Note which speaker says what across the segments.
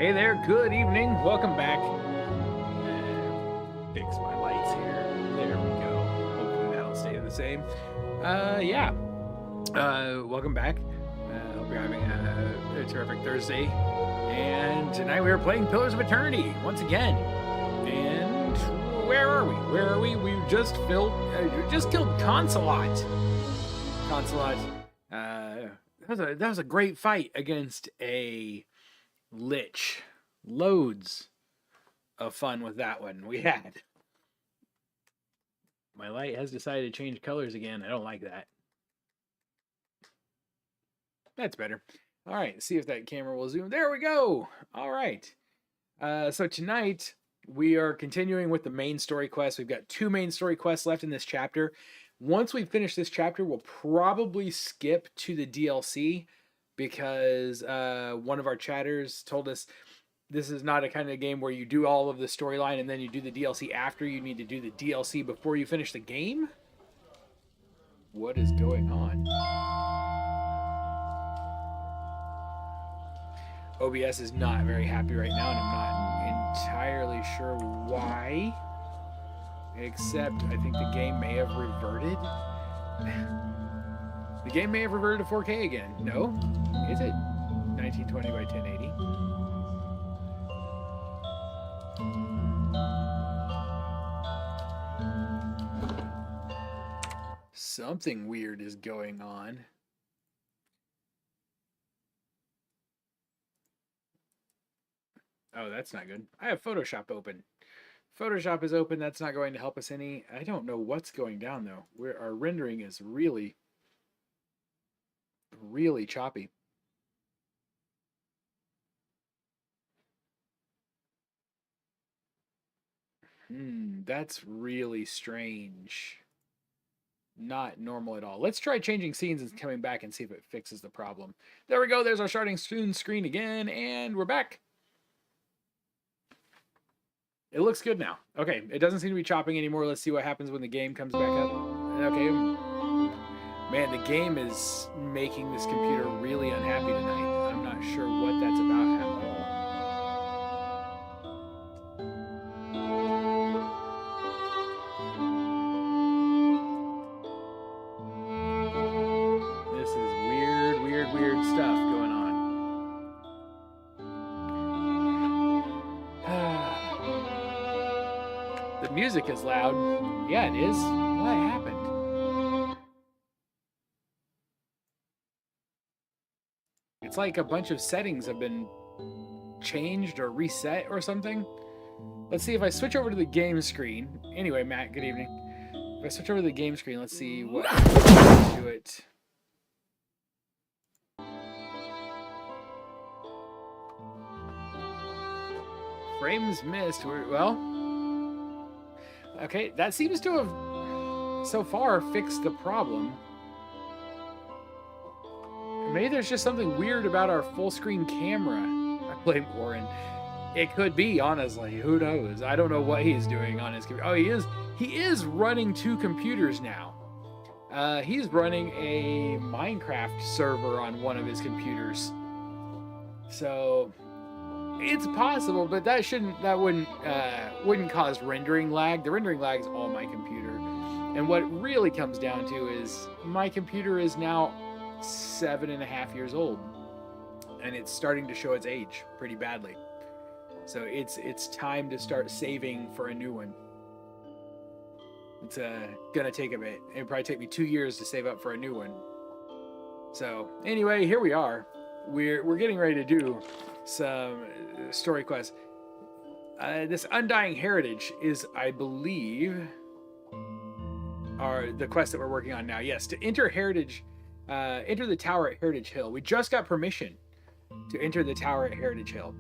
Speaker 1: Hey there, good evening. Welcome back. Fix my lights here. There we go. Hopefully that'll stay the same. Yeah. Welcome back. Hope you're having a terrific Thursday. And tonight we are playing Pillars of Eternity once again. And where are we? We just killed Consulate. That was a great fight against a Lich. Loads of fun with that one we had. My light has decided to change colors again. I don't like that. That's better. All right, see if that camera will zoom. There we go. All right. So tonight we are continuing with the main story quest. We've got 2 main story quests left in this chapter. Once we finish this chapter, we'll probably skip to the DLC because one of our chatters told us this is not a kind of game where you do all of the storyline and then you do the DLC after. You need to do the DLC before you finish the game. What is going on? OBS is not very happy right now, and I'm not entirely sure why. Except I think the game may have reverted. The game may have reverted to 4K again. No? Is it 1920 by 1080? Something weird is going on. Oh, that's not good. I have Photoshop open. Photoshop is open. That's not going to help us any. I don't know what's going down, though. Our rendering is really choppy. That's really strange. Not normal at all. Let's try changing scenes and coming back and see if it fixes the problem. There we go. There's our starting soon screen again, and we're back. It looks good now. Okay, it doesn't seem to be chopping anymore. Let's see what happens when the game comes back up. Okay. Man, the game is making this computer really unhappy tonight. I'm not sure what that's about at all. This is weird stuff going on. The music is loud. Yeah, it is. What happened? It's like a bunch of settings have been changed or reset or something. Let's see if I switch over to the game screen. Anyway, Matt, good evening. If I switch over to the game screen, let's see what do it. Frames missed. Well, okay, that seems to have so far fixed the problem. Maybe there's just something weird about our full screen camera. I blame Warren. It could be, honestly. Who knows? I don't know what he's doing on his computer. Oh, he is running 2 computers now. He's running a Minecraft server on one of his computers. So it's possible, but that wouldn't cause rendering lag. The rendering lag is all my computer. And what it really comes down to is my computer is now 7.5 years old, and it's starting to show its age pretty badly. So it's time to start saving for a new one. It's gonna take a bit. It'll probably take me 2 years to save up for a new one. So anyway, here we are. We're getting ready to do some story quests. This Undying Heritage is, I believe, the quest that we're working on now. Yes, to enter Heritage. Enter the tower at Heritage Hill. We just got permission to enter the tower at Heritage Hill.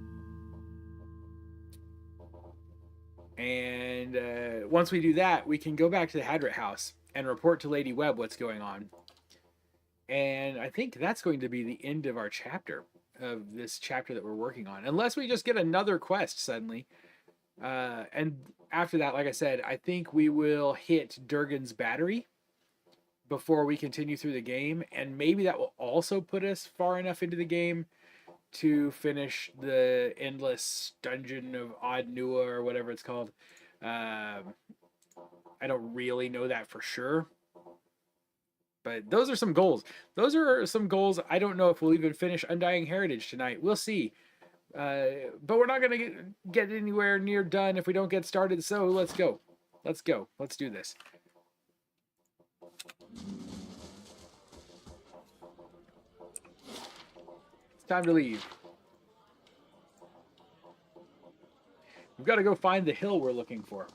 Speaker 1: And once we do that, we can go back to the Hadrit house and report to Lady Webb what's going on. And I think that's going to be the end of our chapter, of this chapter that we're working on. Unless we just get another quest suddenly. And after that, like I said, I think we will hit Durgan's Battery before we continue through the game, and maybe that will also put us far enough into the game to finish the endless dungeon of Odd Nua or whatever it's called. I don't really know that for sure. But those are some goals. Those are some goals. I don't know if we'll even finish Undying Heritage tonight. We'll see. But we're not going to get anywhere near done if we don't get started. So let's go. Let's go. Let's do this. It's time to leave. We've got to go find the hill we're looking for.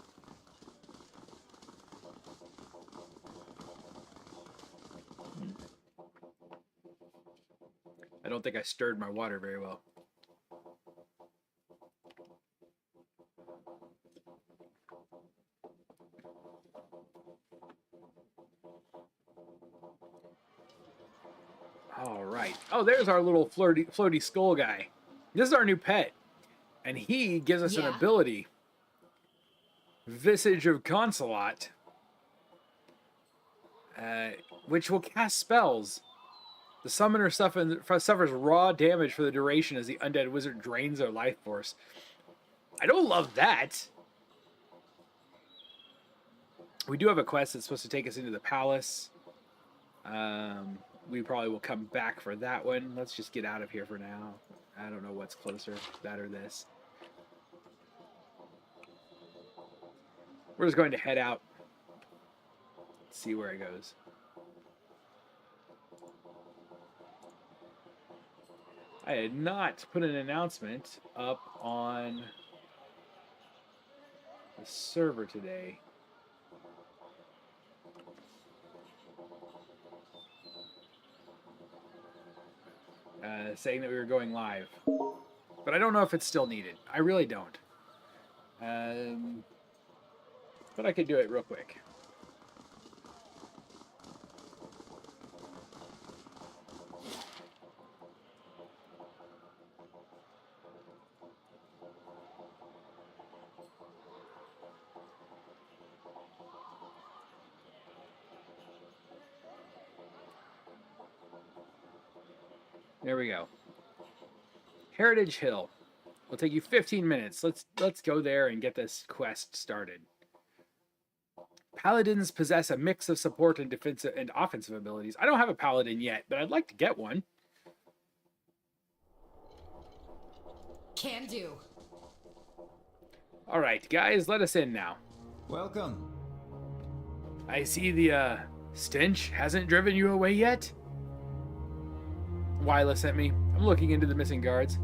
Speaker 1: I don't think I stirred my water very well. All right. Oh, there's our little floaty skull guy. This is our new pet. And he gives us an ability. Visage of Consulate. Which will cast spells. The summoner suffers raw damage for the duration as the undead wizard drains their life force. I don't love that. We do have a quest that's supposed to take us into the palace. We probably will come back for that one. Let's just get out of here for now. I don't know what's closer, that or this. We're just going to head out. See where it goes. I had not put an announcement up on the server today. Saying that we were going live. But I don't know if it's still needed. I really don't. But I could do it real quick. There we go. Heritage Hill. It'll take you 15 minutes. Let's go there and get this quest started. Paladins possess a mix of support and defensive and offensive abilities. I don't have a paladin yet, but I'd like to get one.
Speaker 2: Can do.
Speaker 1: All right, guys, let us in now.
Speaker 3: Welcome.
Speaker 1: I see the stench hasn't driven you away yet. Wyla sent me. I'm looking into the missing guards.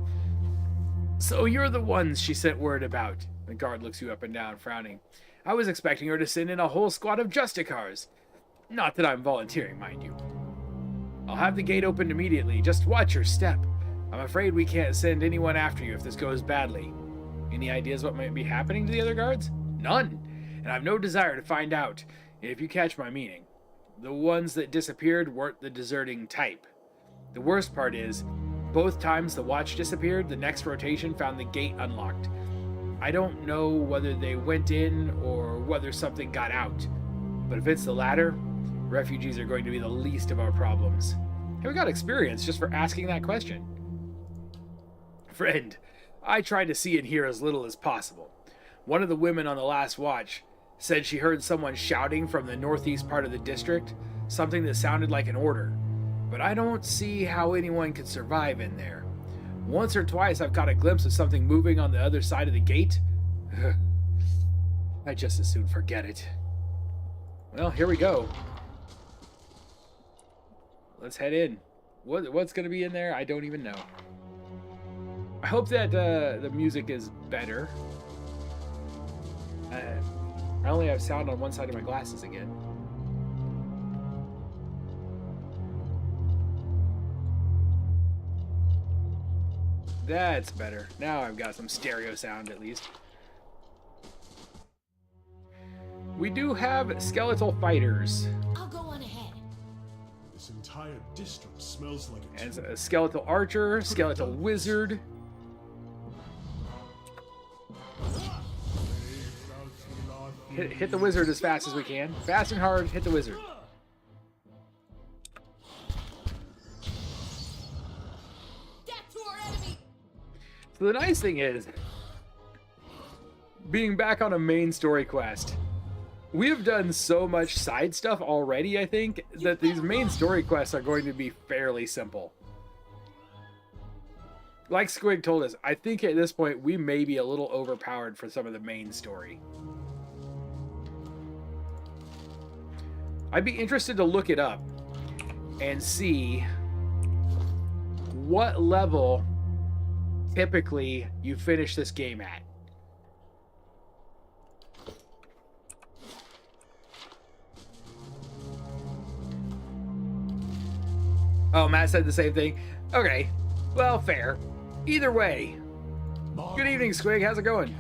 Speaker 1: So you're the ones she sent word about. The guard looks you up and down, frowning. I was expecting her to send in a whole squad of Justicars. Not that I'm volunteering, mind you. I'll have the gate opened immediately. Just watch your step. I'm afraid we can't send anyone after you if this goes badly. Any ideas what might be happening to the other guards? None. And I've no desire to find out, if you catch my meaning. The ones that disappeared weren't the deserting type. The worst part is, both times the watch disappeared, the next rotation found the gate unlocked. I don't know whether they went in or whether something got out. But if it's the latter, refugees are going to be the least of our problems. Hey, we got experience just for asking that question. Friend, I try to see and hear as little as possible. One of the women on the last watch said she heard someone shouting from the northeast part of the district, something that sounded like an order. But I don't see how anyone could survive in there. Once or twice I've caught a glimpse of something moving on the other side of the gate. I'd just as soon forget it. Well, here we go. Let's head in. What's going to be in there? I don't even know. I hope that the music is better. I only have sound on one side of my glasses again. That's better. Now I've got some stereo sound at least. We do have skeletal fighters.
Speaker 2: I'll go on ahead.
Speaker 4: This entire district smells like
Speaker 1: And a skeletal archer, skeletal wizard. Hit the wizard as fast as we can. Fast and hard, hit the wizard.
Speaker 2: Death to our enemies!
Speaker 1: So the nice thing is, being back on a main story quest, we have done so much side stuff already, I think, that these main story quests are going to be fairly simple. Like Squig told us, I think at this point we may be a little overpowered for some of the main story. I'd be interested to look it up and see what level typically you finish this game at. Oh, Matt said the same thing. Okay, well, fair. Either way, good evening, Squig. How's it going?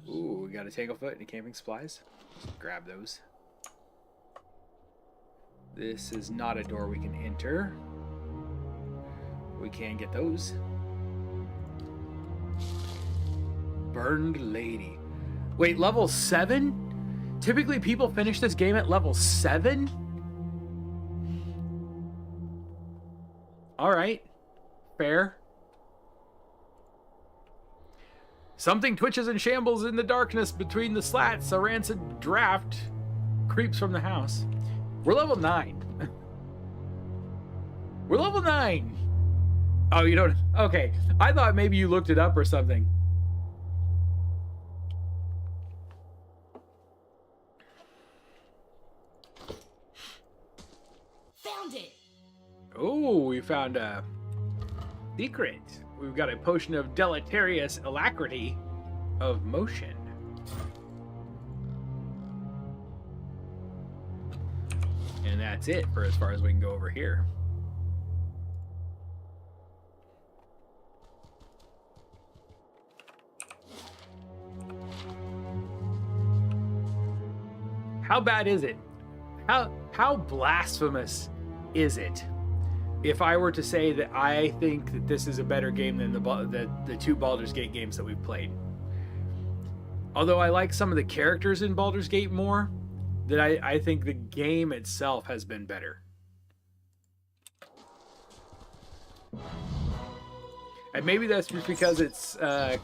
Speaker 1: Ooh, we got a tanglefoot and a camping supplies. Grab those. This is not a door we can enter. We can get those. Burned Lady. Wait, level 7? Typically people finish this game at level 7? Alright. Fair. Something twitches and shambles in the darkness between the slats. A rancid draft creeps from the house. We're level 9. We're level 9. Oh, you don't... Okay. I thought maybe you looked it up or something.
Speaker 2: Found it.
Speaker 1: Oh, we found a secret. We've got a potion of deleterious alacrity of motion. And that's it for as far as we can go over here. How bad is it? How blasphemous is it if I were to say that I think that this is a better game than the two Baldur's Gate games that we've played? Although I like some of the characters in Baldur's Gate more, that I think the game itself has been better. And maybe that's just because it's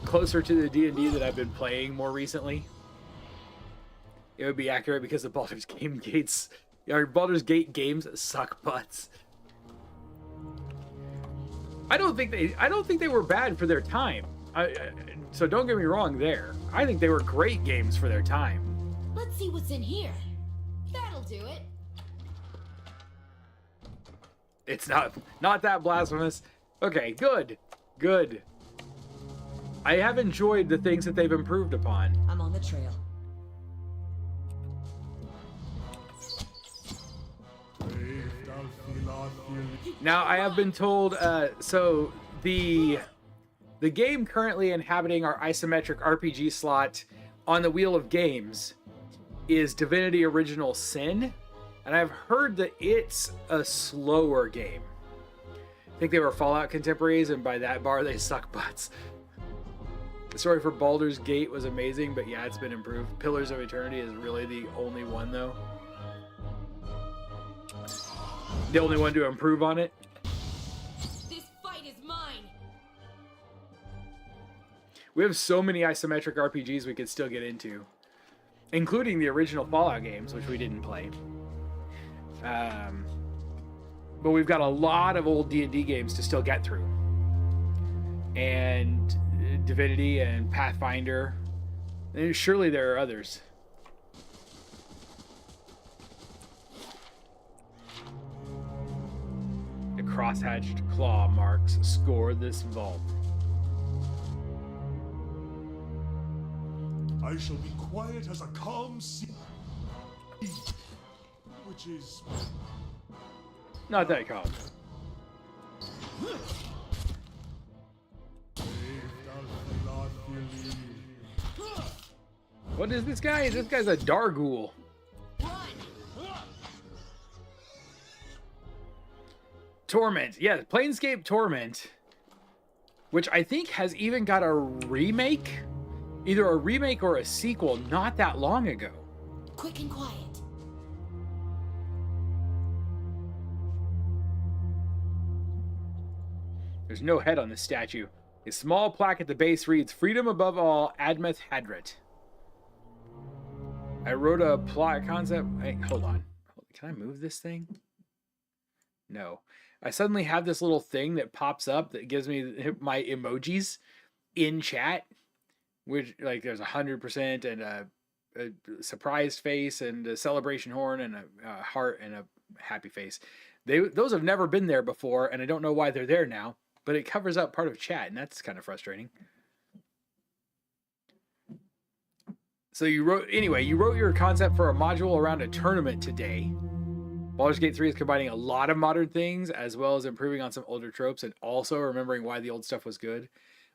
Speaker 1: closer to the D&D that I've been playing more recently. It would be accurate because the Baldur's Gate games suck butts. I don't think they were bad for their time. So don't get me wrong there. I think they were great games for their time.
Speaker 2: Let's see what's in here. That'll do it.
Speaker 1: It's not that blasphemous. Okay, good. I have enjoyed the things that they've improved upon.
Speaker 2: I'm on the trail.
Speaker 1: Now, I have been told, so the game currently inhabiting our isometric RPG slot on the Wheel of Games is Divinity Original Sin, and I've heard that it's a slower game. I think they were Fallout contemporaries, and by that bar, they suck butts. The story for Baldur's Gate was amazing, but yeah, it's been improved. Pillars of Eternity is really the only one, though. The only one to improve on it.
Speaker 2: This fight is mine.
Speaker 1: We have so many isometric RPGs we could still get into, including the original Fallout games, which we didn't play. But we've got a lot of old D&D games to still get through. And Divinity and Pathfinder. And surely there are others. The crosshatched claw marks score this vault.
Speaker 4: I shall be quiet as a calm sea, which is
Speaker 1: Not that calm. What is this guy? This guy's a Darghoul. Torment. Yeah, Planescape Torment. Which I think has even got a remake. Either a remake or a sequel not that long ago.
Speaker 2: Quick and quiet.
Speaker 1: There's no head on this statue. A small plaque at the base reads, "Freedom above all, Admeth Hadret." I wrote a plot concept. Hey, hold on. Can I move this thing? No. I suddenly have this little thing that pops up that gives me my emojis in chat, which, like, there's 100% and a surprised face and a celebration horn and a heart and a happy face. Those have never been there before, and I don't know why they're there now, but it covers up part of chat, and that's kind of frustrating. So you wrote your concept for a module around a tournament today. Baldur's Gate 3 is combining a lot of modern things as well as improving on some older tropes and also remembering why the old stuff was good.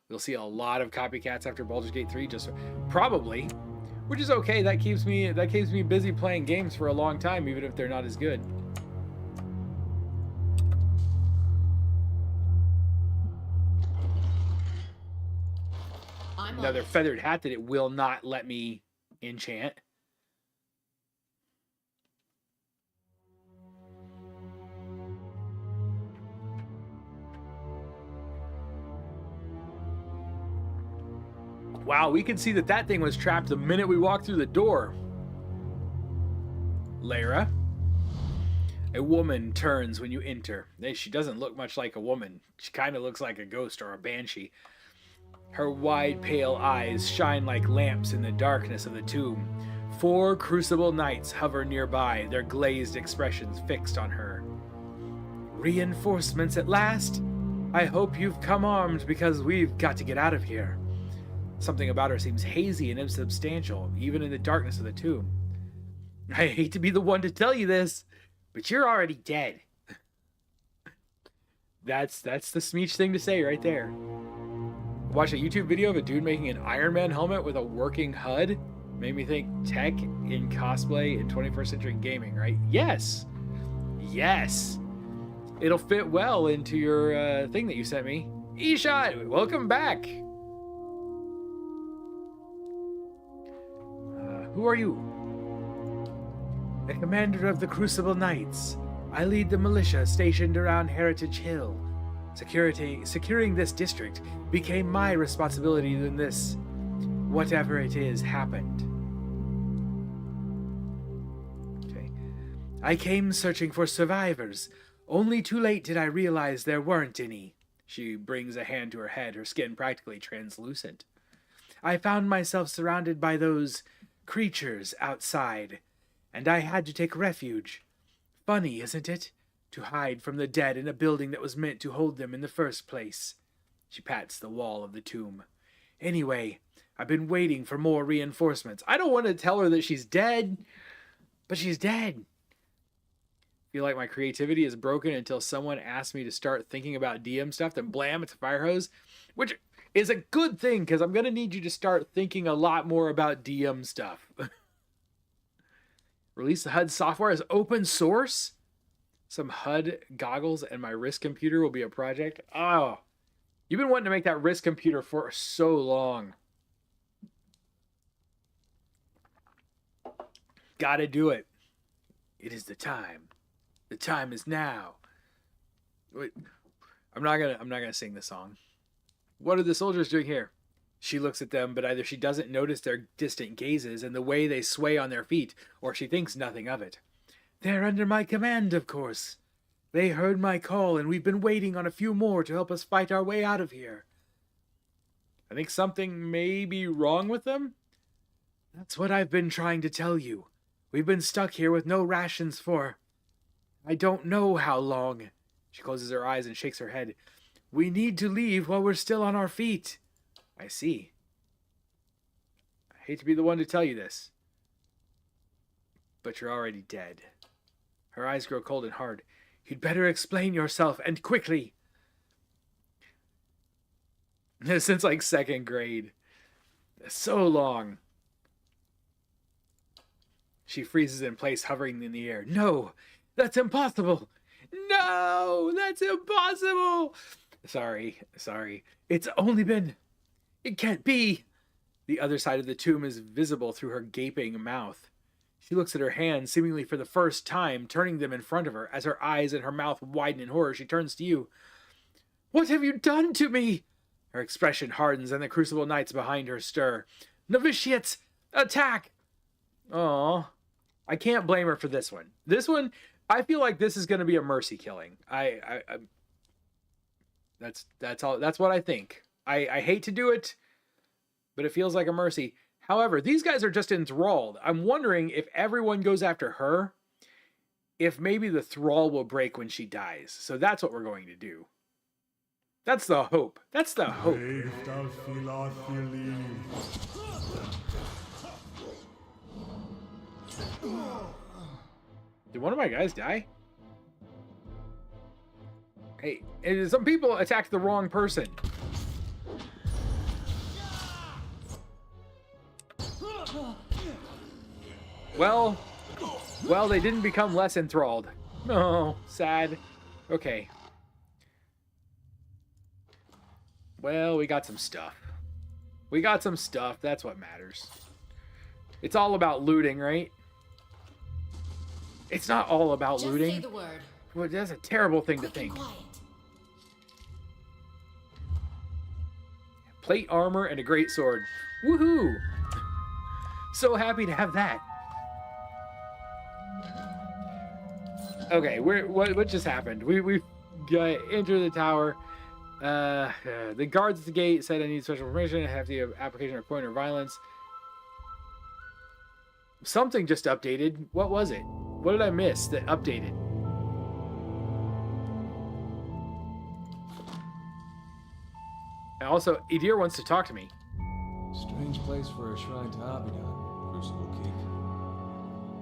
Speaker 1: We'll see a lot of copycats after Baldur's Gate 3, just probably, which is okay. That keeps me busy playing games for a long time, even if they're not as good. Another feathered hat that it will not let me enchant. Wow, we can see that thing was trapped the minute we walked through the door. Lara. A woman turns when you enter. She doesn't look much like a woman. She kind of looks like a ghost or a banshee. Her wide, pale eyes shine like lamps in the darkness of the tomb. 4 crucible knights hover nearby, their glazed expressions fixed on her. Reinforcements at last? I hope you've come armed because we've got to get out of here. Something about her seems hazy and insubstantial, even in the darkness of the tomb. I hate to be the one to tell you this, but you're already dead. That's the Smeech thing to say right there. Watch a YouTube video of a dude making an Iron Man helmet with a working HUD. Made me think tech in cosplay in 21st century gaming, right? Yes. Yes. It'll fit well into your thing that you sent me. Eshot, welcome back. Who are you? The commander of the Crucible Knights. I lead the militia stationed around Heritage Hill. Securing this district became my responsibility when this, whatever it is, happened. Okay. I came searching for survivors. Only too late did I realize there weren't any. She brings a hand to her head, her skin practically translucent. I found myself surrounded by those creatures outside, and I had to take refuge. Funny, isn't it? To hide from the dead in a building that was meant to hold them in the first place. She pats the wall of the tomb. Anyway, I've been waiting for more reinforcements. I don't want to tell her that she's dead, but she's dead. Feel like my creativity is broken until someone asks me to start thinking about DM stuff, then blam, it's a fire hose, which is a good thing because I'm going to need you to start thinking a lot more about DM stuff. Release the HUD software as open source. Some HUD goggles and my wrist computer will be a project. Oh, you've been wanting to make that wrist computer for so long. Gotta do it. It is the time. The time is now. Wait, I'm not gonna sing the song. What are the soldiers doing here? She looks at them, but either she doesn't notice their distant gazes and the way they sway on their feet, or she thinks nothing of it. They're under my command, of course. They heard my call, and we've been waiting on a few more to help us fight our way out of here. I think something may be wrong with them? That's what I've been trying to tell you. We've been stuck here with no rations for... I don't know how long. She closes her eyes and shakes her head. We need to leave while we're still on our feet. I see. I hate to be the one to tell you this, but you're already dead. Her eyes grow cold and hard. You'd better explain yourself, and quickly. Since like 2nd grade. So long. She freezes in place, hovering in the air. No, that's impossible. No, that's impossible. Sorry. It's only been... It can't be. The other side of the tomb is visible through her gaping mouth. She looks at her hands, seemingly for the first time, turning them in front of her. As her eyes and her mouth widen in horror, she turns to you. What have you done to me? Her expression hardens and the Crucible Knights behind her stir. Novitiates, attack! Oh, I can't blame her for this one. This one, I feel like this is going to be a mercy killing. That's all. That's what I think. I hate to do it, but it feels like a mercy. However, these guys are just enthralled. I'm wondering if everyone goes after her, if maybe the thrall will break when she dies. So that's what we're going to do. That's the hope. That's the hope. Did one of my guys die? Hey, some people attacked the wrong person. Well, they didn't become less enthralled. No, sad. Okay. Well, we got some stuff. We got some stuff. That's what matters. It's all about looting, right? It's not all about
Speaker 2: Just
Speaker 1: looting.
Speaker 2: say the word.
Speaker 1: Well, that's a terrible thing to
Speaker 2: Quick and
Speaker 1: think.
Speaker 2: quiet.
Speaker 1: Plate armor and a great sword. Woohoo! So happy to have that. Okay, what just happened? We entered the tower. The guards at the gate said I need special permission. I have the application of point or violence. Something just updated. What was it? What did I miss that updated? And also, Edir wants to talk to me.
Speaker 3: Strange place for a shrine to Abaddon, Crucible Keep.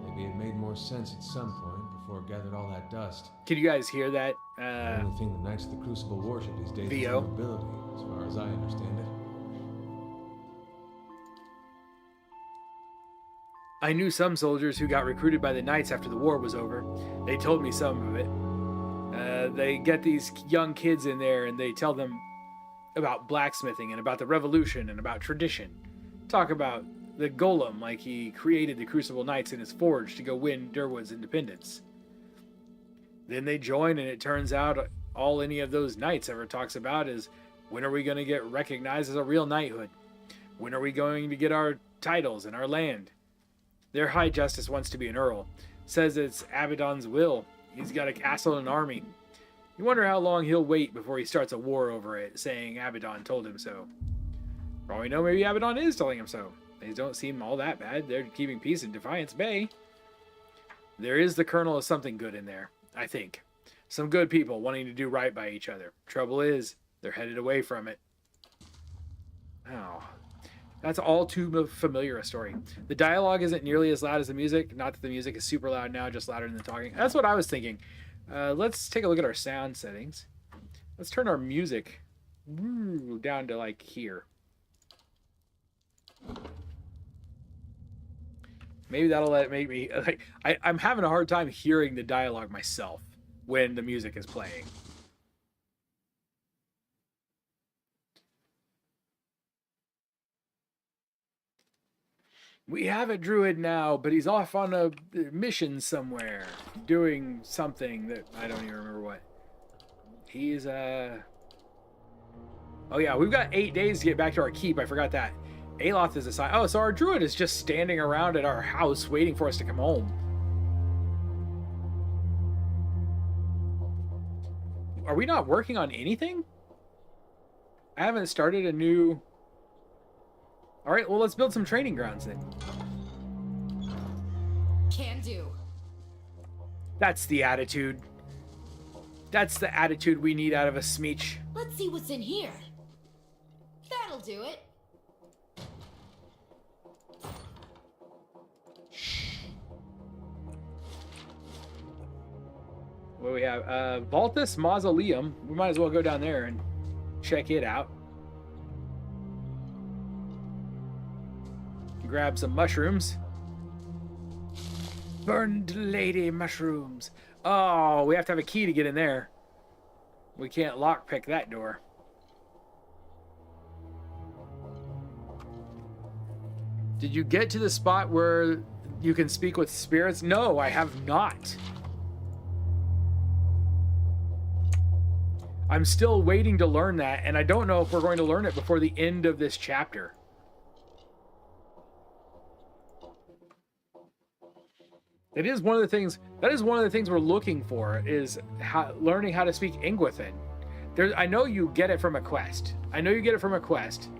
Speaker 3: Maybe it made more sense at some point before it gathered all that dust.
Speaker 1: Can you guys hear that?
Speaker 3: The only thing the Knights of the Crucible worship these days
Speaker 1: Theo?
Speaker 3: is nobility, as far as I understand it.
Speaker 1: I knew some soldiers who got recruited by the Knights after the war was over. They told me some of it. They get these young kids in there and they tell them about blacksmithing and about the revolution and about tradition. Talk about the golem like he created the Crucible Knights in his forge to go win Durwood's independence. Then they join and it turns out all any of those knights ever talks about is, when are we going to get recognized as a real knighthood? When are we going to get our titles and our land? Their High Justice wants to be an earl. Says it's Abaddon's will. He's got a castle and an army. You wonder how long he'll wait before he starts a war over it, saying Abaddon told him so. For all we know, maybe Abaddon is telling him so. They don't seem all that bad. They're keeping peace in Defiance Bay. There is the kernel of something good in there, I think. Some good people wanting to do right by each other. Trouble is, they're headed away from it. Oh, that's all too familiar a story. The dialogue isn't nearly as loud as the music. Not that the music is super loud now, just louder than the talking. That's what I was thinking. Let's take a look at our sound settings. Let's turn our music down to like here. Maybe that'll make me like I'm having a hard time hearing the dialogue myself when the music is playing. We have a druid now, but he's off on a mission somewhere, doing something that I don't even remember what. He's oh yeah, we've got 8 days to get back to our keep. I forgot that. Aloth is assigned. Oh, so our druid is just standing around at our house waiting for us to come home. Are we not working on anything? I haven't started a new... All right, well, let's build some training grounds then.
Speaker 2: Can do.
Speaker 1: That's the attitude. That's the attitude we need out of a Smeech.
Speaker 2: Let's see what's in here. That'll do it.
Speaker 1: What do we have? Valtus Mausoleum. We might as well go down there and check it out. Grab some mushrooms. Burned lady mushrooms. Oh, we have to have a key to get in there. We can't lockpick that door. Did you get to the spot where you can speak with spirits? No, I have not. I'm still waiting to learn that, and I don't know if we're going to learn it before the end of this chapter. It is one of the things, that is one of the things we're looking for, is learning how to speak Ingwithan. I know you get it from a quest. I know you get it from a quest.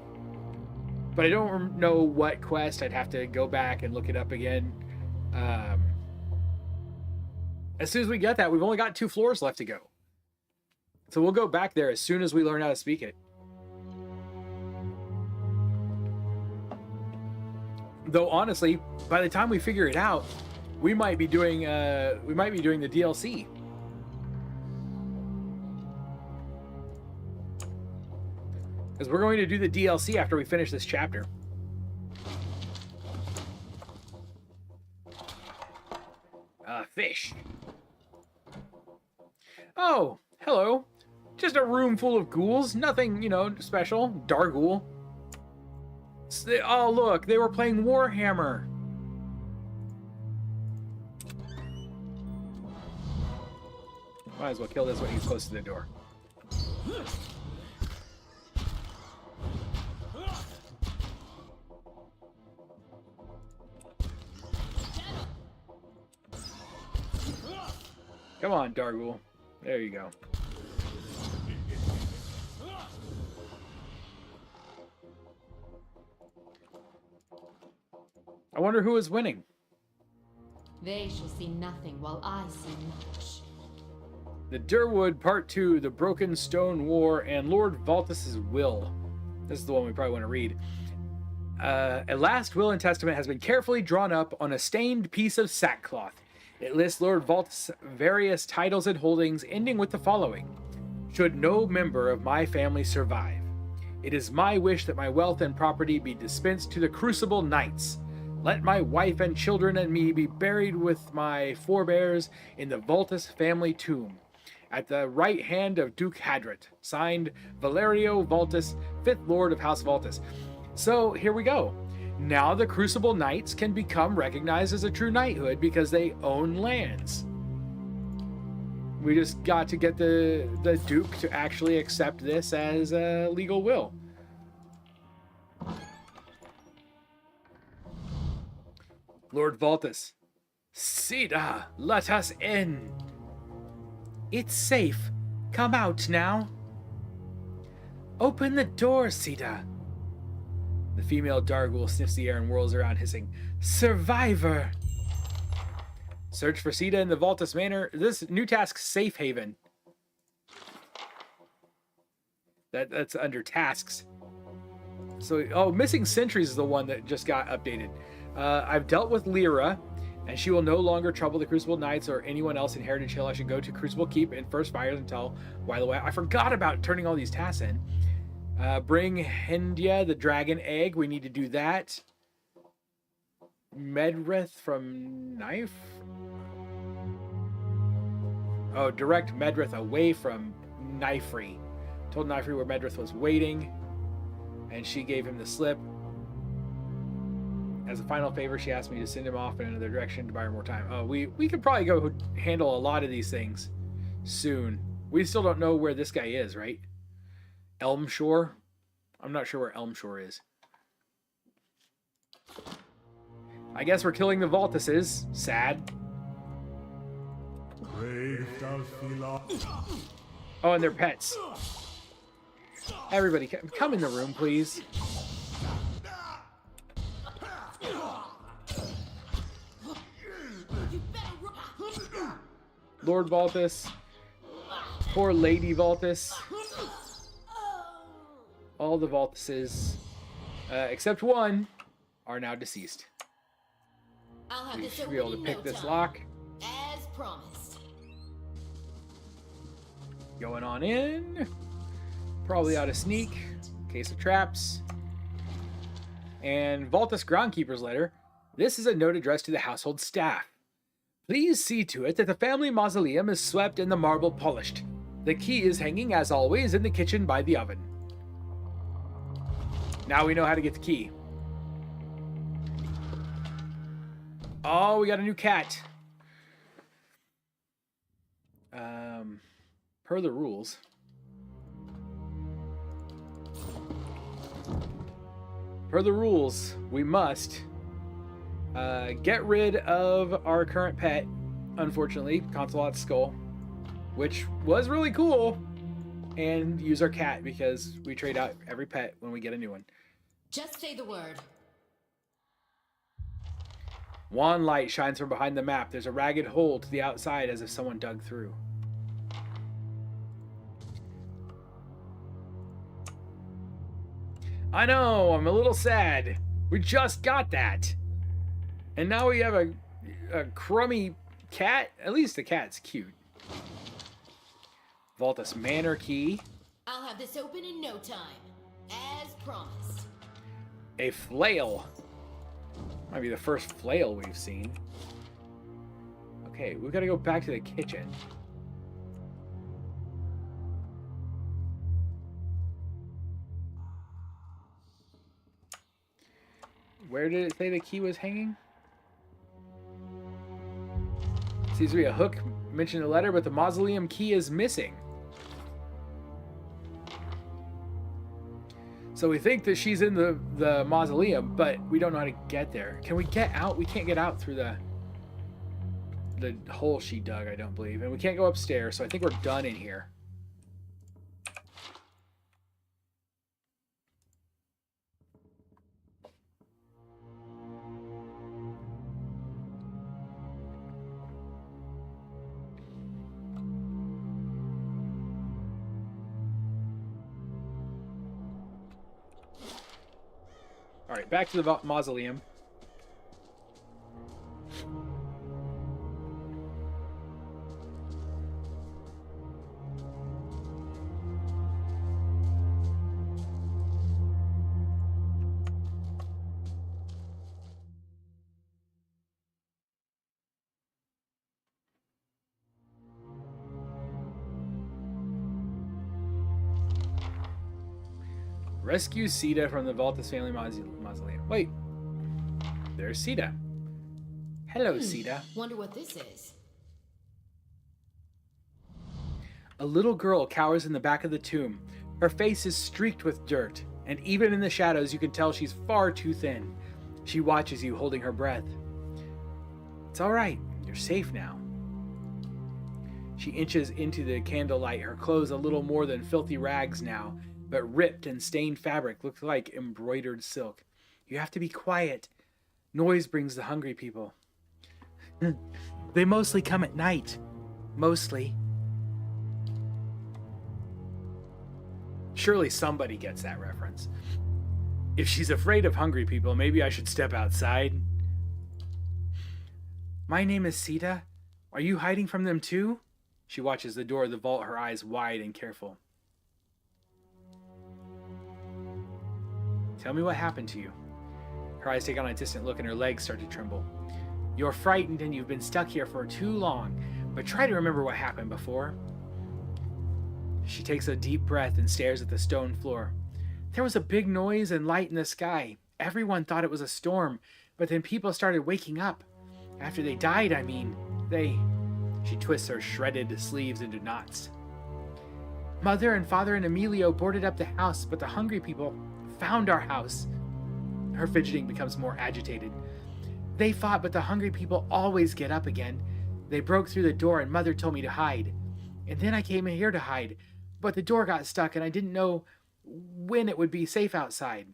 Speaker 1: But I don't know what quest. I'd have to go back and look it up again. As soon as we get that, we've only got 2 floors left to go. So we'll go back there as soon as we learn how to speak it. Though honestly, by the time we figure it out, we might be doing the DLC. Because we're going to do the DLC after we finish this chapter. Fish. Oh, hello. Just a room full of ghouls. Nothing, special. Darghoul. Oh, look. They were playing Warhammer. Might as well kill this when he's close to the door. Come on, Darghoul. There you go. I wonder who is winning.
Speaker 2: They shall see nothing while I see much.
Speaker 1: The Durwood Part 2, The Broken Stone War, and Lord Valtus's Will. This is the one we probably want to read. A last will and testament has been carefully drawn up on a stained piece of sackcloth. It lists Lord Valtus' various titles and holdings, ending with the following. Should no member of my family survive, it is my wish that my wealth and property be dispensed to the Crucible Knights. Let my wife and children and me be buried with my forebears in the Valtus family tomb, at the right hand of Duke Hadrit. Signed, Valerio Valtus, 5th Lord of House Valtus. So, here we go. Now the Crucible Knights can become recognized as a true knighthood because they own lands. We just got to get the Duke to actually accept this as a legal will. Lord Valtus. Sida, let us in. It's safe. Come out now. Open the door, Sida. The female Darghoul sniffs the air and whirls around, hissing, Survivor! Search for Sida in the Valtus Manor. This new task, Safe Haven. That's under tasks. So, Missing Sentries is the one that just got updated. I've dealt with Lyra, and she will no longer trouble the Crucible Knights or anyone else in Heritage Hill. I should go to Crucible Keep and First Fires until while away. I forgot about turning all these tasks in. Bring Hendia the dragon egg. We need to do that. Medrith from Knife. Oh, direct Medrith away from Knifrey. Told Knifrey where Medrith was waiting, and she gave him the slip. As a final favor, she asked me to send him off in another direction to buy her more time. Oh, we could probably go handle a lot of these things soon. We still don't know where this guy is, right? Elmshore? I'm not sure where Elmshore is. I guess we're killing the Valtuses. Sad. Oh, and their pets. Everybody, come in the room, please. Lord Valtus. Poor Lady Valtus. All the Valtuses, except one, are now deceased.
Speaker 2: I'll have
Speaker 1: We
Speaker 2: this
Speaker 1: should be able to
Speaker 2: open in
Speaker 1: pick
Speaker 2: no
Speaker 1: this
Speaker 2: time,
Speaker 1: lock.
Speaker 2: as promised.
Speaker 1: Going on in. Probably ought to sneak. Case of traps. And Valtus Groundkeeper's letter. This is a note addressed to the household staff. Please see to it that the family mausoleum is swept and the marble polished. The key is hanging, as always, in the kitchen by the oven. Now we know how to get the key. Oh, we got a new cat. Per the rules. Per the rules, we must get rid of our current pet, unfortunately, Consolot's skull, which was really cool, and use our cat because we trade out every pet when we get a new one.
Speaker 2: Just say the word.
Speaker 1: Wan light shines from behind the map. There's a ragged hole to the outside as if someone dug through. I know, I'm a little sad. We just got that. And now we have a crummy cat. At least the cat's cute. Voltus Manor key.
Speaker 2: I'll have this open in no time, as promised.
Speaker 1: A flail. Might be the first flail we've seen. Okay, we've got to go back to the kitchen. Where did it say the key was hanging? Seems to be a hook mentioned in the letter, but the mausoleum key is missing. So we think that she's in the mausoleum, but we don't know how to get there. Can we get out? We can't get out through the hole she dug, I don't believe. And we can't go upstairs, so I think we're done in here. All right, back to the mausoleum. Rescue Sita from the Voltus family mausoleum. Wait. There's Sita. Hello, Sita.
Speaker 2: Wonder what this is.
Speaker 1: A little girl cowers in the back of the tomb. Her face is streaked with dirt, and even in the shadows you can tell she's far too thin. She watches you, holding her breath. It's all right. You're safe now. She inches into the candlelight, her clothes a little more than filthy rags now, but ripped and stained fabric looks like embroidered silk. You have to be quiet. Noise brings the hungry people. They mostly come at night. Mostly. Surely somebody gets that reference. If she's afraid of hungry people, maybe I should step outside. My name is Sita. Are you hiding from them too? She watches the door of the vault, her eyes wide and careful. Tell me what happened to you. Her eyes take on a distant look and her legs start to tremble. You're frightened and you've been stuck here for too long, but try to remember what happened before. She takes a deep breath and stares at the stone floor. There was a big noise and light in the sky. Everyone thought it was a storm, but then people started waking up. After they died, I mean. She twists her shredded sleeves into knots. Mother and Father and Emilio boarded up the house, but the hungry people found our house. Her fidgeting becomes more agitated. They fought, but the hungry people always get up again. They broke through the door and Mother told me to hide. And then I came in here to hide, but the door got stuck and I didn't know when it would be safe outside.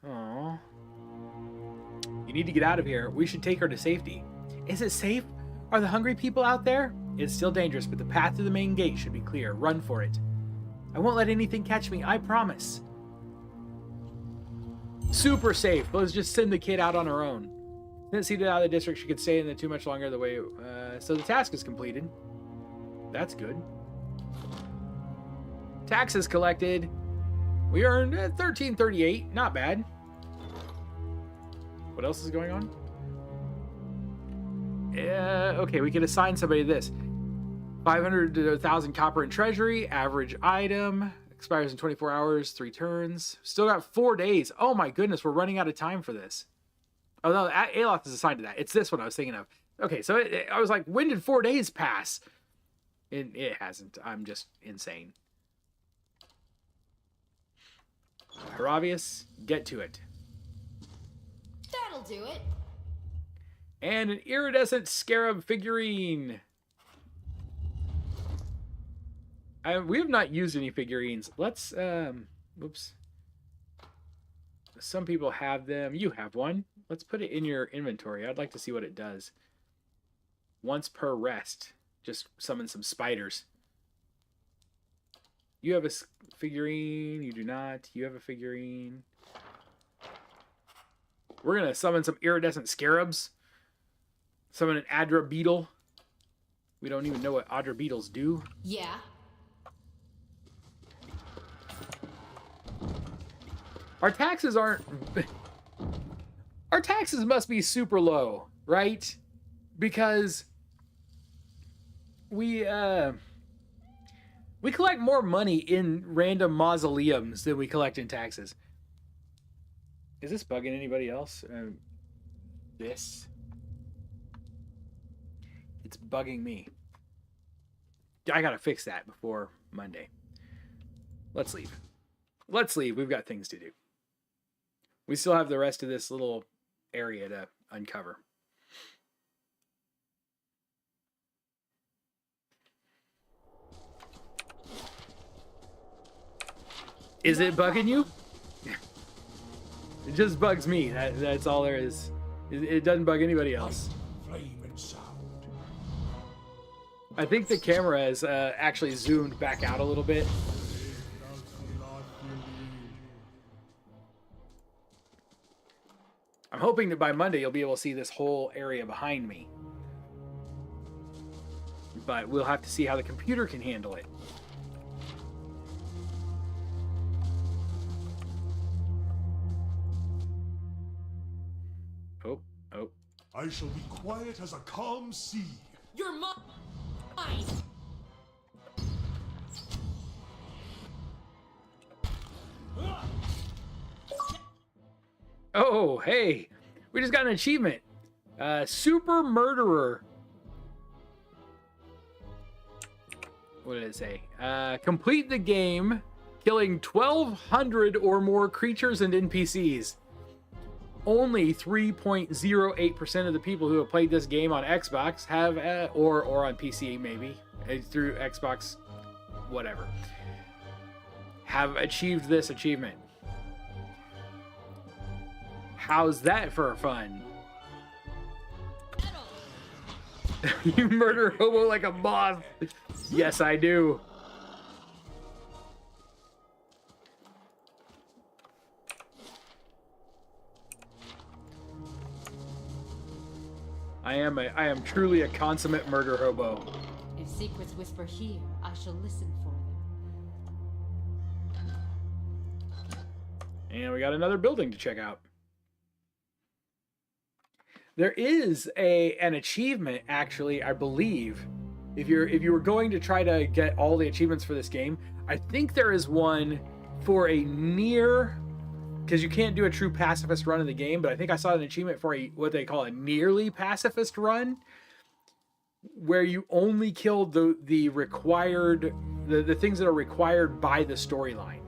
Speaker 1: Aww. You need to get out of here. We should take her to safety. Is it safe? Are the hungry people out there? It's still dangerous, but the path to the main gate should be clear. Run for it. I won't let anything catch me, I promise. Super safe. Let's just send the kid out on her own. Didn't see that out of the district. She could stay in there too much longer the way... so the task is completed. That's good. Taxes collected. We earned 1338. Not bad. What else is going on? Okay, we could assign somebody this. 500 to 1,000 copper in treasury. Average item. Expires in 24 hours. 3 turns. Still got 4 days. Oh my goodness, we're running out of time for this. Oh no, Aloth is assigned to that. It's this one I was thinking of. Okay, so I was like, when did 4 days pass? It hasn't. I'm just insane. Haravius, get to it.
Speaker 2: That'll do it.
Speaker 1: And an iridescent scarab figurine. We have not used any figurines. Let's, whoops. Some people have them. You have one. Let's put it in your inventory. I'd like to see what it does. Once per rest. Just summon some spiders. You have a figurine. You do not. You have a figurine. We're going to summon some iridescent scarabs. Summon an Adra beetle. We don't even know what Adra beetles do.
Speaker 2: Yeah.
Speaker 1: Our taxes aren't... Our taxes must be super low, right? Because we collect more money in random mausoleums than we collect in taxes. Is this bugging anybody else? This? It's bugging me. I gotta fix that before Monday. Let's leave. Let's leave. We've got things to do. We still have the rest of this little area to uncover. Is it bugging you? It just bugs me. That's all there is. It doesn't bug anybody else.
Speaker 4: Flame and sound.
Speaker 1: I think the camera has actually zoomed back out a little bit. I'm hoping that by Monday you'll be able to see this whole area behind me. But we'll have to see how the computer can handle it. Oh.
Speaker 4: I shall be quiet as a calm sea.
Speaker 2: You're mine.
Speaker 1: Oh, hey. We just got an achievement. Super Murderer. What did it say? Complete the game, killing 1,200 or more creatures and NPCs. Only 3.08% of the people who have played this game on Xbox have, or on PC maybe, through Xbox, whatever, have achieved this achievement. How's that for fun? You murder hobo like a moth. Yes, I do. I am truly a consummate murder hobo.
Speaker 2: If secrets whisper here, I shall listen for them.
Speaker 1: And we got another building to check out. There is an achievement, actually, I believe. If you were going to try to get all the achievements for this game, I think there is one for a near, because you can't do a true pacifist run in the game, but I think I saw an achievement for what they call a nearly pacifist run, where you only killed the required, the things that are required by the storyline,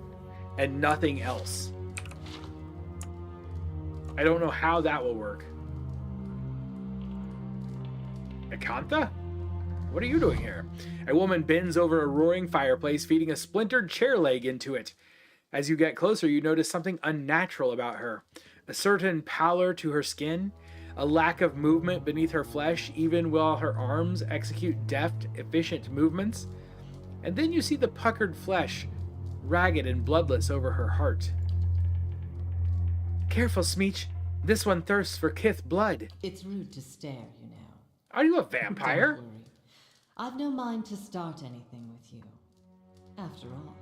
Speaker 1: and nothing else. I don't know how that will work. Akantha? What are you doing here? A woman bends over a roaring fireplace, feeding a splintered chair leg into it. As you get closer, you notice something unnatural about her. A certain pallor to her skin, a lack of movement beneath her flesh, even while her arms execute deft, efficient movements. And then you see the puckered flesh, ragged and bloodless over her heart. Careful, Smeech. This one thirsts for Kith blood.
Speaker 5: It's rude to stare, you know.
Speaker 1: Are you a vampire?
Speaker 5: Don't worry. I've no mind to start anything with you. After all,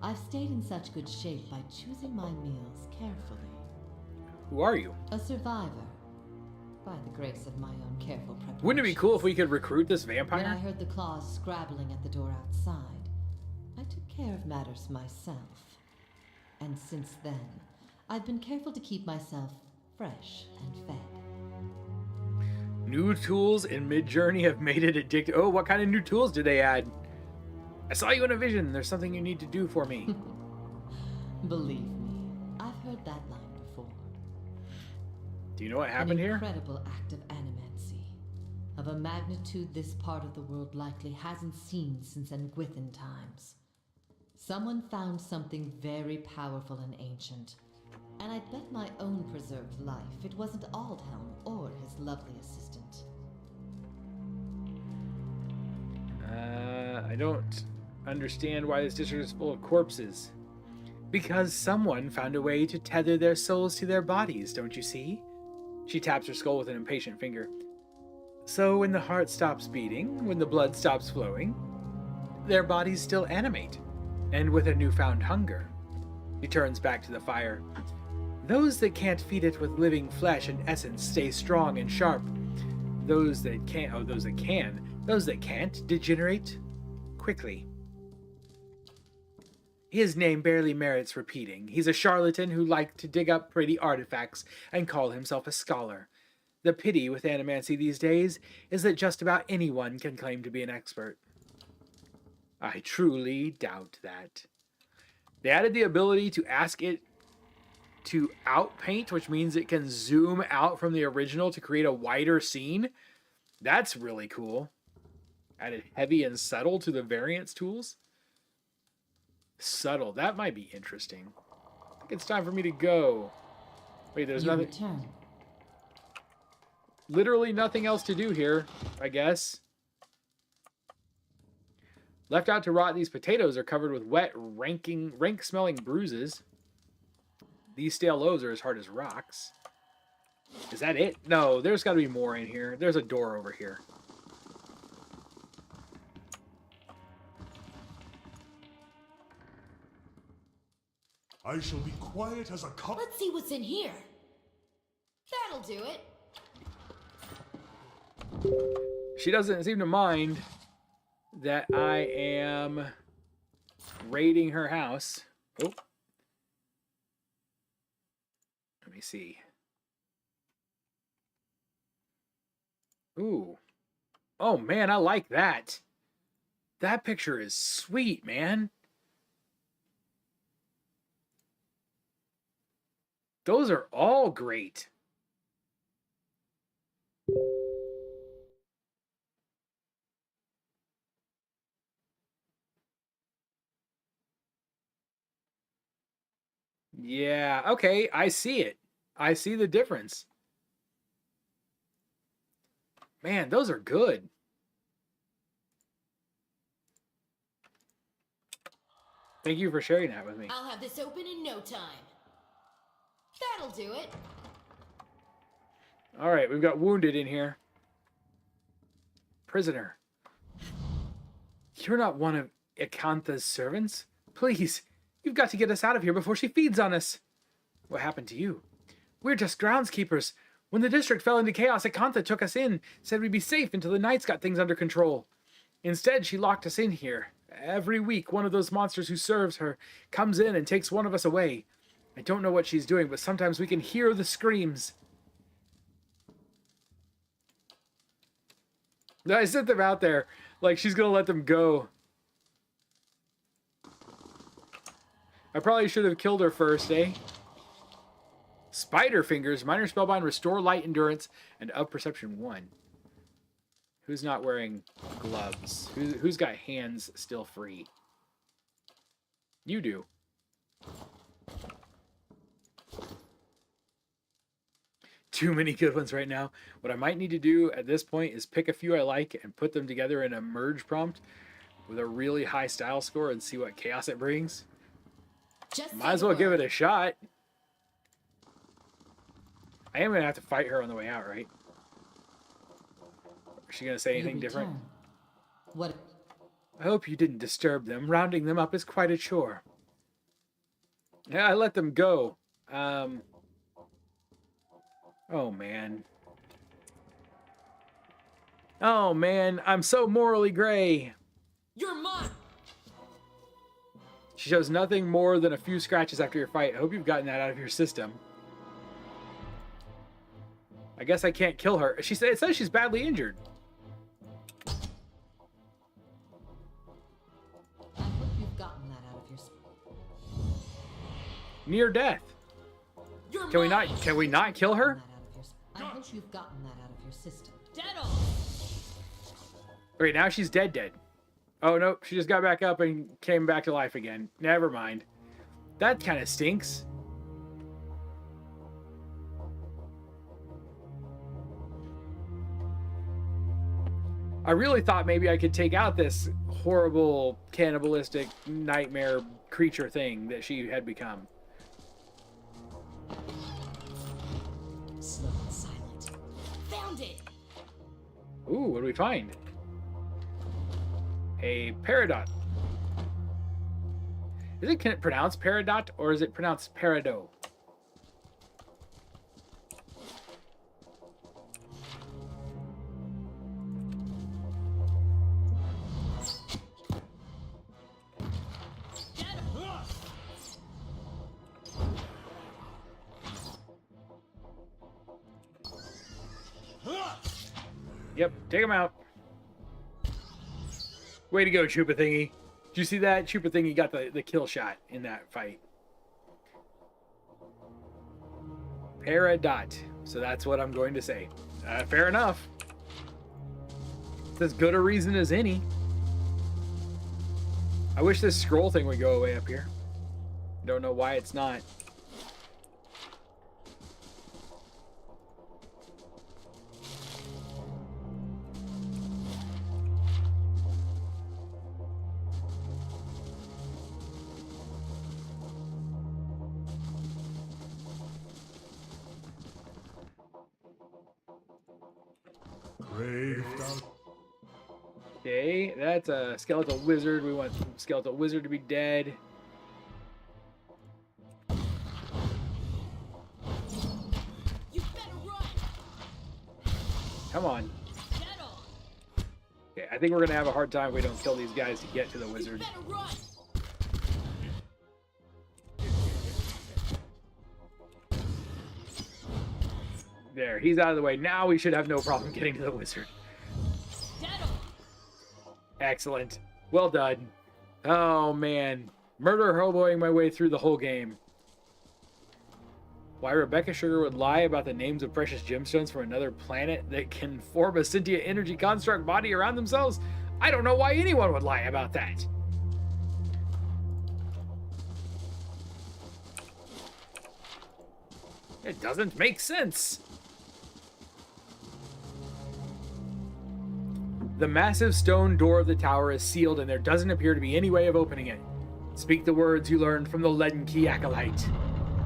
Speaker 5: I've stayed in such good shape by choosing my meals carefully.
Speaker 1: Who are you?
Speaker 5: A survivor, by the grace of my own careful preparation.
Speaker 1: Wouldn't it be cool if we could recruit this
Speaker 5: When I
Speaker 1: vampire?
Speaker 5: heard the claws scrabbling at the door outside, I took care of matters myself. And since then, I've been careful to keep myself fresh and fed.
Speaker 1: New tools in Mid-Journey have made it addictive. Oh, what kind of new tools did they add? I saw you in a vision. There's something you need to do for me.
Speaker 5: Believe me,
Speaker 1: Do you know what happened
Speaker 5: An
Speaker 1: here?
Speaker 5: incredible act of animancy, of a magnitude this part of the world likely hasn't seen since Engwithan times. Someone found something very powerful and ancient, and I'd bet my own preserved life it wasn't Aldhelm or his lovely assistant.
Speaker 1: I don't understand why this district is full of corpses. Because someone found a way to tether their souls to their bodies, don't you see? She taps her skull with an impatient finger. So when the heart stops beating, when the blood stops flowing, their bodies still animate, and with a newfound hunger. She turns back to the fire. Those that can't feed it with living flesh and essence stay strong and sharp. Those that can't degenerate quickly. His name barely merits repeating. He's a charlatan who liked to dig up pretty artifacts and call himself a scholar. The pity with animancy these days is that just about anyone can claim to be an expert. I truly doubt that. They added the ability to ask it to outpaint, which means it can zoom out from the original to create a wider scene. That's really cool. Added heavy and subtle to the variance tools. Subtle. That might be interesting. I think it's time for me to go. Wait, there's
Speaker 5: You
Speaker 1: nothing.
Speaker 5: return.
Speaker 1: Literally nothing else to do here, I guess. Left out to rot, these potatoes are covered with wet, rank-smelling bruises. These stale loaves are as hard as rocks. Is that it? No, there's got to be more in here. There's a door over here.
Speaker 4: I shall be quiet as a cup.
Speaker 2: Let's see what's in here. That'll do it.
Speaker 1: She doesn't seem to mind that I am raiding her house. Oh. Let me see. Ooh. Oh, man, I like that. That picture is sweet, man. Those are all great. Yeah, okay, I see it. I see the difference. Man, those are good. Thank you for sharing that with me.
Speaker 2: I'll have this open in no time. That'll do it.
Speaker 1: All right, we've got wounded in here. Prisoner. You're not one of Acantha's servants? Please, you've got to get us out of here before she feeds on us. What happened to you? We're just groundskeepers. When the district fell into chaos, Acantha took us in, said we'd be safe until the knights got things under control. Instead, she locked us in here. Every week, one of those monsters who serves her comes in and takes one of us away. I don't know what she's doing, but sometimes we can hear the screams. I sent them out there like she's going to let them go. I probably should have killed her first, eh? Spider Fingers, minor spellbind, restore light endurance, and of perception 1. Who's not wearing gloves? Who's got hands still free? You do. Too many good ones right now. What I might need to do at this point is pick a few I like and put them together in a merge prompt with a really high style score and see what chaos it brings.
Speaker 2: Just
Speaker 1: Might as well give it a shot. I am going to have to fight her on the way out, right? Is she going to say anything
Speaker 5: You
Speaker 1: different?
Speaker 5: return. What?
Speaker 1: I hope you didn't disturb them. Rounding them up is quite a chore. Yeah, I let them go. Oh, man. Oh, man. I'm so morally gray.
Speaker 2: You're mine.
Speaker 1: She shows nothing more than a few scratches after your fight. I hope you've gotten that out of your system. I guess I can't kill her. It says she's badly injured.
Speaker 5: I hope you've gotten that out of your.
Speaker 1: Near death.
Speaker 2: You're
Speaker 1: Can we
Speaker 2: mine.
Speaker 1: not kill her?
Speaker 5: That out of your I hope you've gotten that out of your system.
Speaker 1: Wait, now she's dead. Oh, nope. She just got back up and came back to life again. Never mind. That kind of stinks. I really thought maybe I could take out this horrible, cannibalistic nightmare creature thing that she had become.
Speaker 2: Slow and silent. Found it!
Speaker 1: Ooh, what do we find? A peridot. Is it pronounced peridot or is it pronounced peridot? Yep, take him out. Way to go, Chupa Thingy. Did you see that? Chupa Thingy got the kill shot in that fight. Peridot. So that's what I'm going to say. Fair enough. It's as good a reason as any. I wish this scroll thing would go away up here. Don't know why it's not. Okay, that's a skeletal wizard. We want skeletal wizard to be dead.
Speaker 2: You better run!
Speaker 1: Come on. Okay, I think we're gonna have a hard time if we don't kill these guys to get to the wizard.
Speaker 2: You better run!
Speaker 1: There, he's out of the way. Now we should have no problem getting to the wizard. Excellent. Well done. Oh, man. Murder hoboing my way through the whole game. Why Rebecca Sugar would lie about the names of precious gemstones from another planet that can form a sentient energy construct body around themselves? I don't know why anyone would lie about that. It doesn't make sense. The massive stone door of the tower is sealed and there doesn't appear to be any way of opening it. Speak the words you learned from the Leaden Key Acolyte.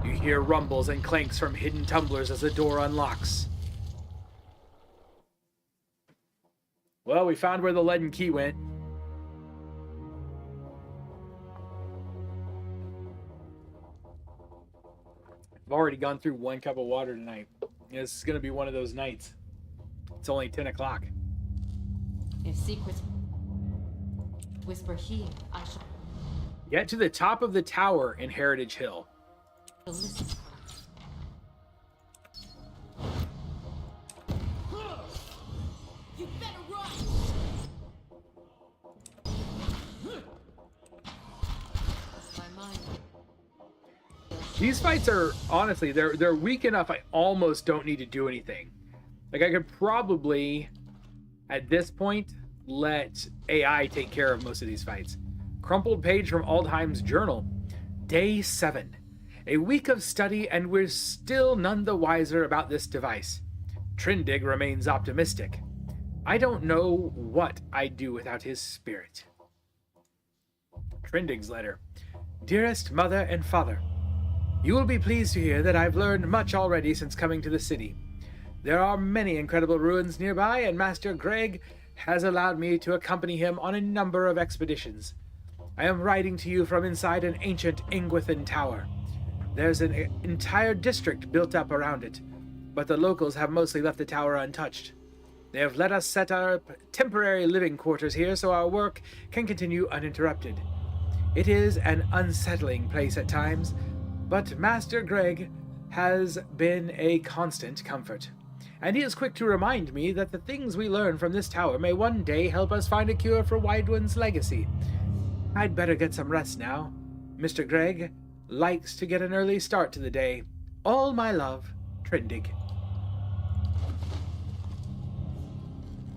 Speaker 1: You hear rumbles and clanks from hidden tumblers as the door unlocks. Well, we found where the Leaden Key went. I've already gone through 1 cup of water tonight. This is going to be one of those nights. It's only 10 o'clock.
Speaker 2: If secrets whisper here, I shall
Speaker 1: Get to the top of the tower in Heritage Hill.
Speaker 2: listen. You better run! My mind.
Speaker 1: These fights are, honestly, they're weak enough I almost don't need to do anything. Like, I could probably, at this point, let AI take care of most of these fights. Crumpled page from Aldheim's journal. Day 7. A week of study and we're still none the wiser about this device. Trindig remains optimistic. I don't know what I'd do without his spirit. Trindig's letter. Dearest Mother and Father, you will be pleased to hear that I've learned much already since coming to the city. There are many incredible ruins nearby, and Master Greg has allowed me to accompany him on a number of expeditions. I am writing to you from inside an ancient Ingwithin tower. There's an entire district built up around it, but the locals have mostly left the tower untouched. They have let us set our temporary living quarters here so our work can continue uninterrupted. It is an unsettling place at times, but Master Greg has been a constant comfort, and he is quick to remind me that the things we learn from this tower may one day help us find a cure for Widewind's legacy. I'd better get some rest now. Mr. Greg likes to get an early start to the day. All my love, Trindig.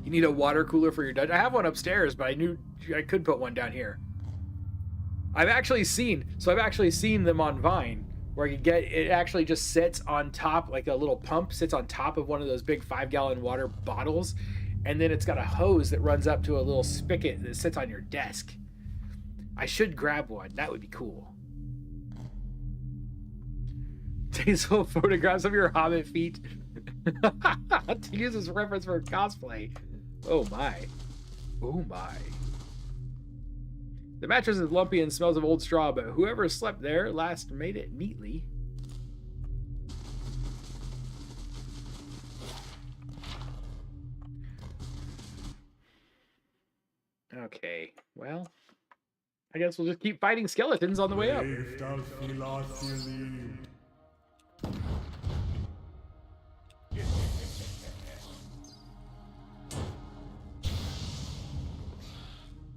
Speaker 1: You need a water cooler for your dungeon? I have one upstairs, but I knew I could put one down here. I've actually seen them on Vine, where you get, it actually just sits on top, like a little pump sits on top of one of those big 5-gallon water bottles, and then it's got a hose that runs up to a little spigot that sits on your desk. I should grab one. That would be cool. Tasteful photographs of your hobbit feet to use as reference for cosplay. Oh my. Oh my. The mattress is lumpy and smells of old straw, but whoever slept there last made it neatly. Okay, well, I guess we'll just keep fighting skeletons on the way up.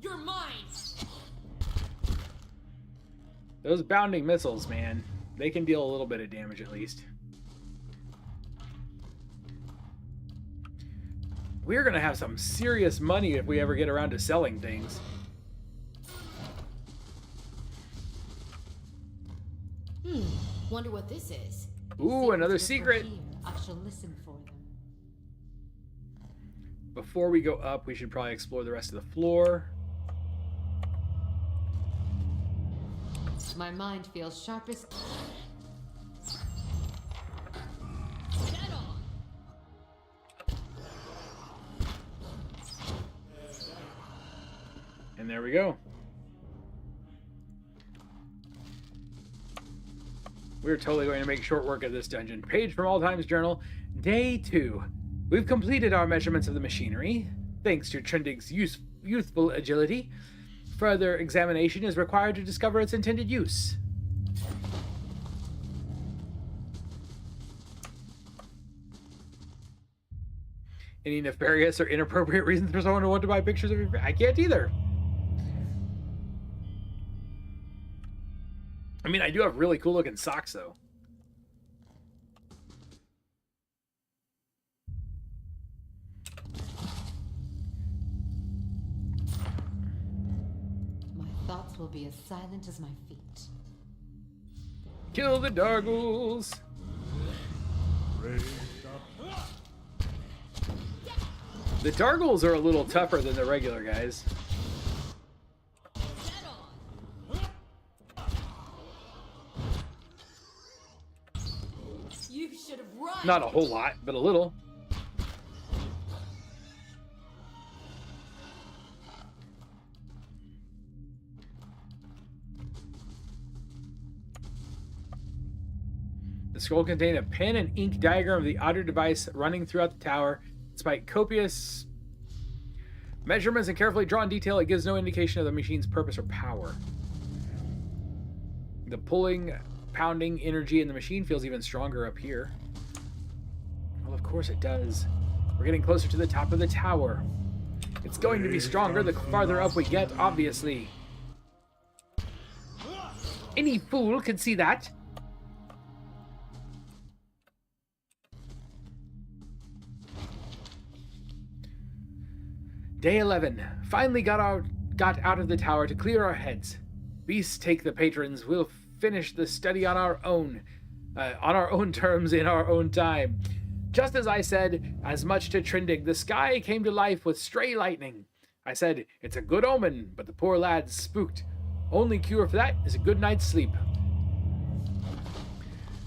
Speaker 2: You're mine.
Speaker 1: Those bounding missiles, man, they can deal a little bit of damage at least. We're gonna have some serious money if we ever get around to selling things.
Speaker 2: Wonder what this is.
Speaker 1: Ooh, another secret.
Speaker 2: I shall listen for them.
Speaker 1: Before we go up, we should probably explore the rest of the floor.
Speaker 5: My mind feels sharp as...
Speaker 2: Head on.
Speaker 1: And there we go. We're totally going to make short work of this dungeon. Page from All Times Journal, Day 2. We've completed our measurements of the machinery, thanks to Trending's youthful agility. Further examination is required to discover its intended use. Any nefarious or inappropriate reasons for someone to want to buy pictures of your... I can't either. I mean, I do have really cool looking socks, though.
Speaker 5: My thoughts will be as silent as my feet.
Speaker 1: Kill the Dargles. The Dargles are a little tougher than the regular guys.
Speaker 2: Head on. You should have run.
Speaker 1: Not a whole lot, but a little. The scroll contained a pen and ink diagram of the Otter device running throughout the tower. Despite copious measurements and carefully drawn detail, it gives no indication of the machine's purpose or power. The pulling, pounding energy in the machine feels even stronger up here. Well, of course it does. We're getting closer to the top of the tower. It's going to be stronger the farther up we get, obviously. Any fool could see that. Day 11. Finally got out of the tower to clear our heads. Beasts take the patrons. We'll finish the study on our own terms in our own time. Just as I said as much to Trendig, the sky came to life with stray lightning. I said, it's a good omen, but the poor lad's spooked. Only cure for that is a good night's sleep.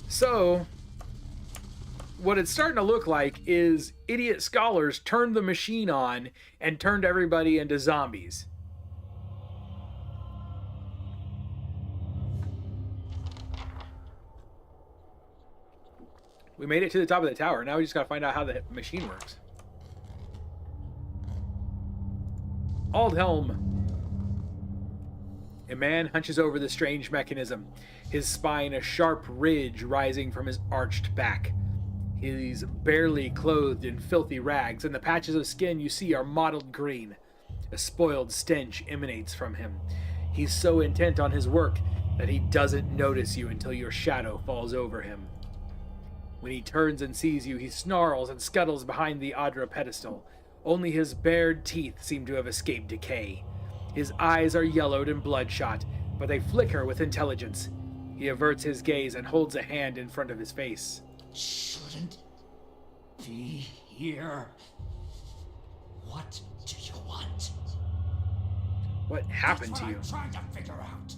Speaker 1: So, what it's starting to look like is idiot scholars turned the machine on and turned everybody into zombies. We made it to the top of the tower. Now we just gotta find out how the machine works. Aldhelm. A man hunches over the strange mechanism, his spine a sharp ridge rising from his arched back. He's barely clothed in filthy rags, and the patches of skin you see are mottled green. A spoiled stench emanates from him. He's so intent on his work that he doesn't notice you until your shadow falls over him. When he turns and sees you, he snarls and scuttles behind the Adra pedestal. Only his bared teeth seem to have escaped decay. His eyes are yellowed and bloodshot, but they flicker with intelligence. He averts his gaze and holds a hand in front of his face.
Speaker 6: Shouldn't be here. What do you want?
Speaker 1: What happened to you?
Speaker 6: That's what I'm trying to figure out.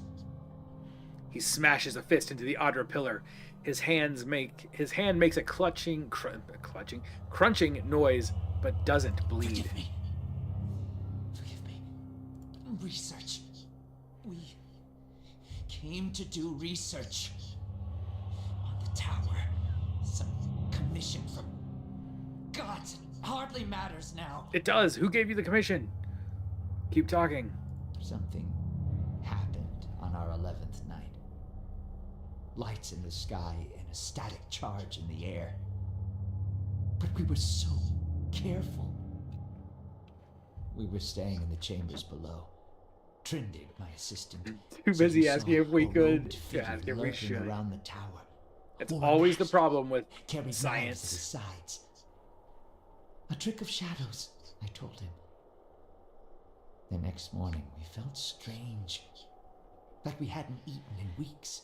Speaker 1: He smashes a fist into the Adra pillar. His hand makes a crunching noise, but doesn't bleed.
Speaker 6: Forgive me. Forgive me. Research. We came to do research on the tower. Some commission from God. It hardly matters now.
Speaker 1: It does. Who gave you the commission? Keep talking.
Speaker 6: Something happened on our 11th night. Lights in the sky and a static charge in the air. But we were so careful. We were staying in the chambers below. Trindig, my assistant,
Speaker 1: Too
Speaker 6: said
Speaker 1: busy
Speaker 6: he
Speaker 1: asking
Speaker 6: saw
Speaker 1: if we
Speaker 6: a
Speaker 1: could
Speaker 6: robed figure
Speaker 1: ask if we
Speaker 6: lurking
Speaker 1: should.
Speaker 6: around the tower.
Speaker 1: It's
Speaker 6: Wore a
Speaker 1: always the
Speaker 6: mask,
Speaker 1: problem with
Speaker 6: carried knives
Speaker 1: science.
Speaker 6: at his sides. A trick of shadows, I told him. The next morning, we felt strange. Like we hadn't eaten in weeks.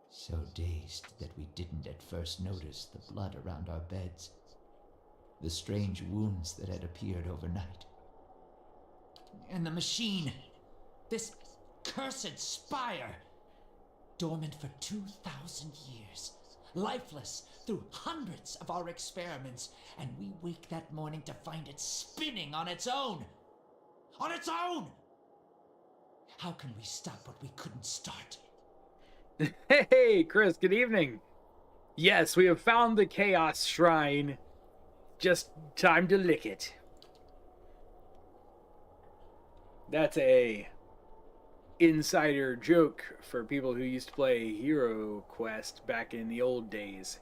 Speaker 6: So dazed that we didn't at first notice the blood around our beds. The strange wounds that had appeared overnight. And the machine. This cursed spire. Dormant for 2,000 years. Lifeless through hundreds of our experiments. And we wake that morning to find it spinning on its own. On its own! How can we stop what we couldn't start?
Speaker 1: Hey, Chris, good evening. Yes, we have found the Chaos Shrine. Just time to lick it. That's a insider joke for people who used to play Hero Quest back in the old days.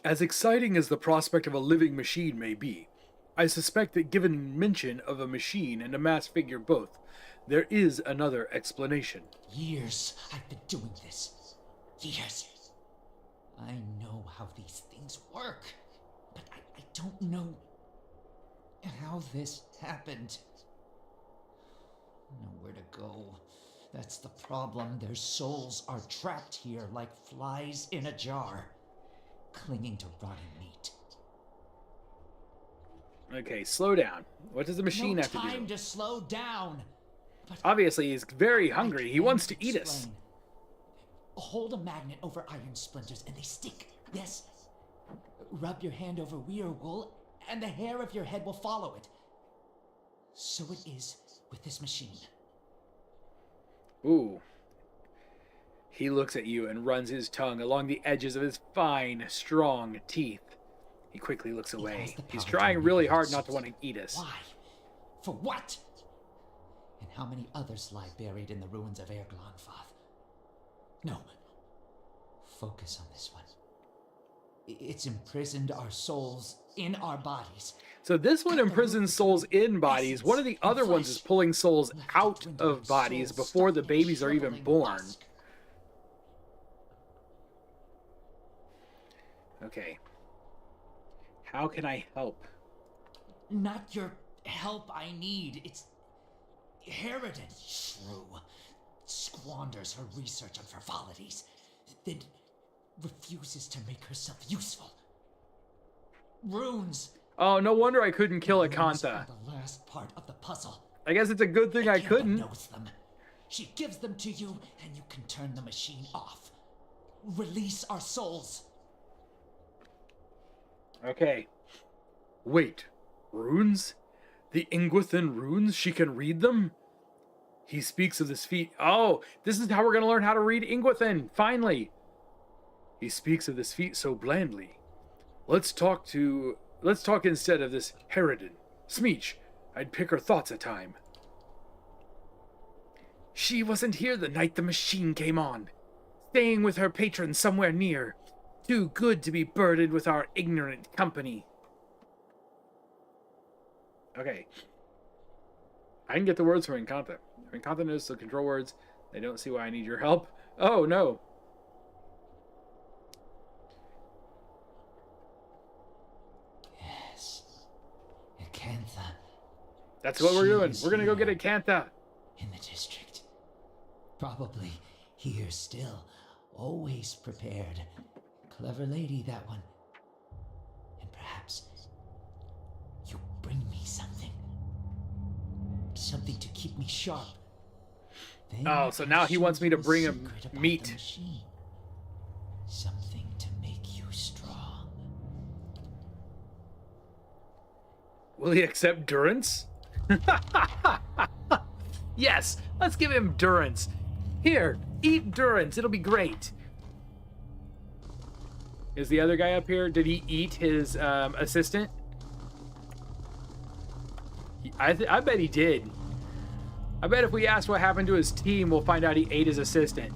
Speaker 1: As exciting as the prospect of a living machine may be, I suspect that given mention of a machine and a mass figure both, there is another explanation.
Speaker 6: Years I've been doing this. Years. I know how these things work, but I don't know how this happened. Nowhere to go. That's the problem. Their souls are trapped here like flies in a jar, clinging to rotting meat.
Speaker 1: Okay, slow down. What does the machine
Speaker 6: No
Speaker 1: have to do?
Speaker 6: time to slow down. But
Speaker 1: Obviously, he's very
Speaker 6: I
Speaker 1: hungry. He
Speaker 6: can't
Speaker 1: wants to eat us.
Speaker 6: explain. Hold a magnet over iron splinters and they stick. Yes. Rub your hand over weir wool and the hair of your head will follow it. So it is with this machine.
Speaker 1: Ooh. He looks at you and runs his tongue along the edges of his fine, strong teeth. He quickly looks
Speaker 6: It
Speaker 1: away.
Speaker 6: has the
Speaker 1: He's
Speaker 6: power to
Speaker 1: trying really hard
Speaker 6: manipulate
Speaker 1: not to
Speaker 6: souls.
Speaker 1: want to eat us.
Speaker 6: Why? For what? And how many others lie buried in the ruins of Erglonfoth? No. Focus on this one. It's imprisoned our souls in our bodies.
Speaker 1: So this one imprisons souls in bodies. One of the other ones is pulling souls
Speaker 6: Left
Speaker 1: out
Speaker 6: to dwindle
Speaker 1: of
Speaker 6: in
Speaker 1: bodies
Speaker 6: souls
Speaker 1: before
Speaker 6: stuck
Speaker 1: the
Speaker 6: in a
Speaker 1: babies are even
Speaker 6: shriveling
Speaker 1: born.
Speaker 6: husk.
Speaker 1: Okay. How can I help?
Speaker 6: Not your help I need. It's Harridan, shrew. Squanders her research on frivolities, then refuses to make herself useful. Runes.
Speaker 1: Oh, no wonder I couldn't kill
Speaker 6: Runes
Speaker 1: Akantha.
Speaker 6: are the last part of the puzzle.
Speaker 1: I guess it's a good thing I
Speaker 6: Akantha
Speaker 1: couldn't.
Speaker 6: knows them. She gives them to you, and you can turn the machine off. Release our souls.
Speaker 1: Okay. Wait. Runes? The Ingwithan runes? She can read them? He speaks of this feat. Oh, this is how we're going to learn how to read Ingwithan, finally. He speaks of this feat so blandly. Let's talk instead of this Harridan. Smeech, I'd pick her thoughts a time. She wasn't here the night the machine came on. Staying with her patron somewhere near. Too good to be burdened with our ignorant company. Okay. I can get the words from Encanto. Encanto knows the control words. They don't see why I need your help. Oh, no. That's what we're
Speaker 6: She
Speaker 1: doing.
Speaker 6: is
Speaker 1: We're gonna go
Speaker 6: here
Speaker 1: get Acantha.
Speaker 6: in the district. Probably here still, always prepared. Clever lady, that one. And perhaps you bring me something. Something to keep me sharp. Then
Speaker 1: Oh, so now he wants me to
Speaker 6: the
Speaker 1: bring him
Speaker 6: secret about
Speaker 1: meat.
Speaker 6: the machine. Something to make you strong.
Speaker 1: Will he accept durance? Yes, let's give him durance. Here, eat durance. It'll be great. Is the other guy up here? Did he eat his assistant? I bet he did. I bet if we ask what happened to his team, we'll find out he ate his assistant.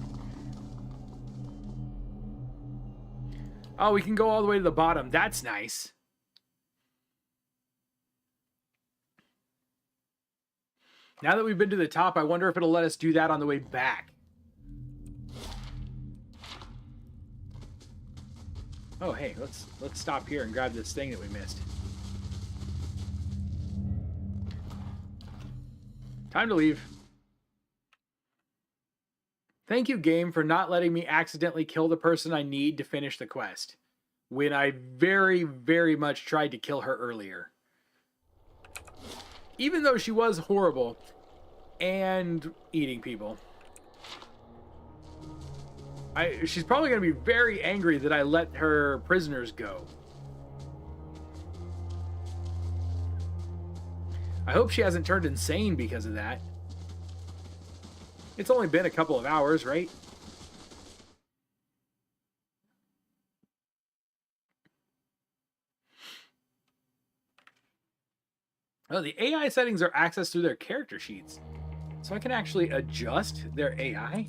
Speaker 1: Oh, we can go all the way to the bottom. That's nice. Now that we've been to the top, I wonder if it'll let us do that on the way back. Oh, hey, let's stop here and grab this thing that we missed. Time to leave. Thank you, game, for not letting me accidentally kill the person I need to finish the quest, when I very, very much tried to kill her earlier. Even though she was horrible and eating people. She's probably going to be very angry that I let her prisoners go. I hope she hasn't turned insane because of that. It's only been a couple of hours, right? Oh, the AI settings are accessed through their character sheets. So I can actually adjust their AI.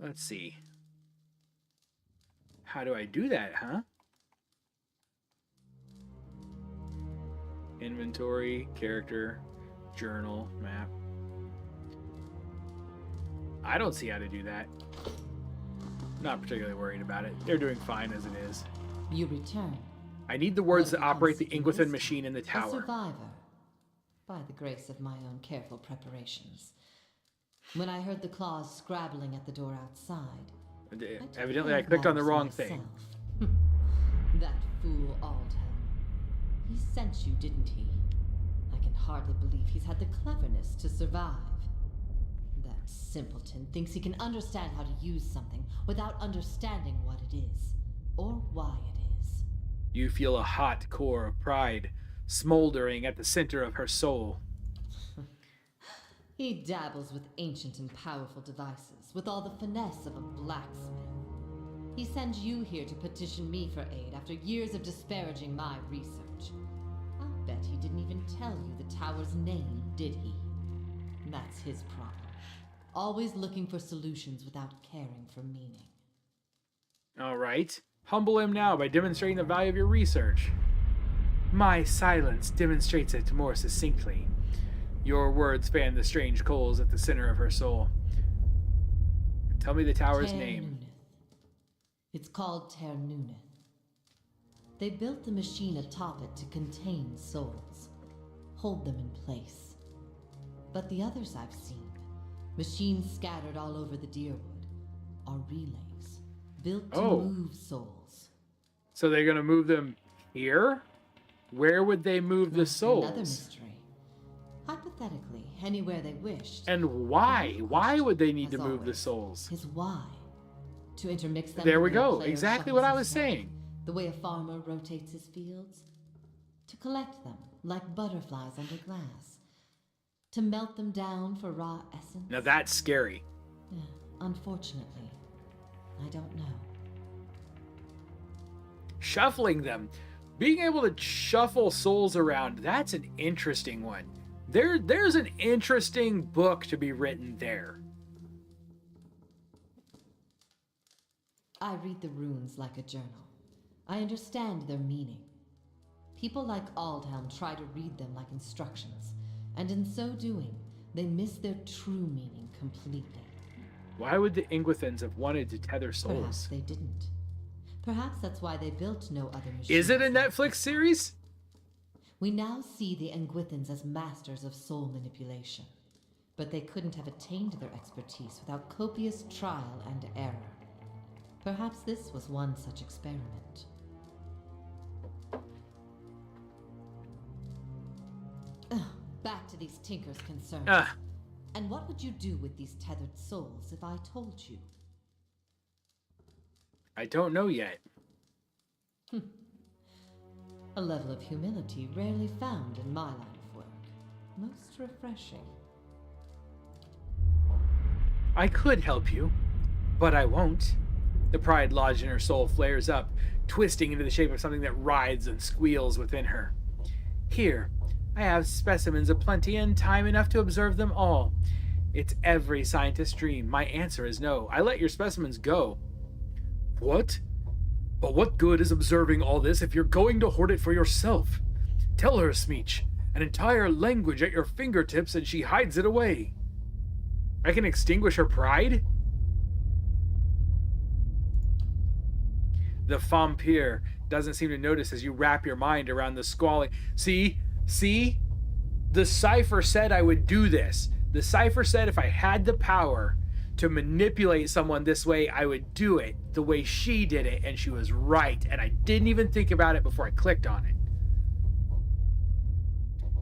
Speaker 1: Let's see. How do I do that, huh? Inventory, character, journal, map. I don't see how to do that. Not particularly worried about it. They're doing fine as it is.
Speaker 5: You return.
Speaker 1: I need the words
Speaker 5: What
Speaker 1: that operate the
Speaker 5: becomes
Speaker 1: Ingwithin
Speaker 5: this?
Speaker 1: machine in the
Speaker 5: A
Speaker 1: tower.
Speaker 5: survivor, by the grace of my own careful preparations. When I heard the claws scrabbling at the door outside, took
Speaker 1: Evidently,
Speaker 5: care
Speaker 1: I
Speaker 5: of
Speaker 1: clicked on the
Speaker 5: matters
Speaker 1: wrong thing.
Speaker 5: myself. That fool Aldhelm. He sent you, didn't he? I can hardly believe he's had the cleverness to survive. That simpleton thinks he can understand how to use something without understanding what it is, or why it is.
Speaker 1: You feel a hot core of pride smoldering at the center of her soul.
Speaker 5: He dabbles with ancient and powerful devices, with all the finesse of a blacksmith. He sends you here to petition me for aid after years of disparaging my research. I'll bet he didn't even tell you the tower's name, did he? That's his problem. Always looking for solutions without caring for meaning.
Speaker 1: All right. Humble him now by demonstrating the value of your research. My silence demonstrates it more succinctly. Your words fan the strange coals at the center of her soul. Tell me the tower's name.
Speaker 5: Nuneth. It's called Ter Nuneth. They built the machine atop it to contain souls, hold them in place. But the others I've seen, machines scattered all over the Deerwood, are relays built to
Speaker 1: Oh.
Speaker 5: move souls.
Speaker 1: So they're going to move them here? Where would they move the
Speaker 5: Another
Speaker 1: souls?
Speaker 5: mystery. Hypothetically, anywhere they wished.
Speaker 1: And why? Why would they need to
Speaker 5: As
Speaker 1: move the
Speaker 5: always,
Speaker 1: souls?
Speaker 5: His why? To intermix them.
Speaker 1: There we
Speaker 5: the way a
Speaker 1: go.
Speaker 5: player
Speaker 1: Exactly
Speaker 5: shuffles
Speaker 1: what I
Speaker 5: his
Speaker 1: was
Speaker 5: deck,
Speaker 1: saying.
Speaker 5: The way a farmer rotates his fields. To collect them like butterflies under glass. To melt them down for raw essence.
Speaker 1: Now that's scary.
Speaker 5: Yeah, unfortunately, I don't know.
Speaker 1: Shuffling them. Being able to shuffle souls around, that's an interesting one. There's an interesting book to be written there.
Speaker 5: I read the runes like a journal. I understand their meaning. People like Aldhelm try to read them like instructions, and in so doing, they miss their true meaning completely.
Speaker 1: Why would the Ingwithins have wanted to tether
Speaker 5: Perhaps
Speaker 1: souls?
Speaker 5: they didn't. Perhaps that's why they built no other machines.
Speaker 1: Is it a
Speaker 5: like
Speaker 1: Netflix
Speaker 5: this.
Speaker 1: series?
Speaker 5: We now see the Engwithans as masters of soul manipulation. But they couldn't have attained their expertise without copious trial and error. Perhaps this was one such experiment. Back to these Tinker's concerns. And what would you do with these tethered souls if I told you?
Speaker 1: I don't know yet.
Speaker 5: A level of humility rarely found in my line of work. Most refreshing.
Speaker 1: I could help you, but I won't. The pride lodged in her soul flares up, twisting into the shape of something that writhes and squeals within her. Here, I have specimens aplenty and time enough to observe them all. It's every scientist's dream. My answer is no. I let your specimens go. What? But what good is observing all this if you're going to hoard it for yourself? Tell her, Smeech. An entire language at your fingertips and she hides it away. I can extinguish her pride? The vampire doesn't seem to notice as you wrap your mind around the squalling. See? The cipher said I would do this. The cipher said if I had the power to manipulate someone this way, I would do it the way she did it, and she was right, and I didn't even think about it before I clicked on it.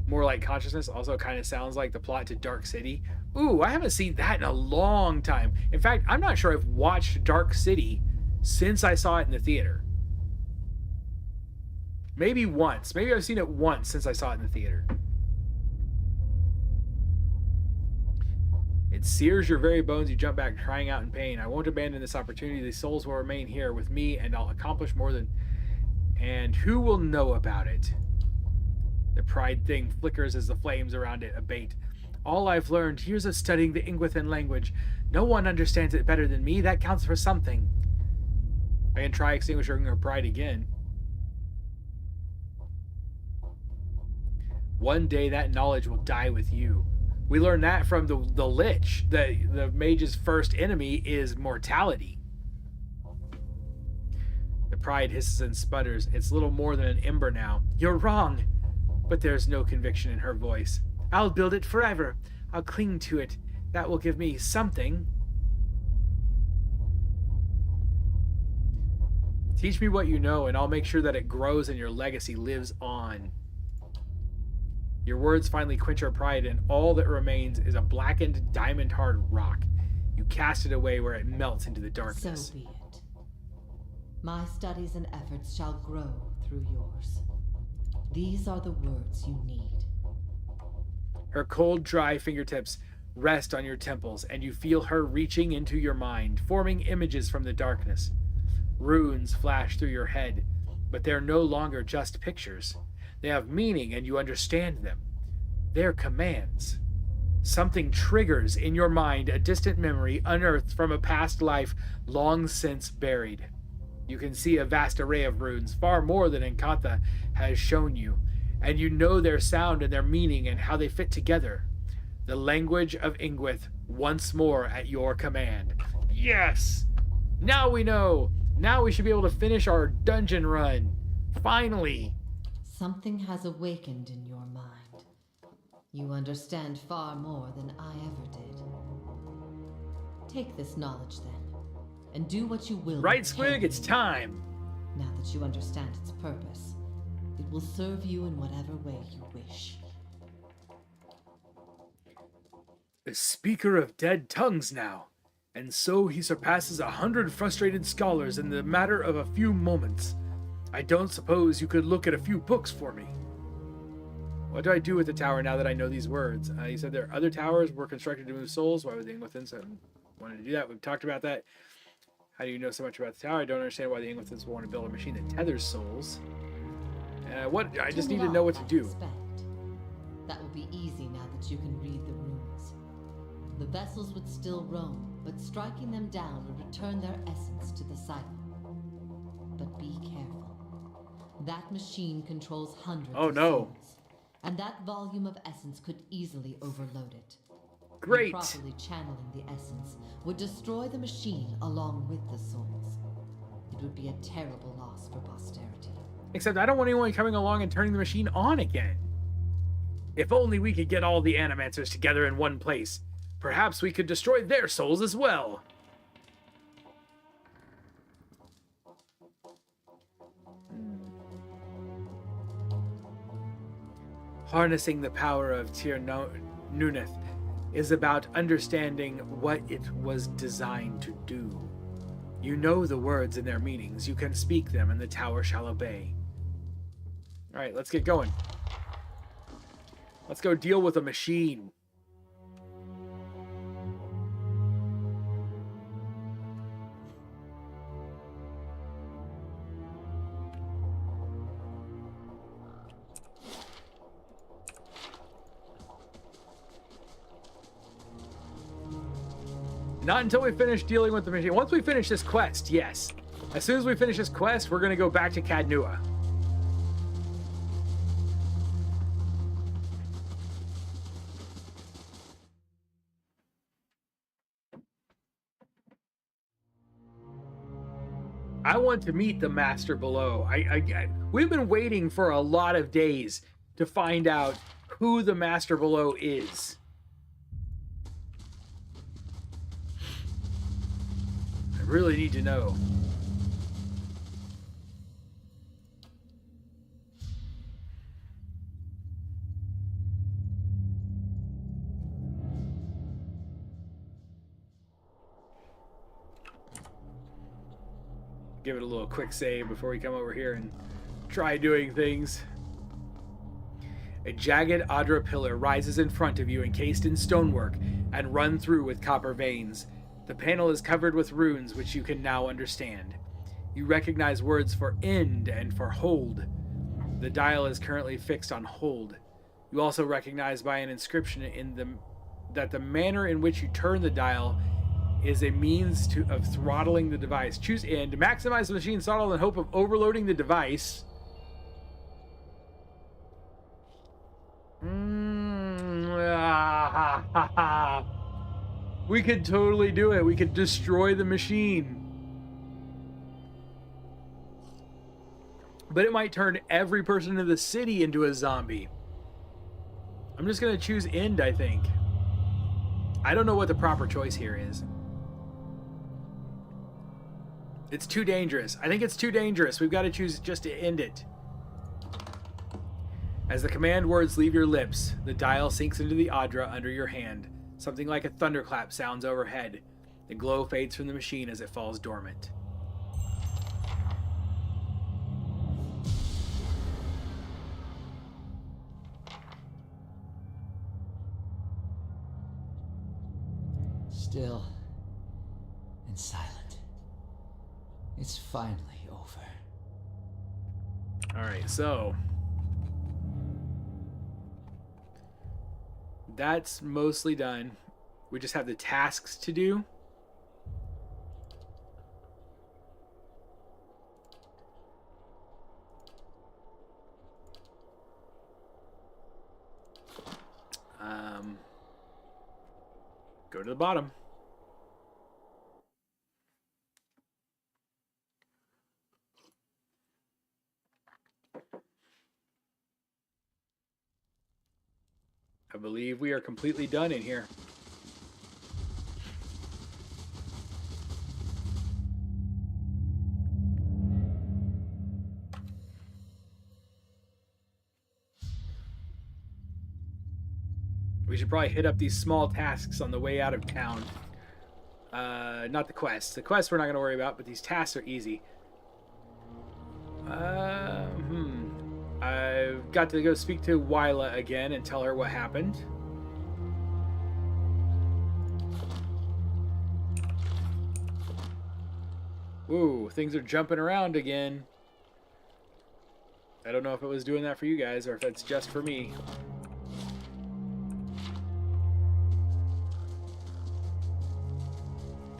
Speaker 1: More Like Consciousness also kind of sounds like the plot to Dark City. Ooh, I haven't seen that in a long time. In fact, I'm not sure I've watched Dark City since I saw it in the theater. Maybe once. Maybe I've seen it once since I saw it in the theater. It sears your very bones. You jump back, crying out in pain. I won't abandon this opportunity. These souls will remain here with me, and I'll accomplish more than... And who will know about it? The pride thing flickers as the flames around it abate. All I've learned years of studying the Engwithan language. No one understands it better than me. That counts for something. I can try extinguishing her pride again. One day that knowledge will die with you. We learn that from the Lich. The mage's first enemy is mortality. The pride hisses and sputters. It's little more than an ember now. You're wrong. But there's no conviction in her voice. I'll build it forever. I'll cling to it. That will give me something. Teach me what you know, and I'll make sure that it grows and your legacy lives on. Your words finally quench her pride, and all that remains is a blackened, diamond-hard rock. You cast it away where it melts into the darkness.
Speaker 5: So be it. My studies and efforts shall grow through yours. These are the words you need.
Speaker 1: Her cold, dry fingertips rest on your temples, and you feel her reaching into your mind, forming images from the darkness. Runes flash through your head, but they're no longer just pictures. They have meaning, and you understand them. They're commands. Something triggers in your mind a distant memory unearthed from a past life long since buried. You can see a vast array of runes, far more than Encantha has shown you, and you know their sound and their meaning and how they fit together. The language of Engwith, once more at your command. Yes! Now we know! Now we should be able to finish our dungeon run. Finally!
Speaker 5: Something has awakened in your mind. You understand far more than I ever did. Take this knowledge then, and do what you will.
Speaker 1: Right, Squig, it's time!
Speaker 5: Now that you understand its purpose, it will serve you in whatever way you wish.
Speaker 1: The speaker of dead tongues now, and so he surpasses 100 frustrated scholars in the matter of a few moments. I don't suppose you could look at a few books for me. What do I do with the tower now that I know these words? You said there are other towers were constructed to move souls. Why would the Engwithans wanted to do that? We've talked about that. How do you know so much about the tower? I don't understand why the Engwithans want to build a machine that tethers souls. I just need to know what to do.
Speaker 5: That will be easy now that you can read the runes. The vessels would still roam, but striking them down would return their essence to the cycle. But be careful. That machine controls hundreds of souls, and that volume of essence could easily overload it.
Speaker 1: Great.
Speaker 5: Improperly channeling the essence would destroy the machine along with the souls. It would be a terrible loss for posterity.
Speaker 1: Except I don't want anyone coming along and turning the machine on again. If only we could get all the Animancers together in one place. Perhaps we could destroy their souls as well. Harnessing the power of Tir Nuneth is about understanding what it was designed to do. You know the words and their meanings. You can speak them, and the tower shall obey. All right, let's get going. Let's go deal with a machine. Not until we finish dealing with the machine. Once we finish this quest, yes. As soon as we finish this quest, we're going to go back to Cadnua. I want to meet the Master below. We've been waiting for a lot of days to find out who the Master below is. I really need to know. Give it a little quick save before we come over here and try doing things. A jagged Adra pillar rises in front of you, encased in stonework and run through with copper veins. The panel is covered with runes which you can now understand. You recognize words for end and for hold. The dial is currently fixed on hold. You also recognize by an inscription that the manner in which you turn the dial is a means of throttling the device. Choose end to maximize the machine's throttle in hope of overloading the device. We could totally do it. We could destroy the machine. But it might turn every person in the city into a zombie. I'm just going to choose end, I think. I don't know what the proper choice here is. It's too dangerous. I think it's too dangerous. We've got to choose just to end it. As the command words leave your lips, the dial sinks into the Adra under your hand. Something like a thunderclap sounds overhead. The glow fades from the machine as it falls dormant.
Speaker 6: Still and silent. It's finally over.
Speaker 1: Alright, so that's mostly done. We just have the tasks to do. Go to the bottom. I believe we are completely done in here. We should probably hit up these small tasks on the way out of town. Not the quests. The quests we're not going to worry about, but these tasks are easy. I've got to go speak to Wyla again and tell her what happened. Ooh, things are jumping around again. I don't know if it was doing that for you guys or if it's just for me.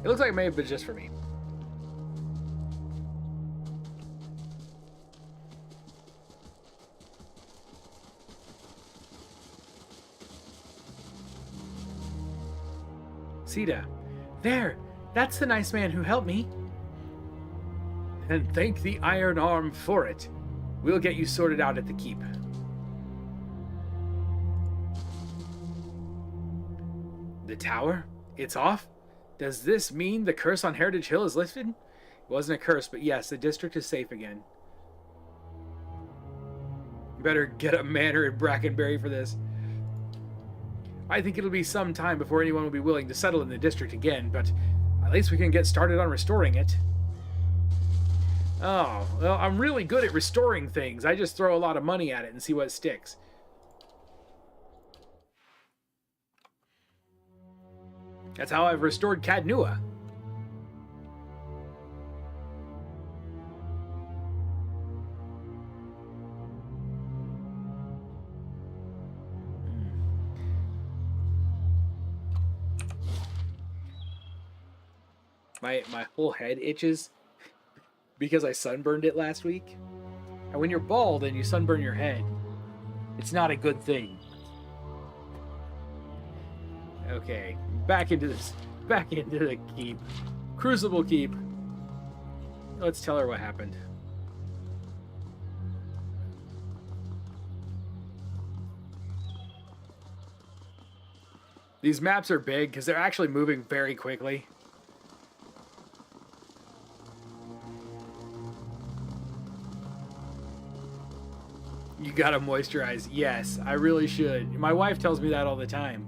Speaker 1: It looks like it may have been just for me. Sita. There! That's the nice man who helped me. And thank the Iron Arm for it. We'll get you sorted out at the keep. The tower? It's off? Does this mean the curse on Heritage Hill is lifted? It wasn't a curse, but yes, the district is safe again. Better get a manor in Brackenberry for this. I think it'll be some time before anyone will be willing to settle in the district again, but at least we can get started on restoring it. Oh, well, I'm really good at restoring things. I just throw a lot of money at it and see what sticks. That's how I've restored Cadnua. My whole head itches because I sunburned it last week. And when you're bald and you sunburn your head, it's not a good thing. Okay, back into the keep. Crucible Keep. Let's tell her what happened. These maps are big because they're actually moving very quickly. You gotta moisturize. Yes, I really should. My wife tells me that all the time.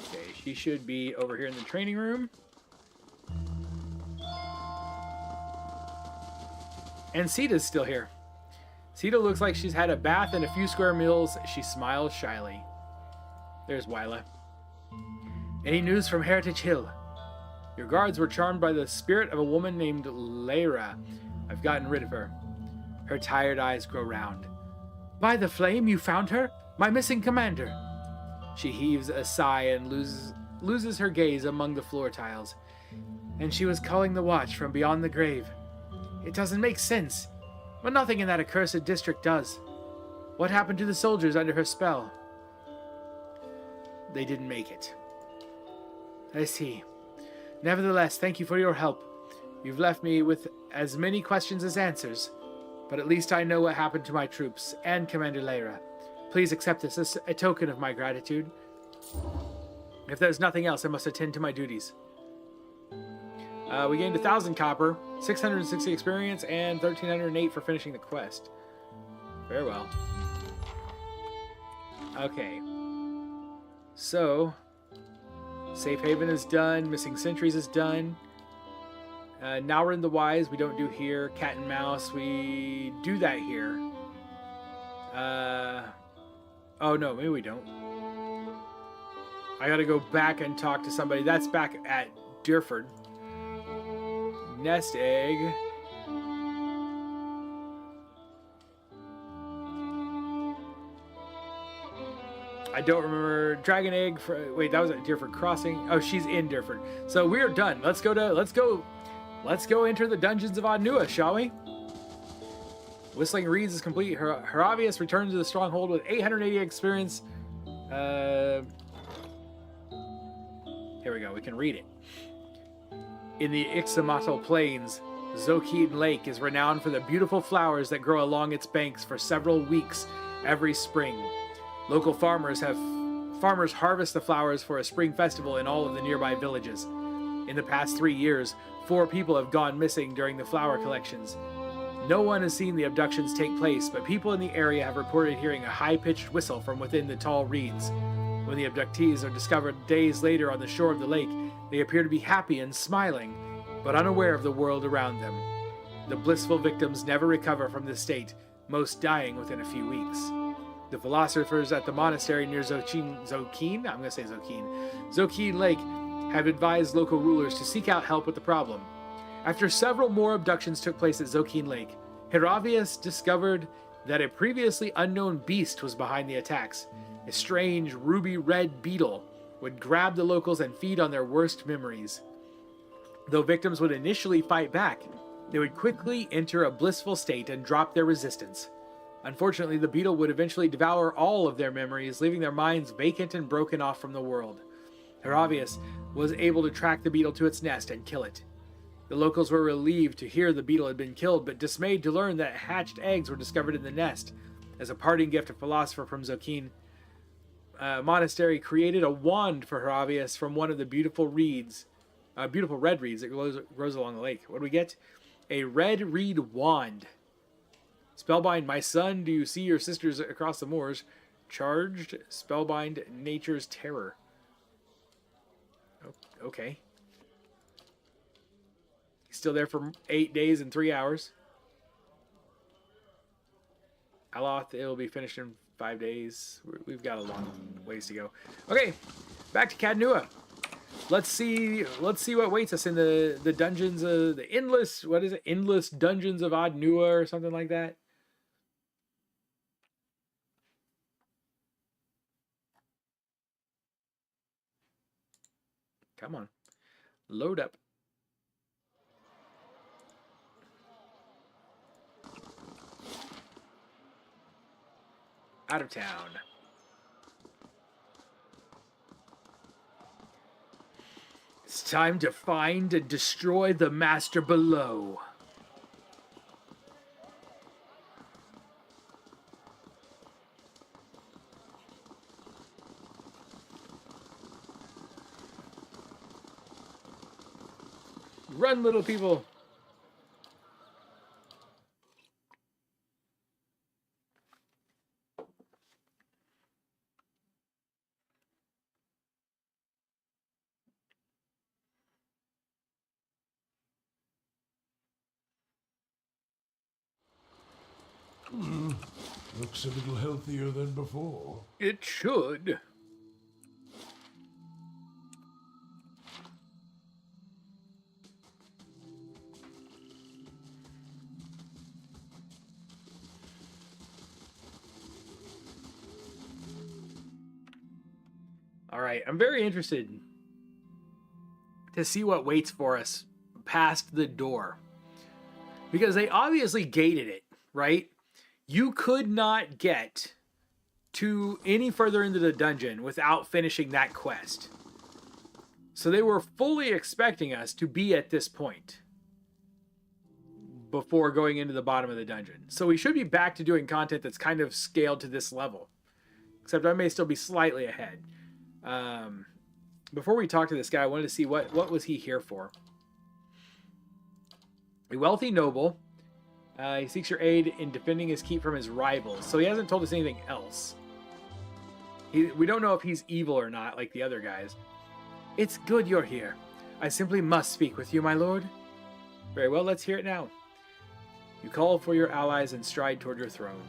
Speaker 1: Okay, she should be over here in the training room. And Sita's still here. Sita looks like she's had a bath and a few square meals. She smiles shyly. There's Wyla. Any news from Heritage Hill? Your guards were charmed by the spirit of a woman named Lyra. I've gotten rid of her. Her tired eyes grow round. By the flame, you found her? My missing commander. She heaves a sigh and loses her gaze among the floor tiles. And she was calling the watch from beyond the grave. It doesn't make sense. But nothing in that accursed district does. What happened to the soldiers under her spell? They didn't make it. I see. Nevertheless, thank you for your help. You've left me with as many questions as answers, but at least I know what happened to my troops and Commander Lyra. Please accept this as a token of my gratitude. If there's nothing else, I must attend to my duties. We gained 1,000 copper, 660 experience, and 1,308 for finishing the quest. Very well. Okay. So, Safe Haven is done. Missing Sentries is done. Now we're in the Wise. We don't do here. Cat and Mouse. We do that here. Oh no, maybe we don't. I gotta go back and talk to somebody. That's back at Deerford. Nest egg. I don't remember. Dragon egg. Wait, that was at Deerford Crossing. Oh, she's in Deerford. So we're done. Let's go enter the dungeons of Adnua, shall we? Whistling Reeds is complete. Heravius returns to the stronghold with 880 experience. Here we go. We can read it. In the Ixomatl Plains, Zokeen Lake is renowned for the beautiful flowers that grow along its banks for several weeks every spring. Local farmers harvest the flowers for a spring festival in all of the nearby villages. In the past 3 years, 4 people have gone missing during the flower collections. No one has seen the abductions take place, but people in the area have reported hearing a high-pitched whistle from within the tall reeds. When the abductees are discovered days later on the shore of the lake, they appear to be happy and smiling, but unaware of the world around them. The blissful victims never recover from this state, most dying within a few weeks. The philosophers at the monastery near Zokeen Lake have advised local rulers to seek out help with the problem. After several more abductions took place at Zokeen Lake, Heravius discovered that a previously unknown beast was behind the attacks. A strange ruby-red beetle would grab the locals and feed on their worst memories. Though victims would initially fight back, they would quickly enter a blissful state and drop their resistance. Unfortunately, the beetle would eventually devour all of their memories, leaving their minds vacant and broken off from the world. Heravius was able to track the beetle to its nest and kill it. The locals were relieved to hear the beetle had been killed, but dismayed to learn that hatched eggs were discovered in the nest. As a parting gift, a philosopher from Zokine monastery created a wand for Heravius from one of the beautiful red reeds that grows along the lake. What do we get? A red reed wand. Spellbind, my son, do you see your sisters across the moors? Charged, spellbind, nature's terror. Oh, okay. He's still there for 8 days and 3 hours. Aloth, it'll be finished in 5 days. We've got a long ways to go. Okay, back to Cadnua. Let's see what waits us in the dungeons of the endless. What is it? Endless dungeons of Adnua or something like that. Come on, load up. Out of town. It's time to find and destroy the master below. Run, little people.
Speaker 4: Looks a little healthier than before.
Speaker 1: It should. All right, I'm very interested to see what waits for us past the door. Because they obviously gated it, right? You could not get to any further into the dungeon without finishing that quest. So they were fully expecting us to be at this point before going into the bottom of the dungeon. So we should be back to doing content that's kind of scaled to this level. Except I may still be slightly ahead. Before we talk to this guy, I wanted to see what was he here for. A wealthy noble. He seeks your aid in defending his keep from his rivals. So he hasn't told us anything else. We don't know if he's evil or not, like the other guys. It's good you're here. I simply must speak with you, my lord. Very well, let's hear it now. You call for your allies and stride toward your throne.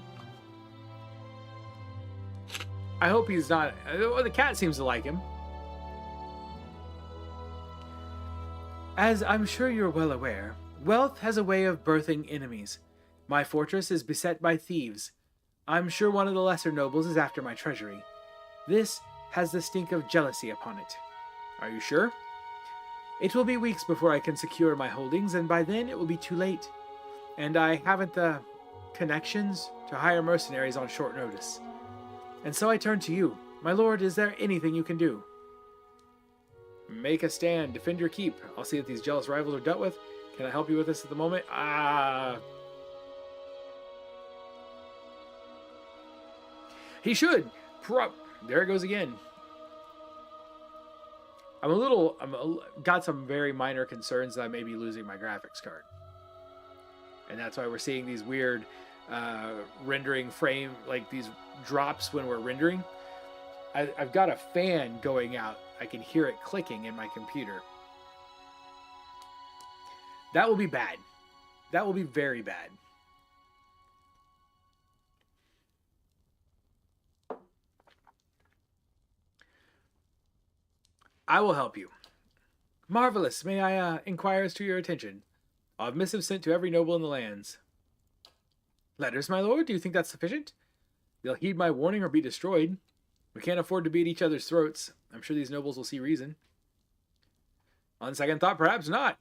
Speaker 1: I hope he's not... Well, the cat seems to like him. As I'm sure you're well aware, wealth has a way of birthing enemies. My fortress is beset by thieves. I'm sure one of the lesser nobles is after my treasury. This has the stink of jealousy upon it. Are you sure? It will be weeks before I can secure my holdings, and by then it will be too late. And I haven't the connections to hire mercenaries on short notice. And so I turn to you. My lord, is there anything you can do? Make a stand. Defend your keep. I'll see that these jealous rivals are dealt with. Can I help you with this at the moment? He should. There it goes again. Got some very minor concerns that I may be losing my graphics card. And that's why we're seeing these weird rendering frame, like these drops when we're rendering. I've got a fan going out. I can hear it clicking in my computer. That will be bad. That will be very bad. I will help you. Marvelous. May I inquire as to your attention? I'll have missives sent to every noble in the lands. Letters, my lord? Do you think that's sufficient? They'll heed my warning or be destroyed. We can't afford to be at each other's throats. I'm sure these nobles will see reason. On second thought, perhaps not.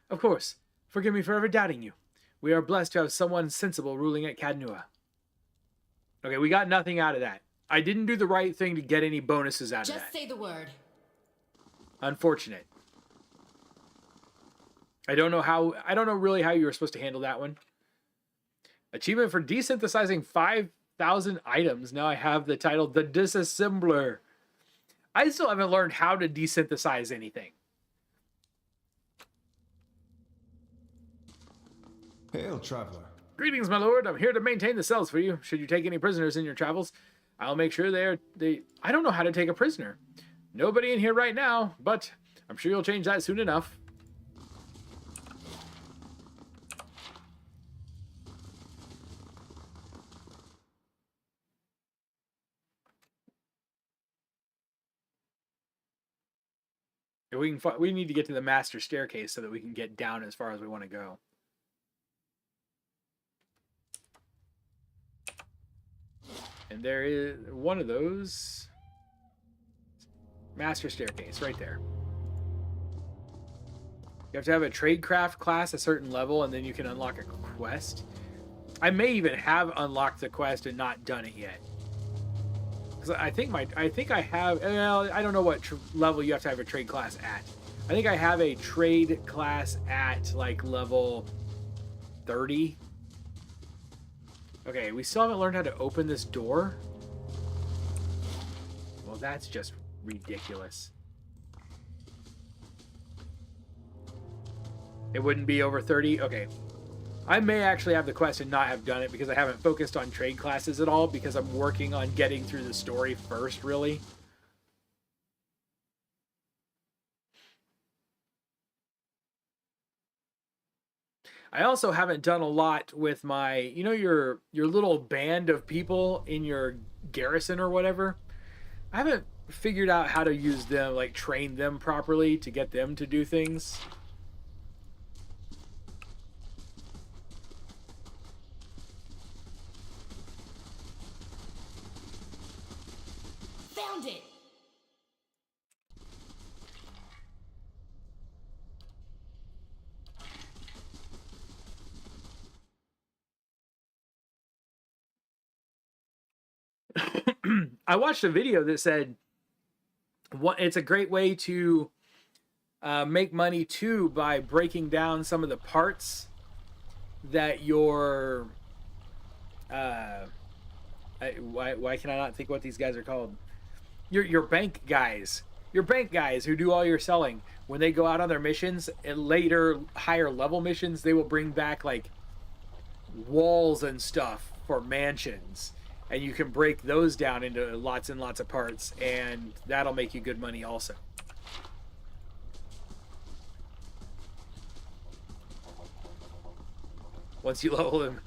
Speaker 1: Of course. Forgive me for ever doubting you. We are blessed to have someone sensible ruling at Cadnua. Okay, we got nothing out of that. I didn't do the right thing to get any bonuses out of that.
Speaker 2: Just say the word.
Speaker 1: Unfortunate. I don't know really how you were supposed to handle that one. Achievement for desynthesizing 5,000 items. Now I have the title The Disassembler. I still haven't learned how to desynthesize anything.
Speaker 3: Hail, traveler.
Speaker 1: Greetings, my lord. I'm here to maintain the cells for you. Should you take any prisoners in your travels, I'll make sure I don't know how to take a prisoner. Nobody in here right now, but I'm sure you'll change that soon enough. We need to get to the master staircase so that we can get down as far as we want to go. And there is one of those. Master staircase right there. You have to have a tradecraft class a certain level, and then you can unlock a quest. I may even have unlocked the quest and not done it yet. Because I think I have. Well, I don't know what level you have to have a trade class at. I think I have a trade class at like level 30. Okay, we still haven't learned how to open this door. Well, that's just ridiculous. It wouldn't be over 30? Okay. I may actually have the quest and not have done it because I haven't focused on trade classes at all because I'm working on getting through the story first, really. I also haven't done a lot with my, you know, your little band of people in your garrison or whatever. I haven't figured out how to use them, like train them properly to get them to do things.
Speaker 2: Found it!
Speaker 1: I watched a video that said it's a great way to make money too by breaking down some of the parts that your why can I not think what these guys are called? Your bank guys. Your bank guys who do all your selling. When they go out on their missions, and later higher level missions, they will bring back like walls and stuff for mansions. And you can break those down into lots and lots of parts, and that'll make you good money also. Once you level them,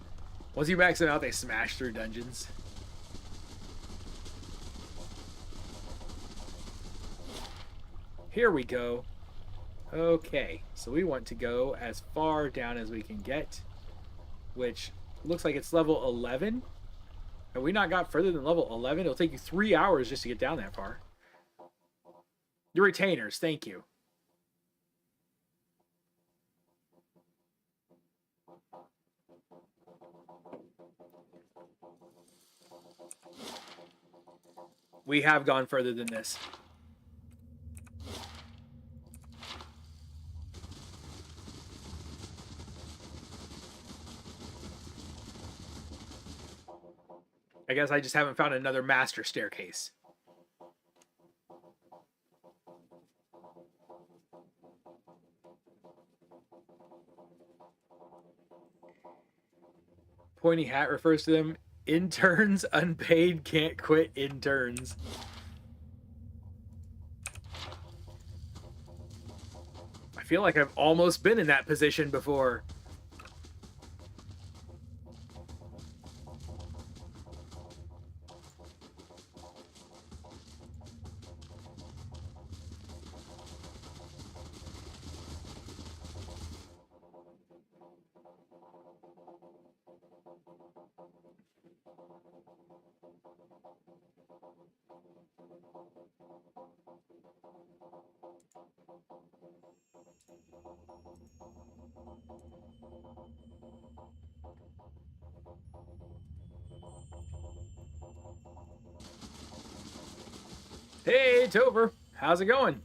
Speaker 1: once you max them out, they smash through dungeons. Here we go. Okay, so we want to go as far down as we can get, which looks like it's level 11. Have we not got further than level 11? It'll take you 3 hours just to get down that far. Your retainers, thank you. We have gone further than this. I guess I just haven't found another master staircase. Pointy hat refers to them. Interns, unpaid, can't quit interns. I feel like I've almost been in that position before. Hey, Tover. How's it going?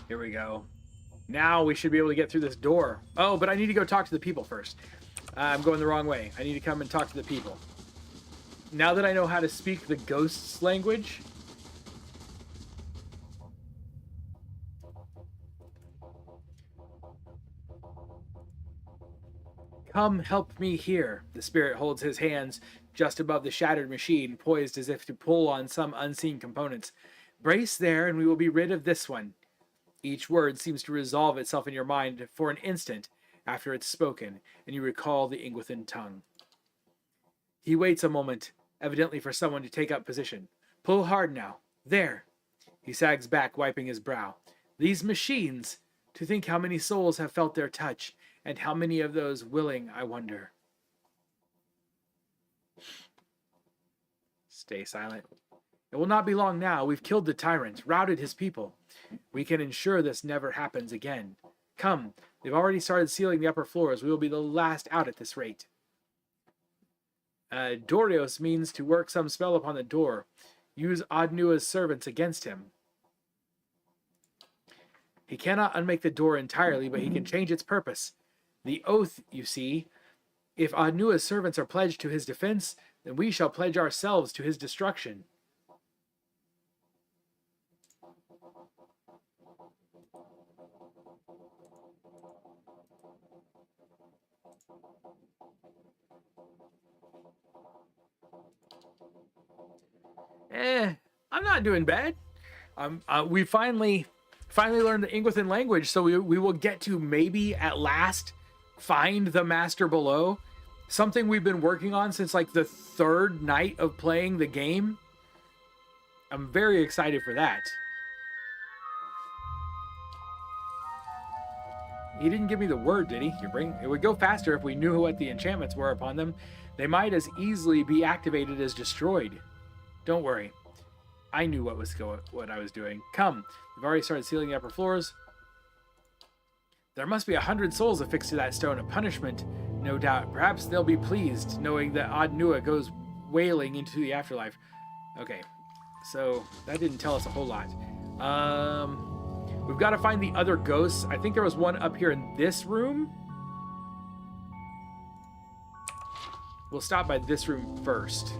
Speaker 1: Here we go. Now we should be able to get through this door. Oh, but I need to go talk to the people first. I'm going the wrong way. I need to come and talk to the people. Now that I know how to speak the ghosts' language... Come help me here. The spirit holds his hands just above the shattered machine, poised as if to pull on some unseen components. Brace there, and we will be rid of this one. Each word seems to resolve itself in your mind for an instant after it's spoken, and you recall the Ingwithan tongue. He waits a moment, evidently for someone to take up position. Pull hard now. There. He sags back, wiping his brow. These machines, to think how many souls have felt their touch, and how many of those willing, I wonder. Stay silent. It will not be long now. We've killed the tyrant, routed his people. We can ensure this never happens again. Come, they've already started sealing the upper floors. We will be the last out at this rate. Dorios means to work some spell upon the door. Use Adnua's servants against him. He cannot unmake the door entirely, but he can change its purpose. The oath, you see, if Adnua's servants are pledged to his defense, then we shall pledge ourselves to his destruction. I'm not doing bad. We finally learned the Ingwithan language, so we will get to maybe at last find the Master Below. Something we've been working on since like the third night of playing the game. I'm very excited for that. He didn't give me the word, did he? It would go faster if we knew what the enchantments were upon them. They might as easily be activated as destroyed. Don't worry. I knew what I was doing. Come, we've already started sealing the upper floors. There must be 100 souls affixed to that stone, a punishment, no doubt. Perhaps they'll be pleased, knowing that Adnua goes wailing into the afterlife. Okay, so that didn't tell us a whole lot. We've got to find the other ghosts. I think there was one up here in this room. We'll stop by this room first.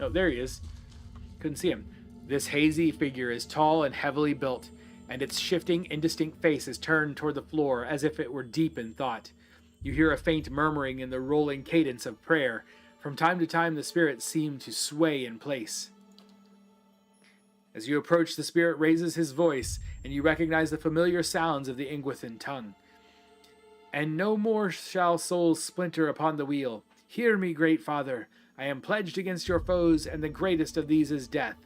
Speaker 1: Oh, there he is. Couldn't see him. This hazy figure is tall and heavily built, and its shifting, indistinct face is turned toward the floor as if it were deep in thought. You hear a faint murmuring in the rolling cadence of prayer. From time to time, the spirit seemed to sway in place. As you approach, the spirit raises his voice, and you recognize the familiar sounds of the Ingwithan tongue. And no more shall souls splinter upon the wheel. Hear me, great father. I am pledged against your foes, and the greatest of these is death.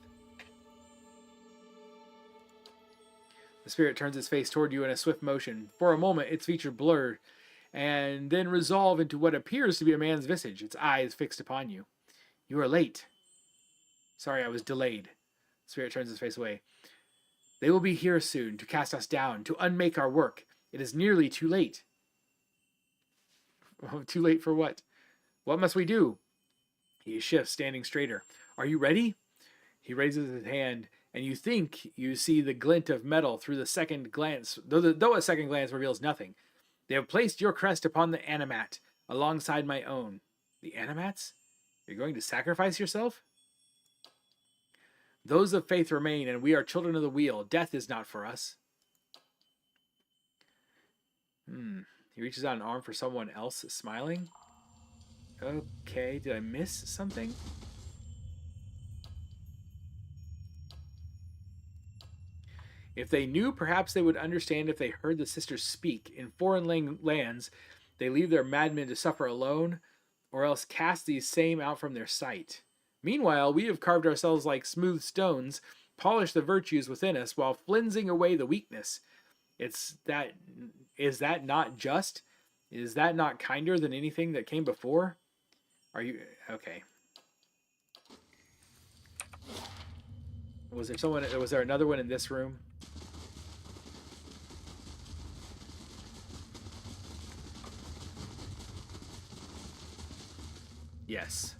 Speaker 1: The spirit turns its face toward you in a swift motion. For a moment, its features blur, and then resolve into what appears to be a man's visage, its eyes fixed upon you. You are late. Sorry, I was delayed. The spirit turns its face away. They will be here soon, to cast us down, to unmake our work. It is nearly too late. Oh, too late for what? What must we do? He shifts, standing straighter. Are you ready? He raises his hand, and you think you see the glint of metal through the second glance, though a second glance reveals nothing. They have placed your crest upon the animat, alongside my own. The animats? You're going to sacrifice yourself? Those of faith remain, and we are children of the wheel. Death is not for us. He reaches out an arm for someone else, smiling. Okay, did I miss something? If they knew, perhaps they would understand if they heard the sisters speak. In foreign lands, they leave their madmen to suffer alone, or else cast these same out from their sight. Meanwhile, we have carved ourselves like smooth stones, polished the virtues within us, while flensing away the weakness. Is that not just? Is that not kinder than anything that came before? Are you... Okay. Was there someone? Was there another one in this room? Yes.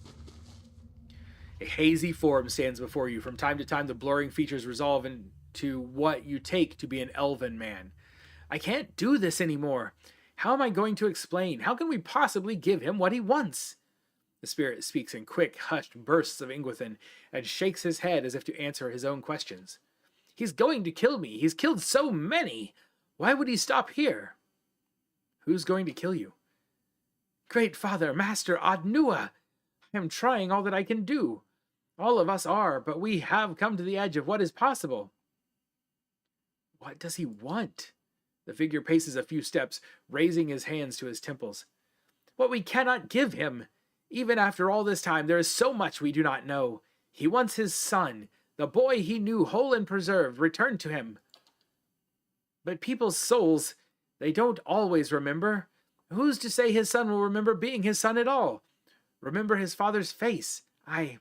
Speaker 1: A hazy form stands before you. From time to time, the blurring features resolve into what you take to be an elven man. I can't do this anymore. How am I going to explain? How can we possibly give him what he wants? The spirit speaks in quick, hushed bursts of Ingwithin and shakes his head as if to answer his own questions. He's going to kill me. He's killed so many. Why would he stop here? Who's going to kill you? Great Father, Master Adnua! I am trying all that I can do. All of us are, but we have come to the edge of what is possible. What does he want? The figure paces a few steps, raising his hands to his temples. What we cannot give him. Even after all this time, there is so much we do not know. He wants his son, the boy he knew whole and preserved, returned to him. But people's souls, they don't always remember. Who's to say his son will remember being his son at all? Remember his father's face? I've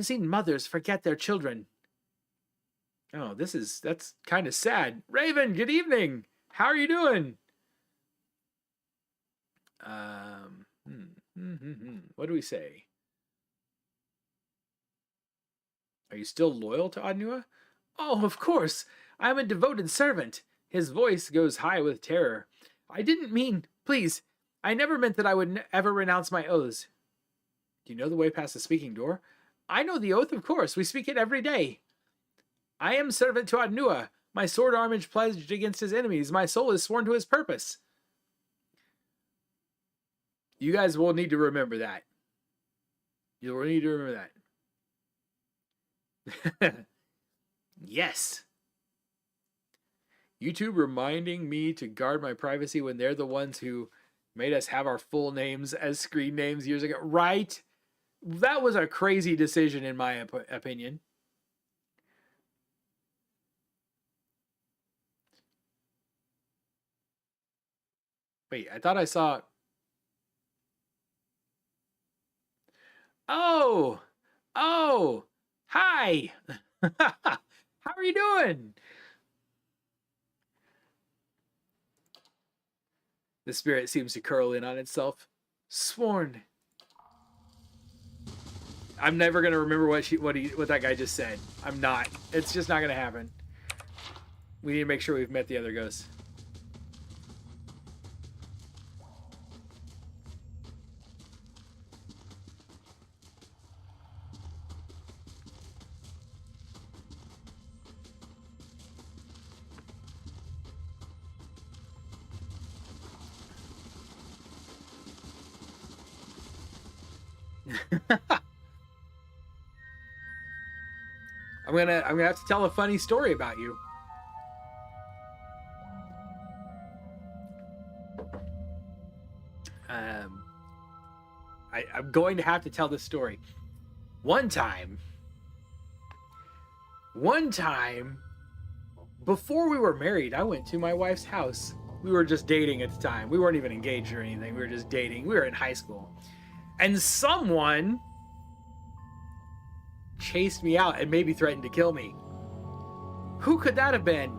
Speaker 1: seen mothers forget their children. Oh, that's kind of sad. Raven, good evening. How are you doing? What do we say? Are you still loyal to Adnua? Oh, of course. I'm a devoted servant. His voice goes high with terror. I didn't mean, please, I never meant that I would ever renounce my oaths. Do you know the way past the speaking door? I know the oath, of course. We speak it every day. I am servant to Adnua. My sword arm is pledged against his enemies. My soul is sworn to his purpose. You guys will need to remember that. You will need to remember that. Yes. YouTube reminding me to guard my privacy when they're the ones who made us have our full names as screen names years ago. Right? That was a crazy decision in my opinion. Wait, I thought I saw... Oh! Oh! Hi! How are you doing? The spirit seems to curl in on itself. Sworn. I'm never gonna remember what that guy just said. I'm not. It's just not gonna happen. We need to make sure we've met the other ghosts. I'm gonna have to tell a funny story about you. I'm going to have to tell this story. One time, before we were married, I went to my wife's house. We were just dating at the time. We weren't even engaged or anything. We were just dating. We were in high school. And someone chased me out and maybe threatened to kill me. Who could that have been?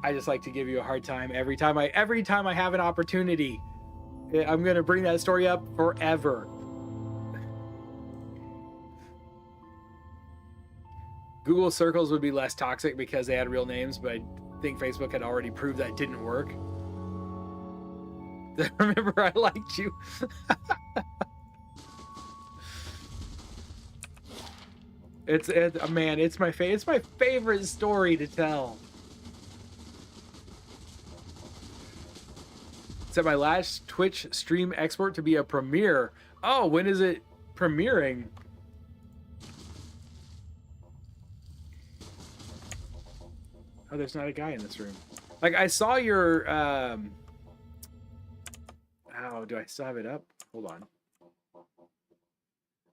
Speaker 1: I just like to give you a hard time every time I have an opportunity. I'm going to bring that story up forever. Google circles would be less toxic because they had real names, but I think Facebook had already proved that didn't work. Remember, I liked you. Man, it's my favorite story to tell. Set my last Twitch stream export to be a premiere. Oh, when is it premiering? Oh, there's not a guy in this room. Like, I saw your oh, do I still have it up? Hold on.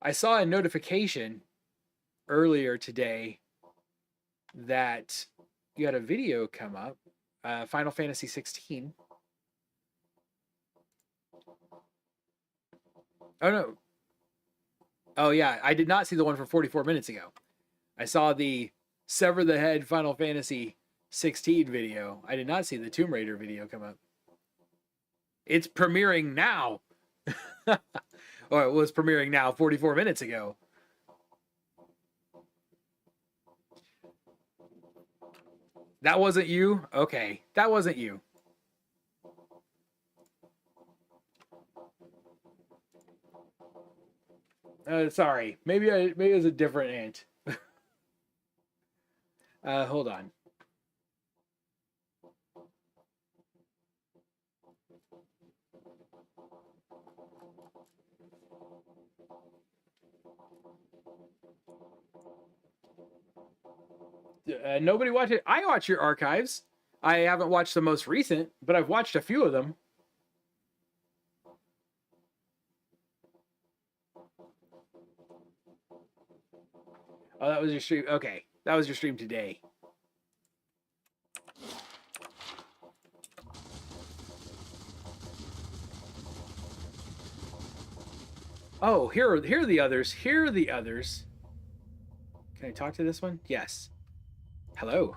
Speaker 1: I saw a notification earlier today that you had a video come up, Final Fantasy 16. Oh no. Oh yeah, I did not see the one from 44 minutes ago. I saw the Sever the Head Final Fantasy 16 video. I did not see the Tomb Raider video come up. It's premiering now. Or it was premiering now 44 minutes ago. That wasn't you? Okay, that wasn't you. Sorry. Maybe it was a different ant. Hold on. Nobody watch it. I watch your archives. I haven't watched the most recent, but I've watched a few of them. Oh, that was your stream. Okay, that was your stream today. Oh, here are the others. Here are the others. Can I talk to this one? Yes. Hello.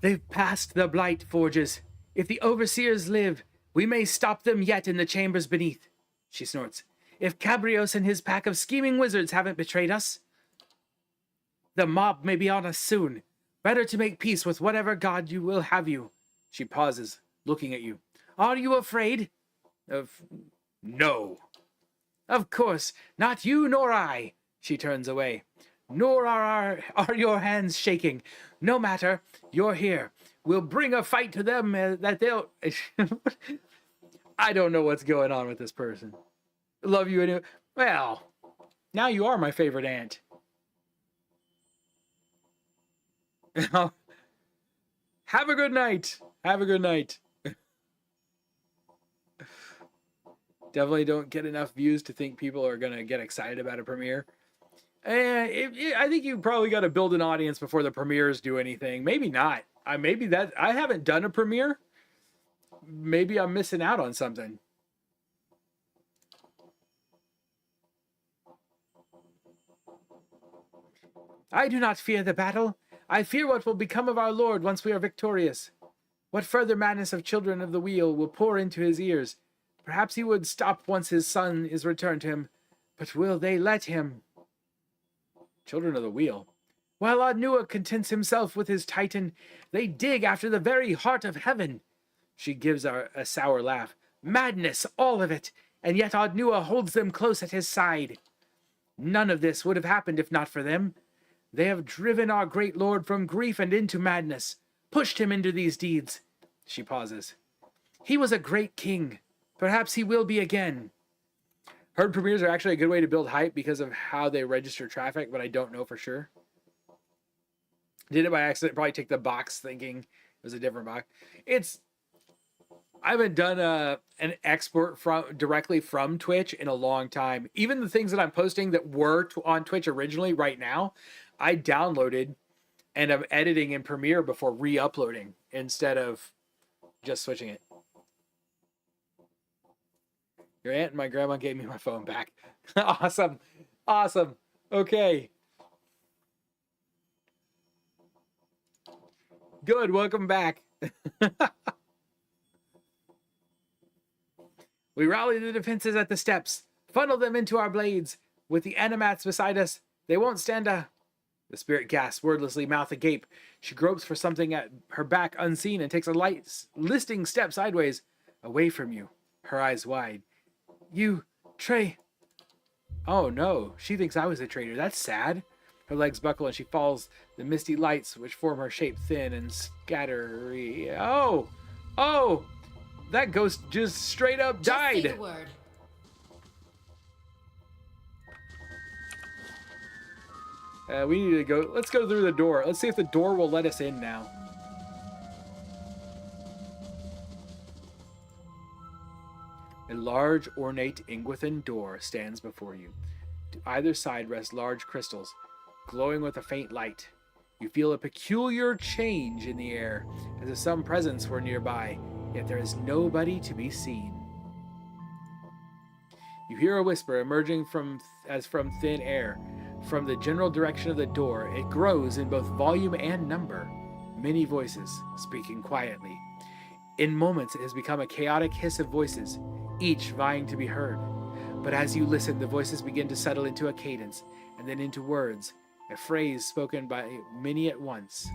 Speaker 1: They've passed the Blight Forges. If the Overseers live, we may stop them yet in the chambers beneath. She snorts. If Cabrios and his pack of scheming wizards haven't betrayed us, the mob may be on us soon. Better to make peace with whatever god you will have you. She pauses, looking at you. Are you afraid? No. Of course, not you nor I. She turns away. Nor are your hands shaking. No matter, you're here. We'll bring a fight to them that they'll... I don't know what's going on with this person. Love you anyway. Well, now you are my favorite aunt. Have a good night. Have a good night. Definitely don't get enough views to think people are going to get excited about a premiere. I think you probably got to build an audience before the premieres do anything. Maybe not. I haven't done a premiere. Maybe I'm missing out on something. I do not fear the battle. I fear what will become of our Lord once we are victorious. What further madness of children of the wheel will pour into his ears? Perhaps he would stop once his son is returned to him. But will they let him? Children of the wheel. While Ardnua contents himself with his titan, they dig after the very heart of heaven. She gives a sour laugh. Madness, all of it, and yet Ardnua holds them close at his side. None of this would have happened if not for them. They have driven our great lord from grief and into madness, pushed him into these deeds. She pauses. He was a great king. Perhaps he will be again. Heard premieres are actually a good way to build hype because of how they register traffic, but I don't know for sure. Did it by accident, probably ticked the box thinking it was a different box. I haven't done an export directly from Twitch in a long time. Even the things that I'm posting that were on Twitch originally right now, I downloaded and I'm editing in Premiere before re-uploading instead of just switching it. Your aunt and my grandma gave me my phone back. Awesome. Awesome. Okay. Good. Welcome back. We rally the defenses at the steps, funnel them into our blades. With the animats beside us, they won't stand a... The spirit gasps, wordlessly, mouth agape. She gropes for something at her back unseen and takes a light, listing step sideways, away from you, her eyes wide. You, Trey. Oh no, she thinks I was a traitor. That's sad. Her legs buckle and she falls, the misty lights which form her shape thin and scattery. Oh! Oh! That ghost just straight up died.
Speaker 2: Just say the word.
Speaker 1: We need to go. Let's go through the door. Let's see if the door will let us in now. A large, ornate Ingwithan door stands before you. To either side rest large crystals, glowing with a faint light. You feel a peculiar change in the air, as if some presence were nearby, yet there is nobody to be seen. You hear a whisper emerging from thin air. from the general direction of the door. It grows in both volume and number. Many voices speaking quietly. In moments, it has become a chaotic hiss of voices, each vying to be heard. But as you listen, the voices begin to settle into a cadence, and then into words, a phrase spoken by many at once.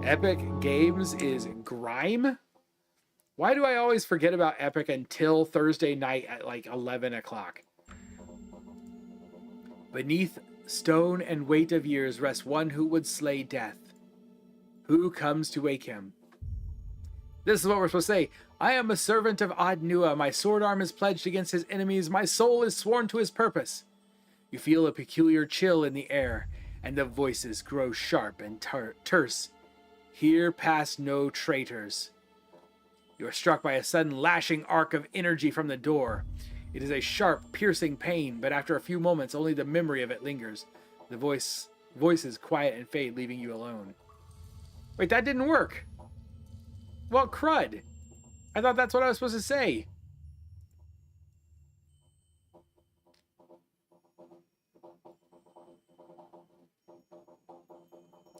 Speaker 1: Epic Games is Grime? Why do I always forget about Epic until Thursday night at like 11 o'clock? Beneath stone and weight of years rests one who would slay death. Who comes to wake him? This is what we're supposed to say. I am a servant of Ad-Nua. My sword arm is pledged against his enemies. My soul is sworn to his purpose. You feel a peculiar chill in the air, and the voices grow sharp and terse. Here pass no traitors. You are struck by a sudden lashing arc of energy from the door. It is a sharp, piercing pain, but after a few moments, only the memory of it lingers. The voices quiet and fade, leaving you alone. Wait, that didn't work. Well, crud. I thought that's what I was supposed to say.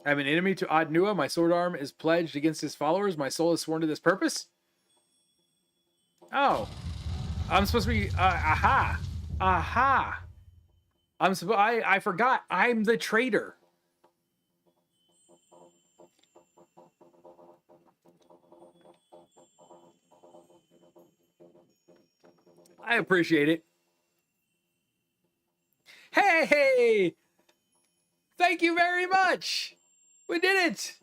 Speaker 1: I am an enemy to Ad-Nua. My sword arm is pledged against his followers. My soul is sworn to this purpose. Oh. I'm supposed to be... aha. Aha. I forgot. I'm the traitor. I appreciate it. Hey! Thank you very much! We did it!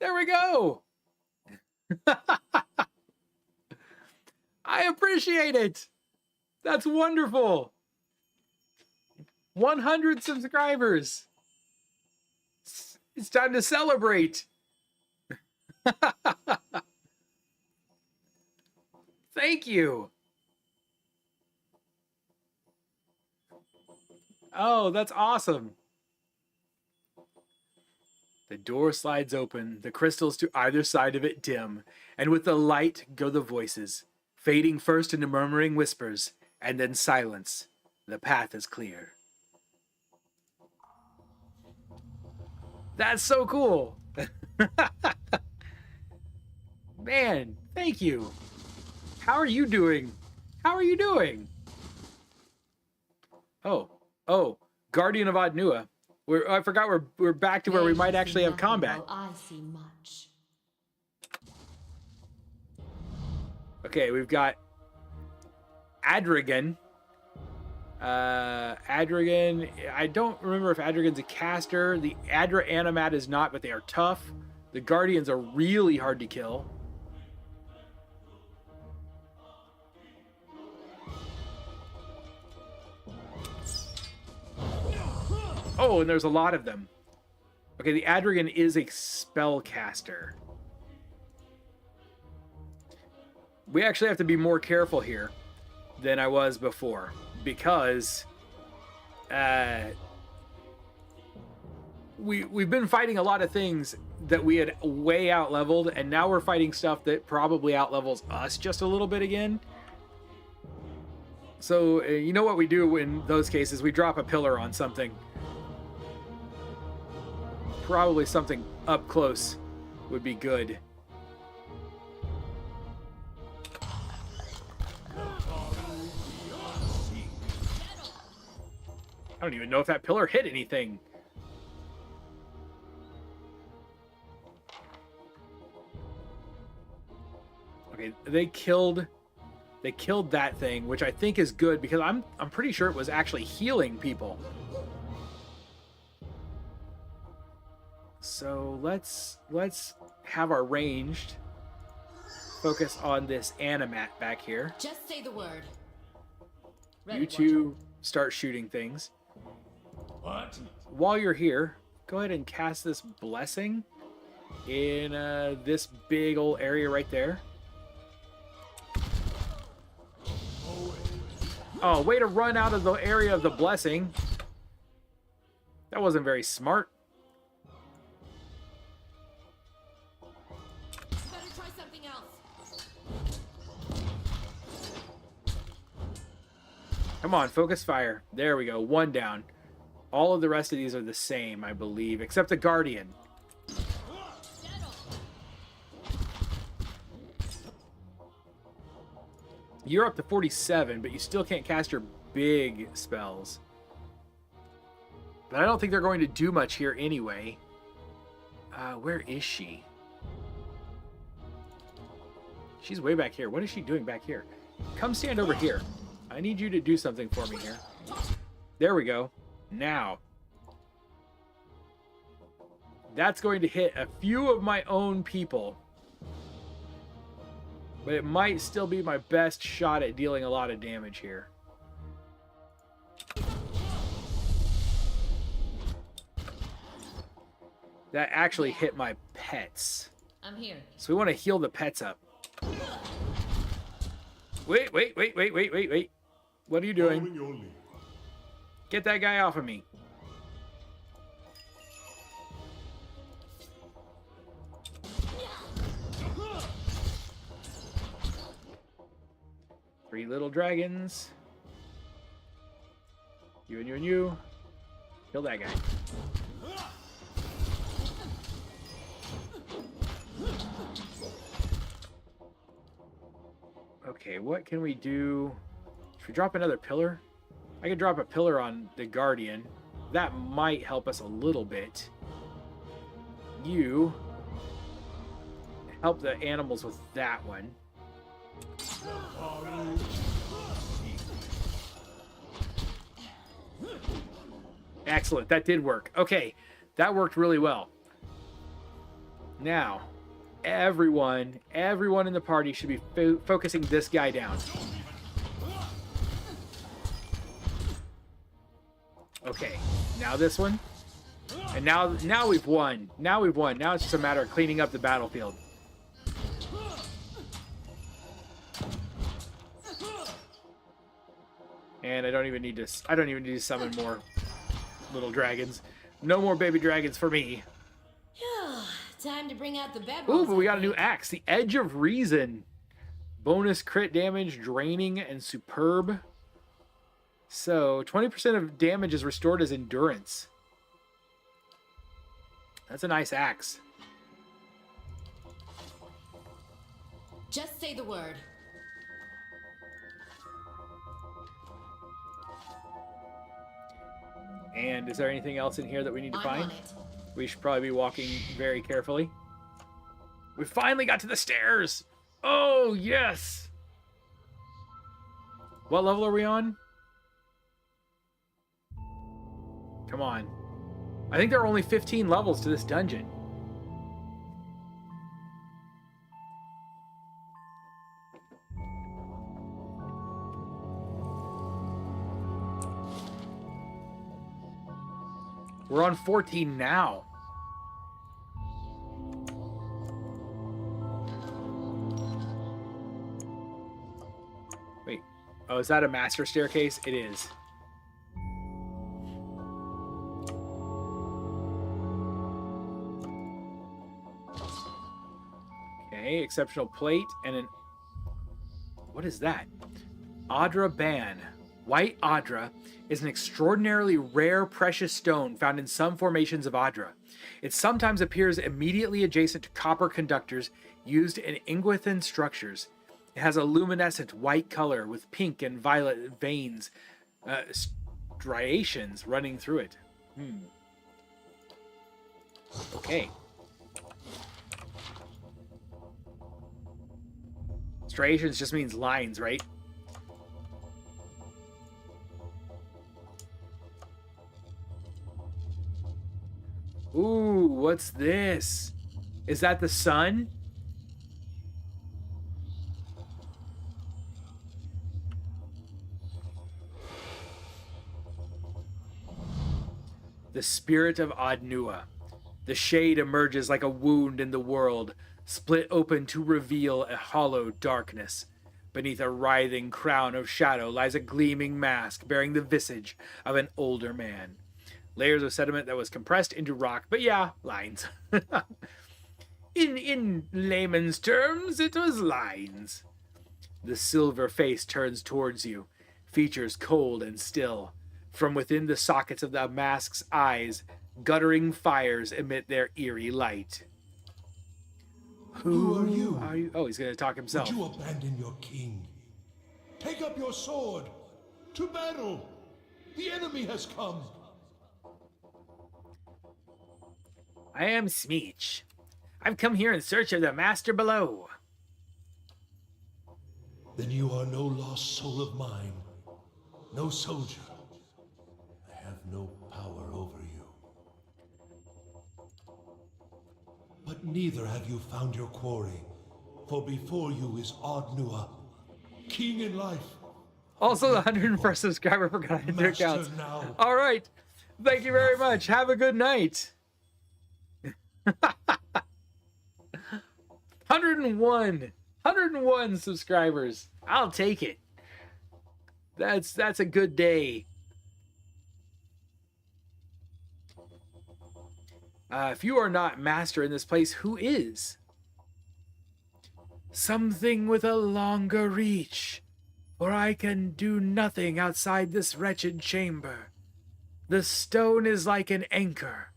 Speaker 1: There we go! I appreciate it! That's wonderful! 100 subscribers! It's time to celebrate! Thank you! Oh, that's awesome. The door slides open, the crystals to either side of it dim, and with the light go the voices, fading first into murmuring whispers, and then silence. The path is clear. That's so cool. Man, thank you. How are you doing? How are you doing? Oh, Guardian of Ad-Nua. I forgot we're back to where we might actually have combat.
Speaker 2: I see much.
Speaker 1: Okay, we've got Adrigan. Adrigan, I don't remember if Adrigan's a caster. The Adra Animat is not, but they are tough. The Guardians are really hard to kill. Oh, and there's a lot of them. Okay, the Adrigan is a spellcaster. We actually have to be more careful here than I was before, because we've been fighting a lot of things that we had way out leveled, and now we're fighting stuff that probably out levels us just a little bit again. So you know what we do in those cases? We drop a pillar on something. Probably something up close would be good. I don't even know if that pillar hit anything. Okay, they killed that thing, which I think is good because I'm pretty sure it was actually healing people. So let's have our ranged focus on this Animat back here.
Speaker 2: Just say the word.
Speaker 1: You two start shooting things.
Speaker 4: What?
Speaker 1: While you're here, go ahead and cast this blessing in this big old area right there. Oh, way to run out of the area of the blessing. That wasn't very smart.
Speaker 2: Better try something else.
Speaker 1: Come on, focus fire. There we go. One down. All of the rest of these are the same, I believe, except the Guardian. You're up to 47, but you still can't cast your big spells. But I don't think they're going to do much here anyway. Where is she? She's way back here. What is she doing back here? Come stand over here. I need you to do something for me here. There we go. Now. That's going to hit a few of my own people. But it might still be my best shot at dealing a lot of damage here. That actually hit my pets.
Speaker 5: I'm here.
Speaker 1: So we want to heal the pets up. Wait. What are you doing?
Speaker 4: Following your lead.
Speaker 1: Get that guy off of me. Three little dragons. You and you and you. Kill that guy. Okay, what can we do? Should we drop another pillar? I could drop a pillar on the Guardian. That might help us a little bit. You help the animals with that one. Excellent, that did work. Okay, that worked really well. Now, everyone in the party should be focusing this guy down. Okay, now this one. And now we've won. Now we've won. Now it's just a matter of cleaning up the battlefield. And I don't even need to summon more little dragons. No more baby dragons for me.
Speaker 2: Time to bring out the bed.
Speaker 1: Ooh, but we got a new axe. The Edge of Reason. Bonus crit damage, draining, and superb. So, 20% of damage is restored as endurance. That's a nice axe.
Speaker 2: Just say the word.
Speaker 1: And is there anything else in here that we need to
Speaker 2: I'm
Speaker 1: find?
Speaker 2: on it.
Speaker 1: We should probably be walking very carefully. We finally got to the stairs! Oh, yes! What level are we on? Come on. I think there are only 15 levels to this dungeon. We're on 14 now. Wait. Oh, is that a master staircase? It is. Okay, exceptional plate and an... What is that? Adra Ban. White Adra is an extraordinarily rare precious stone found in some formations of Adra. It sometimes appears immediately adjacent to copper conductors used in Ingwithan structures. It has a luminescent white color with pink and violet veins, striations running through it. Okay. Striations just means lines, right? Ooh, what's this? Is that the sun? The spirit of Adnua. The shade emerges like a wound in the world, split open to reveal a hollow darkness. Beneath a writhing crown of shadow lies a gleaming mask bearing the visage of an older man. Layers of sediment that was compressed into rock, but yeah, lines. In layman's terms, it was lines. The silver face turns towards you. features cold and still. From within the sockets of the mask's eyes, guttering fires emit their eerie light.
Speaker 4: Who are you?
Speaker 1: Oh, he's going to talk himself.
Speaker 4: Would you abandon your king? Take up your sword. To battle. The enemy has come.
Speaker 1: I am Smeech. I've come here in search of the master below.
Speaker 4: Then you are no lost soul of mine. No soldier. I have no power over you. But neither have you found your quarry. For before you is Ardnua, king in life.
Speaker 1: Also, the 101st subscriber forgot to enter
Speaker 4: Master
Speaker 1: accounts.
Speaker 4: now.
Speaker 1: All right. Thank you very much. Have a good night. 101 subscribers. I'll take it. That's a good day. If you are not master in this place, who is? Something with a longer reach, for I can do nothing outside this wretched chamber. The stone is like an anchor.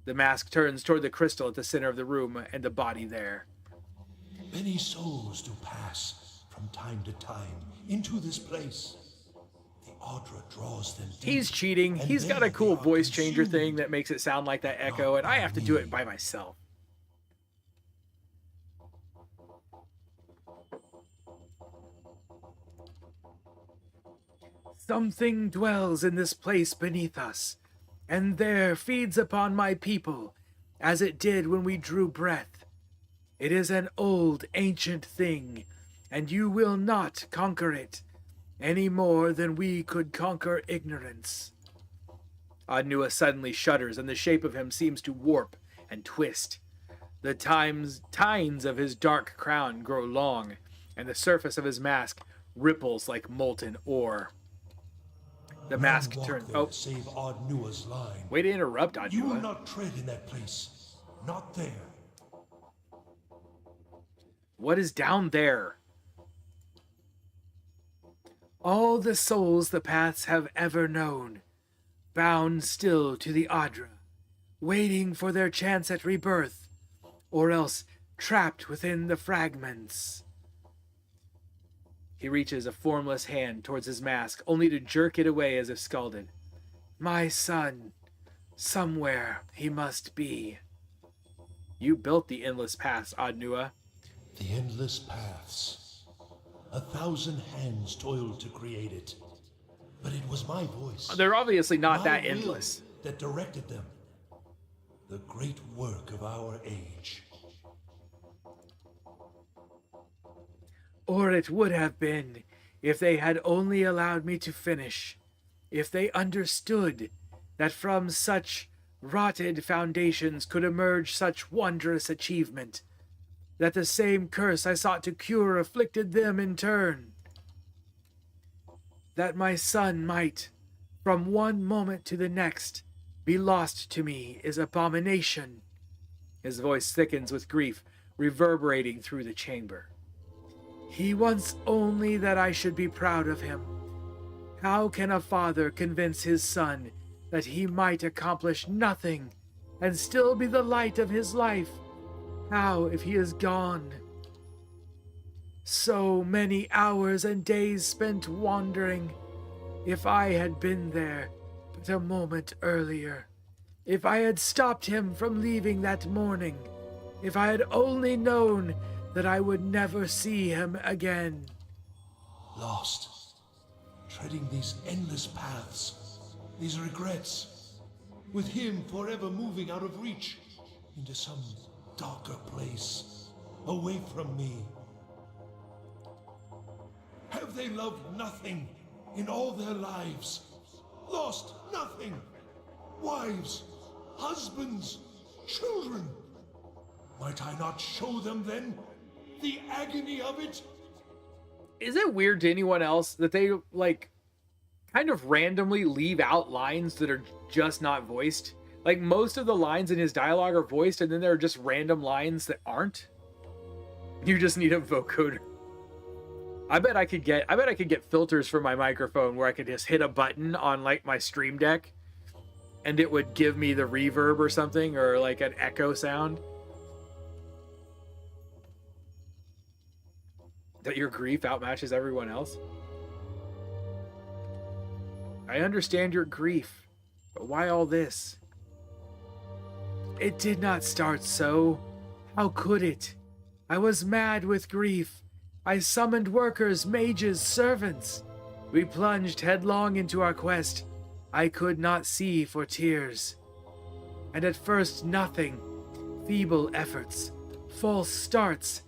Speaker 1: The mask turns toward the crystal at the center of the room and the body there.
Speaker 4: Many souls do pass from time to time into this place. The Audra draws them deep,
Speaker 1: He's cheating.
Speaker 4: and
Speaker 1: He's got
Speaker 4: there
Speaker 1: a cool
Speaker 4: they are
Speaker 1: voice changer
Speaker 4: consumed.
Speaker 1: thing that makes it sound like that echo, and I have to do it by myself. Something dwells in this place beneath us, and there feeds upon my people, as it did when we drew breath. It is an old, ancient thing, and you will not conquer it, any more than we could conquer ignorance. Ardnua suddenly shudders, and the shape of him seems to warp and twist. The tines of his dark crown grow long, and the surface of his mask ripples like molten ore. The
Speaker 4: None
Speaker 1: mask
Speaker 4: walk
Speaker 1: turns.
Speaker 4: there
Speaker 1: Oh,
Speaker 4: to save Ardnua's line.
Speaker 1: way to interrupt,
Speaker 4: You will
Speaker 1: Ardnua.
Speaker 4: not tread in that place. Not there.
Speaker 1: What is down there? All the souls the paths have ever known, bound still to the Audra, waiting for their chance at rebirth, or else trapped within the fragments. He reaches a formless hand towards his mask, only to jerk it away as if scalded. My son, somewhere he must be. You built the endless paths, Ardnua.
Speaker 4: The endless paths. 1,000 hands toiled to create it. But it was my voice.
Speaker 1: They're obviously not
Speaker 4: my
Speaker 1: that
Speaker 4: will
Speaker 1: endless.
Speaker 4: that directed them. The great work of our age.
Speaker 1: Or it would have been, if they had only allowed me to finish. If they understood that from such rotted foundations could emerge such wondrous achievement, that the same curse I sought to cure afflicted them in turn. That my son might, from one moment to the next, be lost to me is abomination. His voice thickens with grief, reverberating through the chamber. He wants only that I should be proud of him. How can a father convince his son that he might accomplish nothing and still be the light of his life? How if he is gone? So many hours and days spent wandering. If I had been there but a moment earlier, if I had stopped him from leaving that morning, if I had only known that I would never see him again.
Speaker 4: Lost. Treading these endless paths. These regrets. With him forever moving out of reach. Into some darker place. Away from me. Have they loved nothing in all their lives? Lost nothing? Wives, husbands, children. Might I not show them then the agony of it?
Speaker 1: Is it weird to anyone else that they, like, kind of randomly leave out lines that are just not voiced? Like, most of the lines in his dialogue are voiced, and then there are just random lines that aren't? You just need a vocoder. I bet I could get filters for my microphone where I could just hit a button on like my stream deck and it would give me the reverb or something, or like an echo sound. That your grief outmatches everyone else. I understand your grief, but why all this? It did not start so. How could it? I was mad with grief. I summoned workers, mages, servants. We plunged headlong into our quest. I could not see for tears. And at first nothing. Feeble efforts, false starts,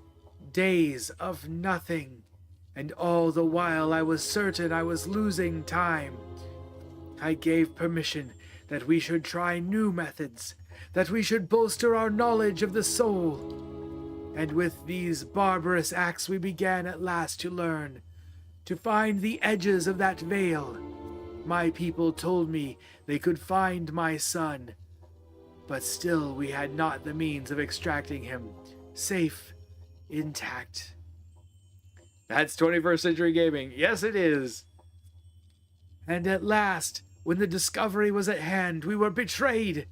Speaker 1: days of nothing. And all the while I was certain I was losing time. I gave permission that we should try new methods, that we should bolster our knowledge of the soul. And with these barbarous acts we began at last to learn, to find the edges of that veil. My people told me they could find my son, but still we had not the means of extracting him, safe, intact. That's 21st century gaming. Yes, it is. And at last, when the discovery was at hand, we were betrayed.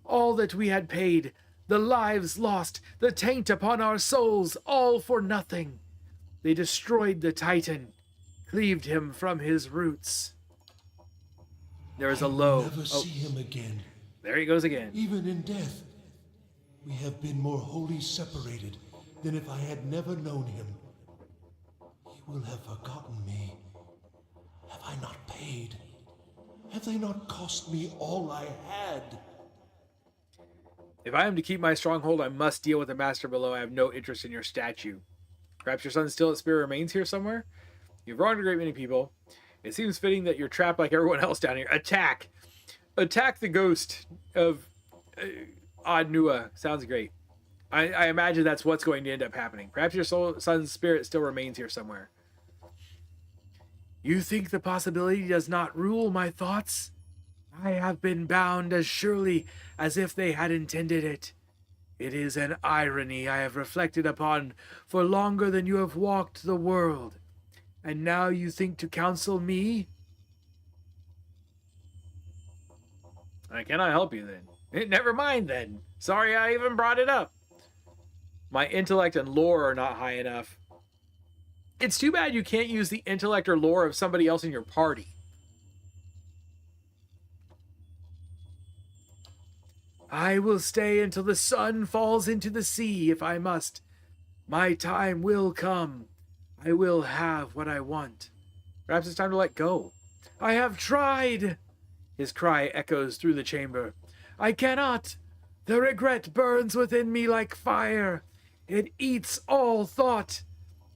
Speaker 1: All that we had paid, the lives lost, the taint upon our souls, all for nothing. They destroyed the Titan, cleaved him from his roots. There is a low.
Speaker 4: Never see him again.
Speaker 1: There he goes again.
Speaker 4: Even in death, we have been more wholly separated than if I had never known him. He will have forgotten me. Have I not paid? Have they not cost me all I had?
Speaker 1: If I am to keep my stronghold, I must deal with the master below. I have no interest in your statue. Perhaps your son still at Spirit remains here somewhere? You've wronged a great many people. It seems fitting that you're trapped like everyone else down here. Attack! Attack the ghost of Adnua. Sounds great. I imagine that's what's going to end up happening. Perhaps your son's spirit still remains here somewhere. You think the possibility does not rule my thoughts? I have been bound as surely as if they had intended it. It is an irony I have reflected upon for longer than you have walked the world. And now you think to counsel me? I cannot help you then. Never mind then. Sorry I even brought it up. My intellect and lore are not high enough. It's too bad you can't use the intellect or lore of somebody else in your party. I will stay until the sun falls into the sea if I must. My time will come. I will have what I want. Perhaps it's time to let go. I have tried. His cry echoes through the chamber. I cannot. The regret burns within me like fire. It eats all thought.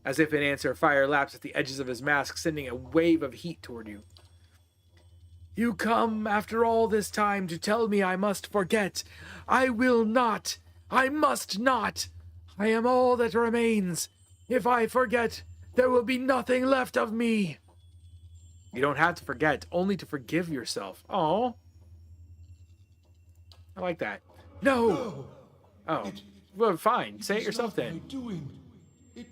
Speaker 1: As if in answer, fire laps at the edges of his mask, sending a wave of heat toward you. You come after all this time to tell me I must forget. I will not. I must not. I am all that remains. If I forget, there will be nothing left of me. You don't have to forget, only to forgive yourself. Oh, I like that. No. Oh, well, fine. Say it yourself then.
Speaker 4: My doing. It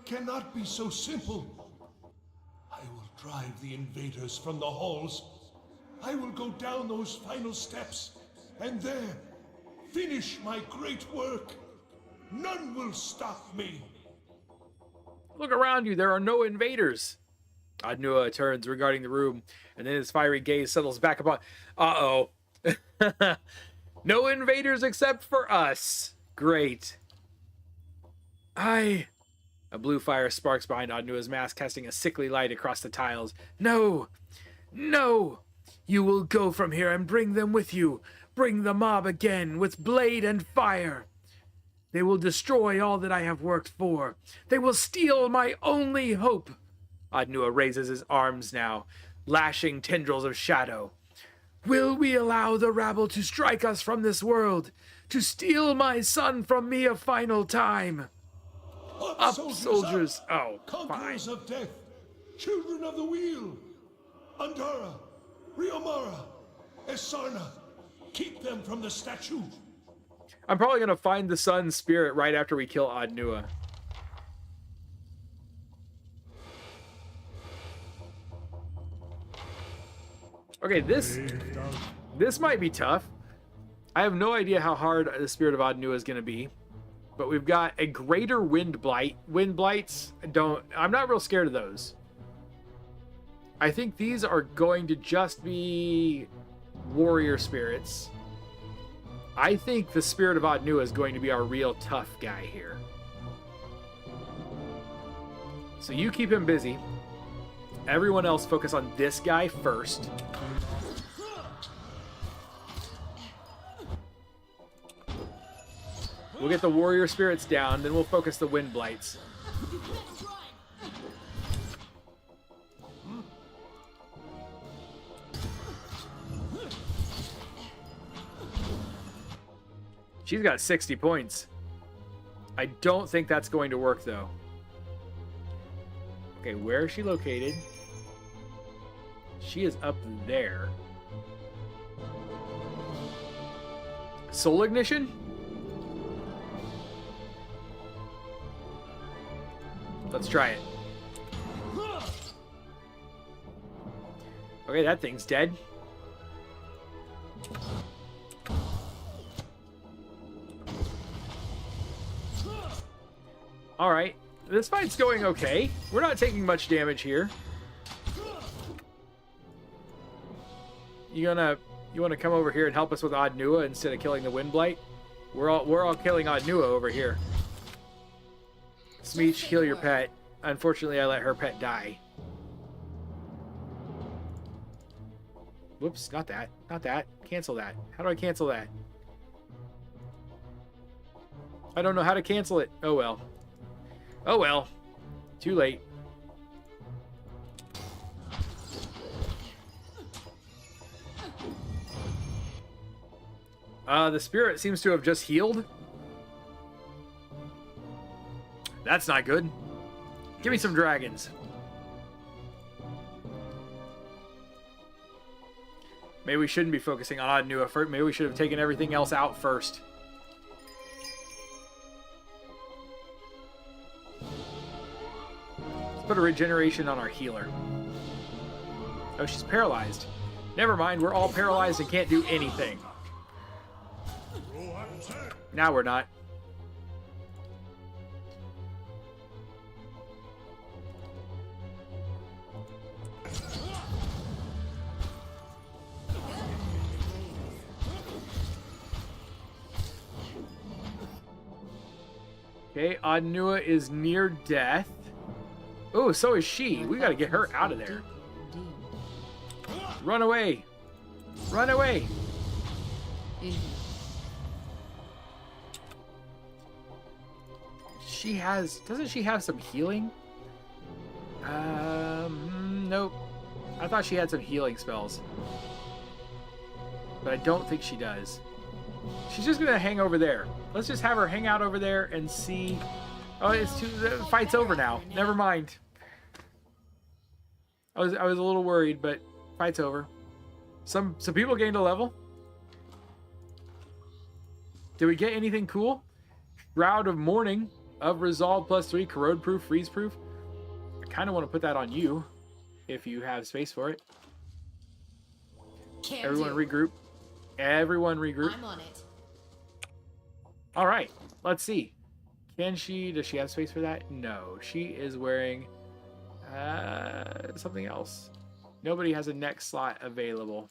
Speaker 4: cannot be so simple. I will drive the invaders from the halls. I will go down those final steps, and there, finish my great work. None will stop me.
Speaker 1: Look around you. There are no invaders. Adnua turns regarding the room, and then his fiery gaze settles back upon... Uh-oh. No invaders except for us. Great. A blue fire sparks behind Adnua's mask, casting a sickly light across the tiles. No! No! You will go from here and bring them with you. Bring the mob again, with blade and fire. They will destroy all that I have worked for. They will steal my only hope. Adnua raises his arms now, lashing tendrils of shadow. Will we allow the rabble to strike us from this world, to steal my son from me a final time? Up, soldiers! Oh,
Speaker 4: Conquerors
Speaker 1: fine.
Speaker 4: of death, children of the wheel, Andara, Riomara, Esarna, keep them from the statue.
Speaker 1: I'm probably going to find the sun's spirit right after we kill Adnua. Okay, this might be tough. I have no idea how hard the Spirit of Adnua is going to be, but we've got a greater wind blight. Wind blights I'm not real scared of those. I think these are going to just be warrior spirits. I think the Spirit of Adnua is going to be our real tough guy here. So you keep him busy. Everyone else focus on this guy first. We'll get the warrior spirits down, then we'll focus the wind blights. She's got 60 points. I don't think that's going to work, though. Okay, where is she located? She is up there. Soul Ignition? Let's try it. Okay, that thing's dead. Alright, this fight's going okay. We're not taking much damage here. You wanna come over here and help us with Adnua instead of killing the Wind Blight? We're all killing Adnua over here. Smeech, heal your pet. Unfortunately, I let her pet die. Whoops, not that. Not that. Cancel that. How do I cancel that? I don't know how to cancel it. Oh well. Oh well. Too late. The spirit seems to have just healed. That's not good. Give me some dragons. Maybe we shouldn't be focusing on Adnua first. Maybe we should have taken everything else out first. Let's put a regeneration on our healer. Oh, she's paralyzed. Never mind, we're all paralyzed and can't do anything. Now we're not. Okay, Adnua is near death. Oh, so is she. We gotta get her out of there. Run away! Run away! She has... Doesn't she have some healing? Nope. I thought she had some healing spells. But I don't think she does. She's just gonna hang over there. Let's just have her hang out over there and see... Oh, the fight's over now. Never mind. I was a little worried, but fight's over. Some people gained a level. Did we get anything cool? Shroud of Mourning of Resolve +3, corrode proof, freeze proof. I kind of want to put that on you if you have space for it. Everyone regroup. Everyone regroup.
Speaker 2: I'm on it.
Speaker 1: All right, let's see. Does she have space for that? No, she is wearing something else. Nobody has a neck slot available.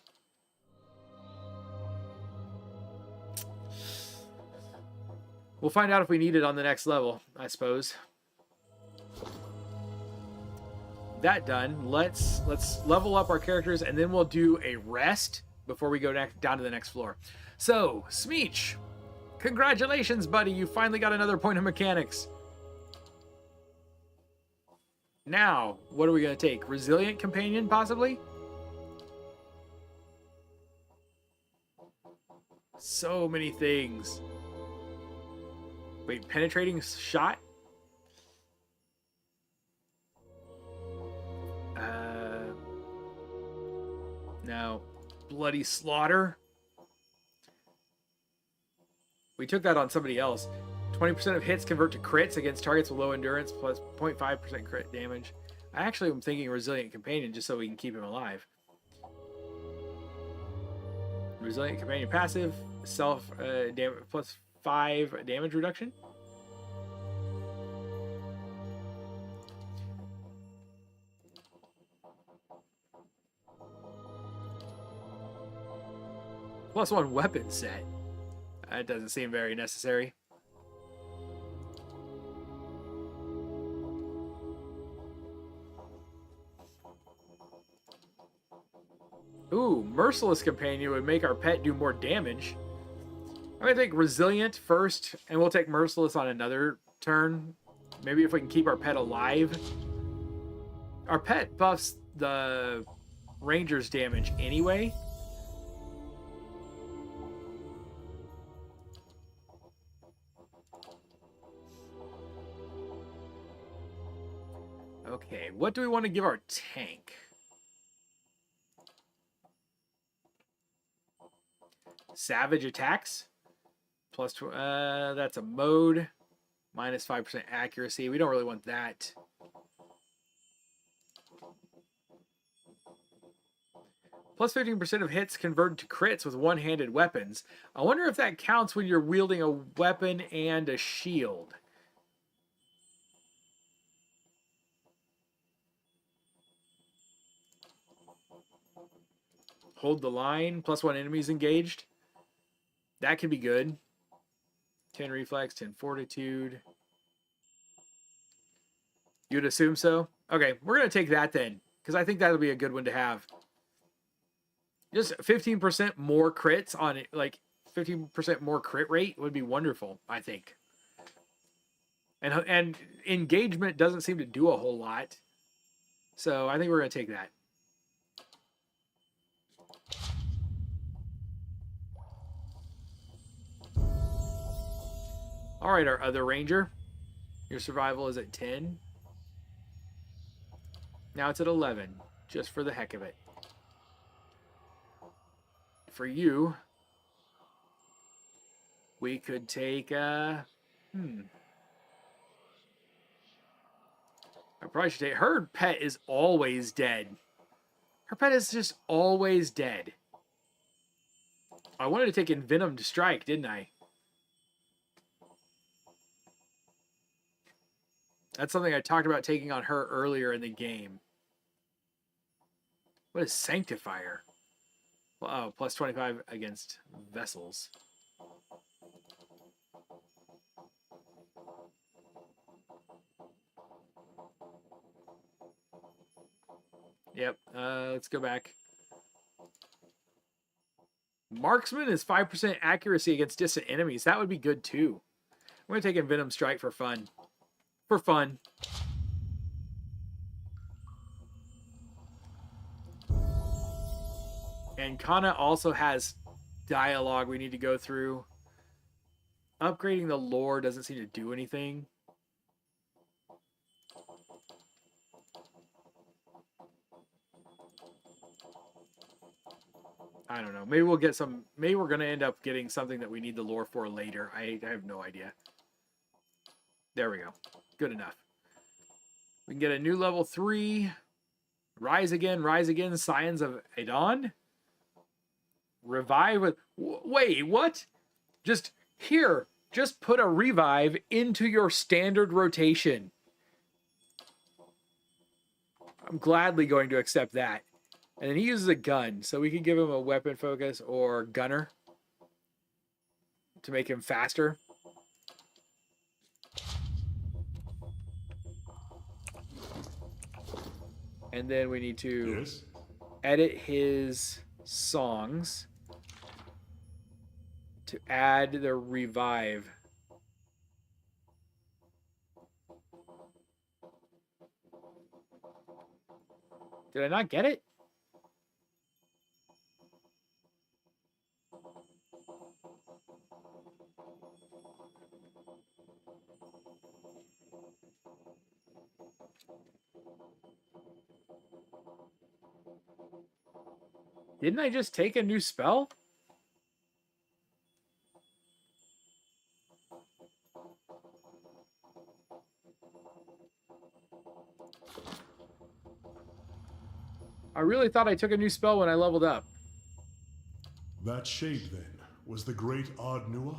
Speaker 1: We'll find out if we need it on the next level, I suppose. That done, let's level up our characters and then we'll do a rest before we go down to the next floor. So, Smeech, congratulations, buddy. You finally got another point of mechanics. Now, what are we going to take? Resilient Companion, possibly? So many things. Wait, Penetrating Shot? No. Bloody Slaughter? We took that on somebody else. 20% of hits convert to crits against targets with low endurance plus 0.5% crit damage. I actually am thinking Resilient Companion just so we can keep him alive. Resilient companion passive, self plus 5 damage reduction. +1 weapon set. That doesn't seem very necessary. Ooh, Merciless Companion would make our pet do more damage. I'm going to take Resilient first, and we'll take Merciless on another turn. Maybe if we can keep our pet alive. Our pet buffs the Ranger's damage anyway. Okay, what do we want to give our tank? Savage attacks. That's a mode. Minus 5% accuracy. We don't really want that. Plus 15% of hits converted to crits with one-handed weapons. I wonder if that counts when you're wielding a weapon and a shield. Hold the line. +1 enemies engaged. That can be good. 10 reflex, 10 fortitude. You'd assume so? Okay, we're going to take that then, because I think that'll be a good one to have. Just 15% more crits on it, like 15% more crit rate would be wonderful, I think. And engagement doesn't seem to do a whole lot. So I think we're going to take that. All right, our other ranger. Your survival is at 10. Now it's at 11, just for the heck of it. For you, we could take, I probably should take, her pet is always dead. Her pet is just always dead. I wanted to take Envenomed Strike, didn't I? That's something I talked about taking on her earlier in the game. What is Sanctifier? Oh, plus 25 against vessels. Yep, let's go back. Marksman is 5% accuracy against distant enemies. That would be good too. I'm going to take Envenomed Strike for fun. For fun. And Kana also has dialogue we need to go through. Upgrading the lore doesn't seem to do anything. I don't know. Maybe we'll get some... Maybe we're going to end up getting something that we need the lore for later. I have no idea. There we go. Good enough. We can get a new level 3. Rise again, Scions of Adon. Revive with... Wait, what? Just here. Just put a revive into your standard rotation. I'm gladly going to accept that. And then he uses a gun, so we can give him a weapon focus or gunner to make him faster. And then we need to edit his songs to add the revive. Did I not get it? Didn't I just take a new spell? I really thought I took a new spell when I leveled up.
Speaker 4: That shade, then, was the great Ardnua?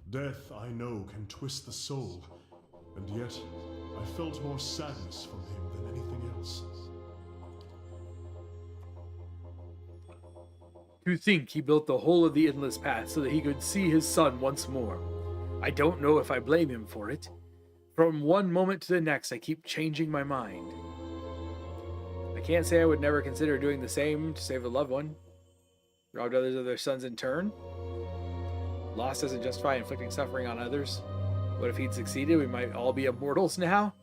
Speaker 4: Death, I know, can twist the soul, and yet I felt more sadness from him than anything else.
Speaker 1: To think he built the whole of the Endless Path so that he could see his son once more. I don't know if I blame him for it. From one moment to the next, I keep changing my mind. I can't say I would never consider doing the same to save a loved one. Robbed others of their sons in turn. Loss doesn't justify inflicting suffering on others. What if he'd succeeded? We might all be immortals now?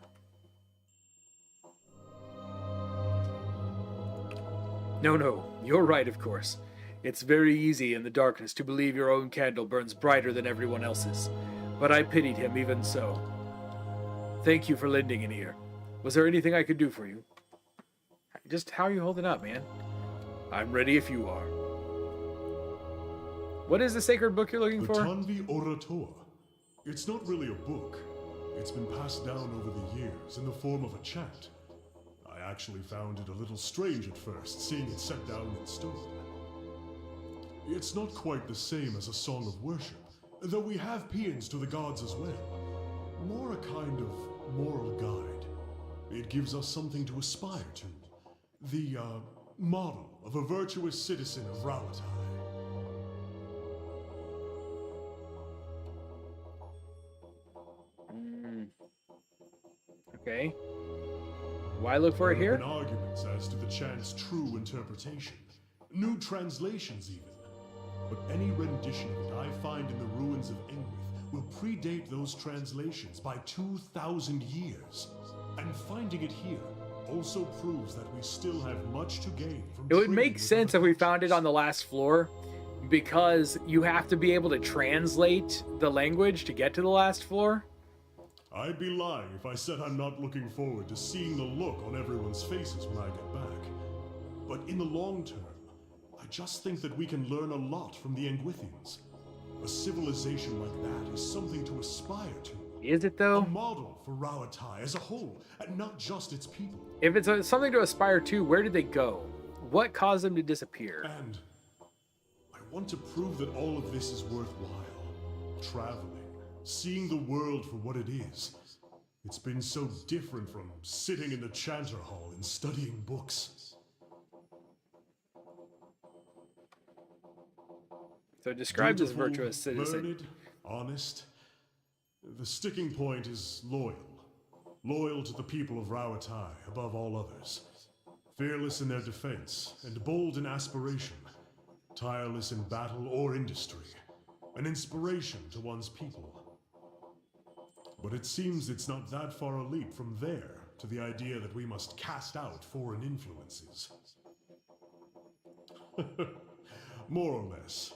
Speaker 1: No, you're right, of course. It's very easy in the darkness to believe your own candle burns brighter than everyone else's. But I pitied him even so. Thank you for lending an ear. Was there anything I could do for you? Just how are you holding up, man? I'm ready if you are. What is the sacred book you're looking
Speaker 4: The
Speaker 1: for?
Speaker 4: Tanvi Oratoa. It's not really a book. It's been passed down over the years in the form of a chant. I actually found it a little strange at first, seeing it set down in stone. It's not quite the same as a song of worship, though we have paeans to the gods as well. More a kind of moral guide. It gives us something to aspire to. The, model of a virtuous citizen of Ralatai.
Speaker 1: Okay. Why look for it
Speaker 4: There have
Speaker 1: here?
Speaker 4: been arguments as to the chant's true interpretation. New translations even. But any rendition of it I find in the ruins of Engwith will predate those translations by 2,000 years. And finding it here also proves that we still have much to gain from
Speaker 1: It would
Speaker 4: trading
Speaker 1: make
Speaker 4: with
Speaker 1: sense
Speaker 4: other
Speaker 1: if we found it
Speaker 4: cultures.
Speaker 1: on the last floor, because you have to be able to translate the language to get to the last floor.
Speaker 4: I'd be lying if I said I'm not looking forward to seeing the look on everyone's faces when I get back. But in the long term, I just think that we can learn a lot from the Engwithians. A civilization like that is something to aspire to.
Speaker 1: Is it
Speaker 4: A
Speaker 1: though?
Speaker 4: model for Ralatai as a whole, and not just its people.
Speaker 1: If it's something to aspire to, where did they go? What caused them to disappear?
Speaker 4: And I want to prove that all of this is worthwhile. Traveling, seeing the world for what it is. It's been so different from sitting in the Chanter Hall and studying books.
Speaker 1: So describe this
Speaker 4: Dutiful,
Speaker 1: virtuous citizen.
Speaker 4: Learned, honest. The sticking point is loyal. Loyal to the people of Ralatai above all others. Fearless in their defense and bold in aspiration. Tireless in battle or industry. An inspiration to one's people. But it seems it's not that far a leap from there to the idea that we must cast out foreign influences. More or less.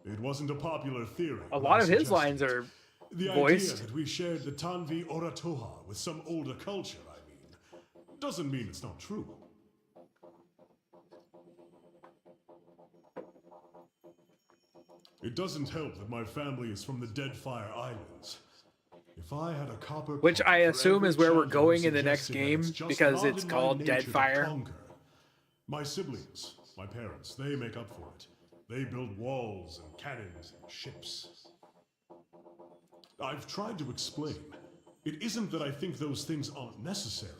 Speaker 4: It wasn't a popular theory.
Speaker 1: A
Speaker 4: when
Speaker 1: lot
Speaker 4: I
Speaker 1: of his
Speaker 4: suggested
Speaker 1: lines
Speaker 4: it.
Speaker 1: are
Speaker 4: The
Speaker 1: voiced.
Speaker 4: idea that we shared the Tanvi Oratoha with some older culture, I mean, doesn't mean it's not true. It doesn't help that my family is from the Deadfire Islands. If I had a copper
Speaker 1: Which
Speaker 4: pot
Speaker 1: I
Speaker 4: for
Speaker 1: assume
Speaker 4: every
Speaker 1: is where we're
Speaker 4: champion
Speaker 1: going in the next
Speaker 4: suggesting that
Speaker 1: game,
Speaker 4: it's just
Speaker 1: because
Speaker 4: not
Speaker 1: it's
Speaker 4: in my
Speaker 1: called
Speaker 4: nature to
Speaker 1: Deadfire.
Speaker 4: conquer. My siblings, my parents, they make up for it. They build walls and cannons and ships. I've tried to explain. It isn't that I think those things aren't necessary.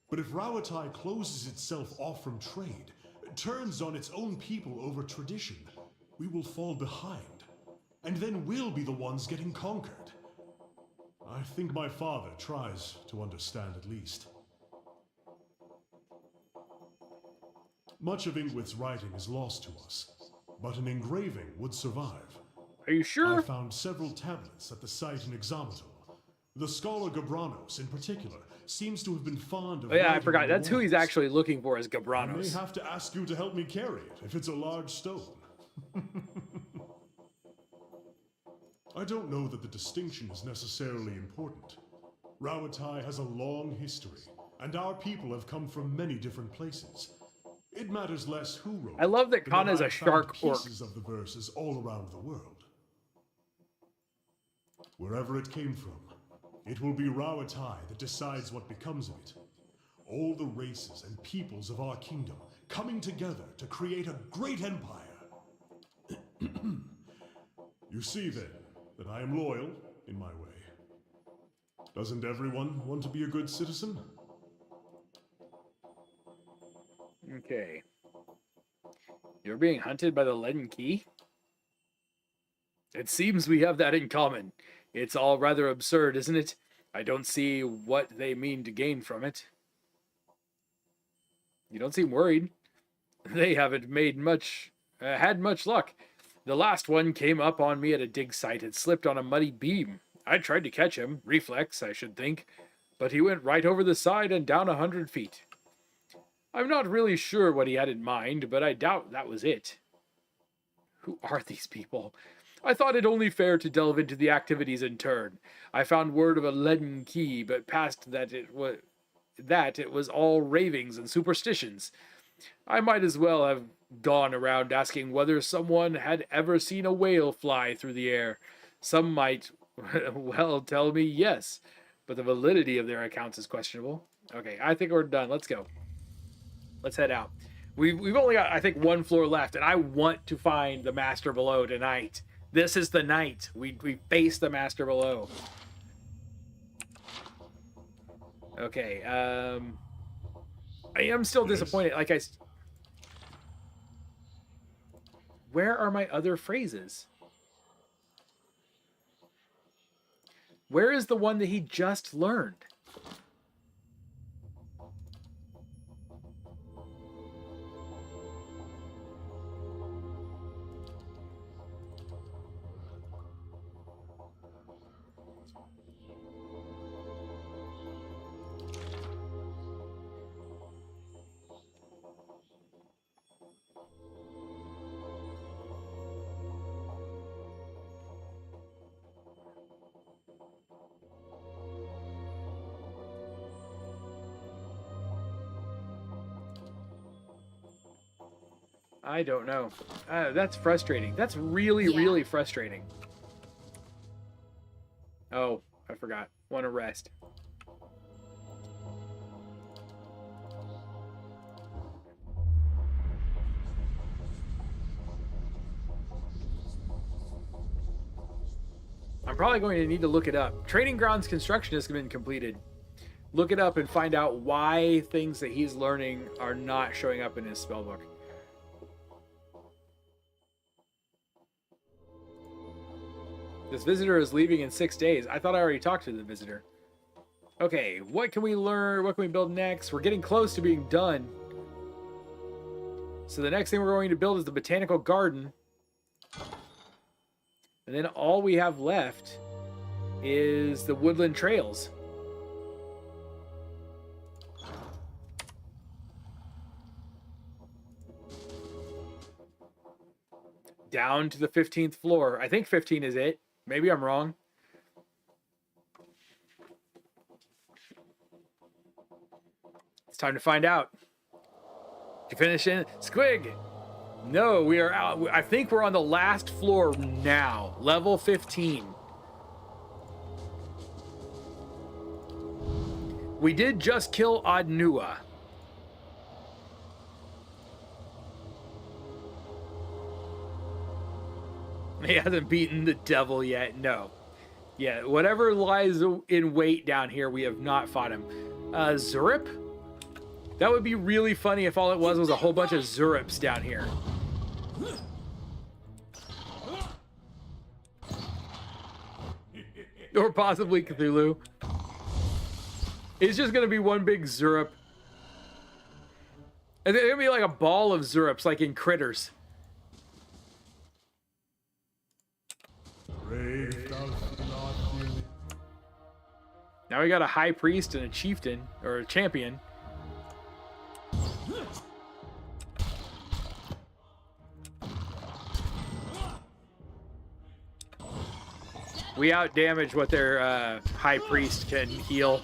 Speaker 4: But if Ralatai closes itself off from trade, turns on its own people over tradition, we will fall behind. And then we'll be the ones getting conquered. I think my father tries to understand at least. Much of Ingwith's writing is lost to us, but an engraving would survive.
Speaker 1: Are you
Speaker 4: I
Speaker 1: sure?
Speaker 4: found several tablets at the site in Examator. The scholar Gabranos, in particular, seems to have been fond of.
Speaker 1: Oh yeah, I
Speaker 4: writing
Speaker 1: forgot.
Speaker 4: on the
Speaker 1: That's who he's
Speaker 4: walls.
Speaker 1: actually looking for, is
Speaker 4: I may
Speaker 1: Gabranos.
Speaker 4: have to ask you to help me carry it if it's a large stone. I don't know that the distinction is necessarily important. Ralatai has a long history, and our people have come from many different places. It matters less who wrote.
Speaker 1: I love that
Speaker 4: it, but
Speaker 1: Kana's a
Speaker 4: I've found
Speaker 1: shark orc.
Speaker 4: pieces of the verses all around the world. Wherever it came from, it will be Ralatai that decides what becomes of it. All the races and peoples of our kingdom coming together to create a great empire. You see, then, that I am loyal in my way. Doesn't everyone want to be a good citizen?
Speaker 1: Okay. You're being hunted by the Leaden Key? It seems we have that in common. It's all rather absurd, isn't it? I don't see what they mean to gain from it. You don't seem worried. They haven't had much luck. The last one came up on me at a dig site and slipped on a muddy beam. I tried to catch him, reflex, I should think, but he went right over the side and down 100 feet. I'm not really sure what he had in mind, but I doubt that was it. Who are these people? I thought it only fair to delve into the activities in turn. I found word of a Leaden Key, but past that it was all ravings and superstitions. I might as well have gone around asking whether someone had ever seen a whale fly through the air. Some might, well, tell me yes, but the validity of their accounts is questionable. Okay, I think we're done. Let's go. Let's head out. We've only got, I think, one floor left, and I want to find the Master Below tonight. This is the night we face the Master Below. Okay, I am still disappointed. Where are my other phrases? Where is the one that he just learned? I don't know. That's frustrating. That's really frustrating. Oh, I forgot. Want to rest. I'm probably going to need to look it up. Training grounds construction has been completed. Look it up and find out why things that he's learning are not showing up in his spellbook. This visitor is leaving in 6 days. I thought I already talked to the visitor. Okay, what can we learn? What can we build next? We're getting close to being done. So the next thing we're going to build is the botanical garden. And then all we have left is the woodland trails. Down to the 15th floor. I think 15 is it. Maybe I'm wrong. It's time to find out. Did you finish in? Squig! No, we are out. I think we're on the last floor now. Level 15. We did just kill Adnua. He hasn't beaten the devil yet. No. Yeah, whatever lies in wait down here, we have not fought him. Zurip? That would be really funny if all it was a whole bunch of Zurips down here. Or possibly Cthulhu. It's just going to be one big Zurip. And it's going to be like a ball of Zurips, like in Critters. Now we got a high priest and a chieftain, or a champion. We outdamage what their high priest can heal.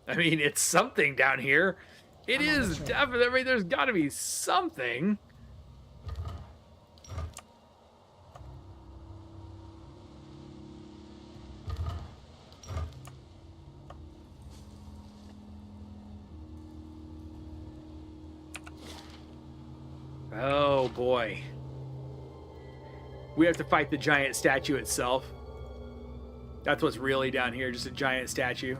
Speaker 1: I mean, it's something down here. It is definitely, I mean, there's got to be something. Oh boy. We have to fight the giant statue itself. That's what's really down here, just a giant statue.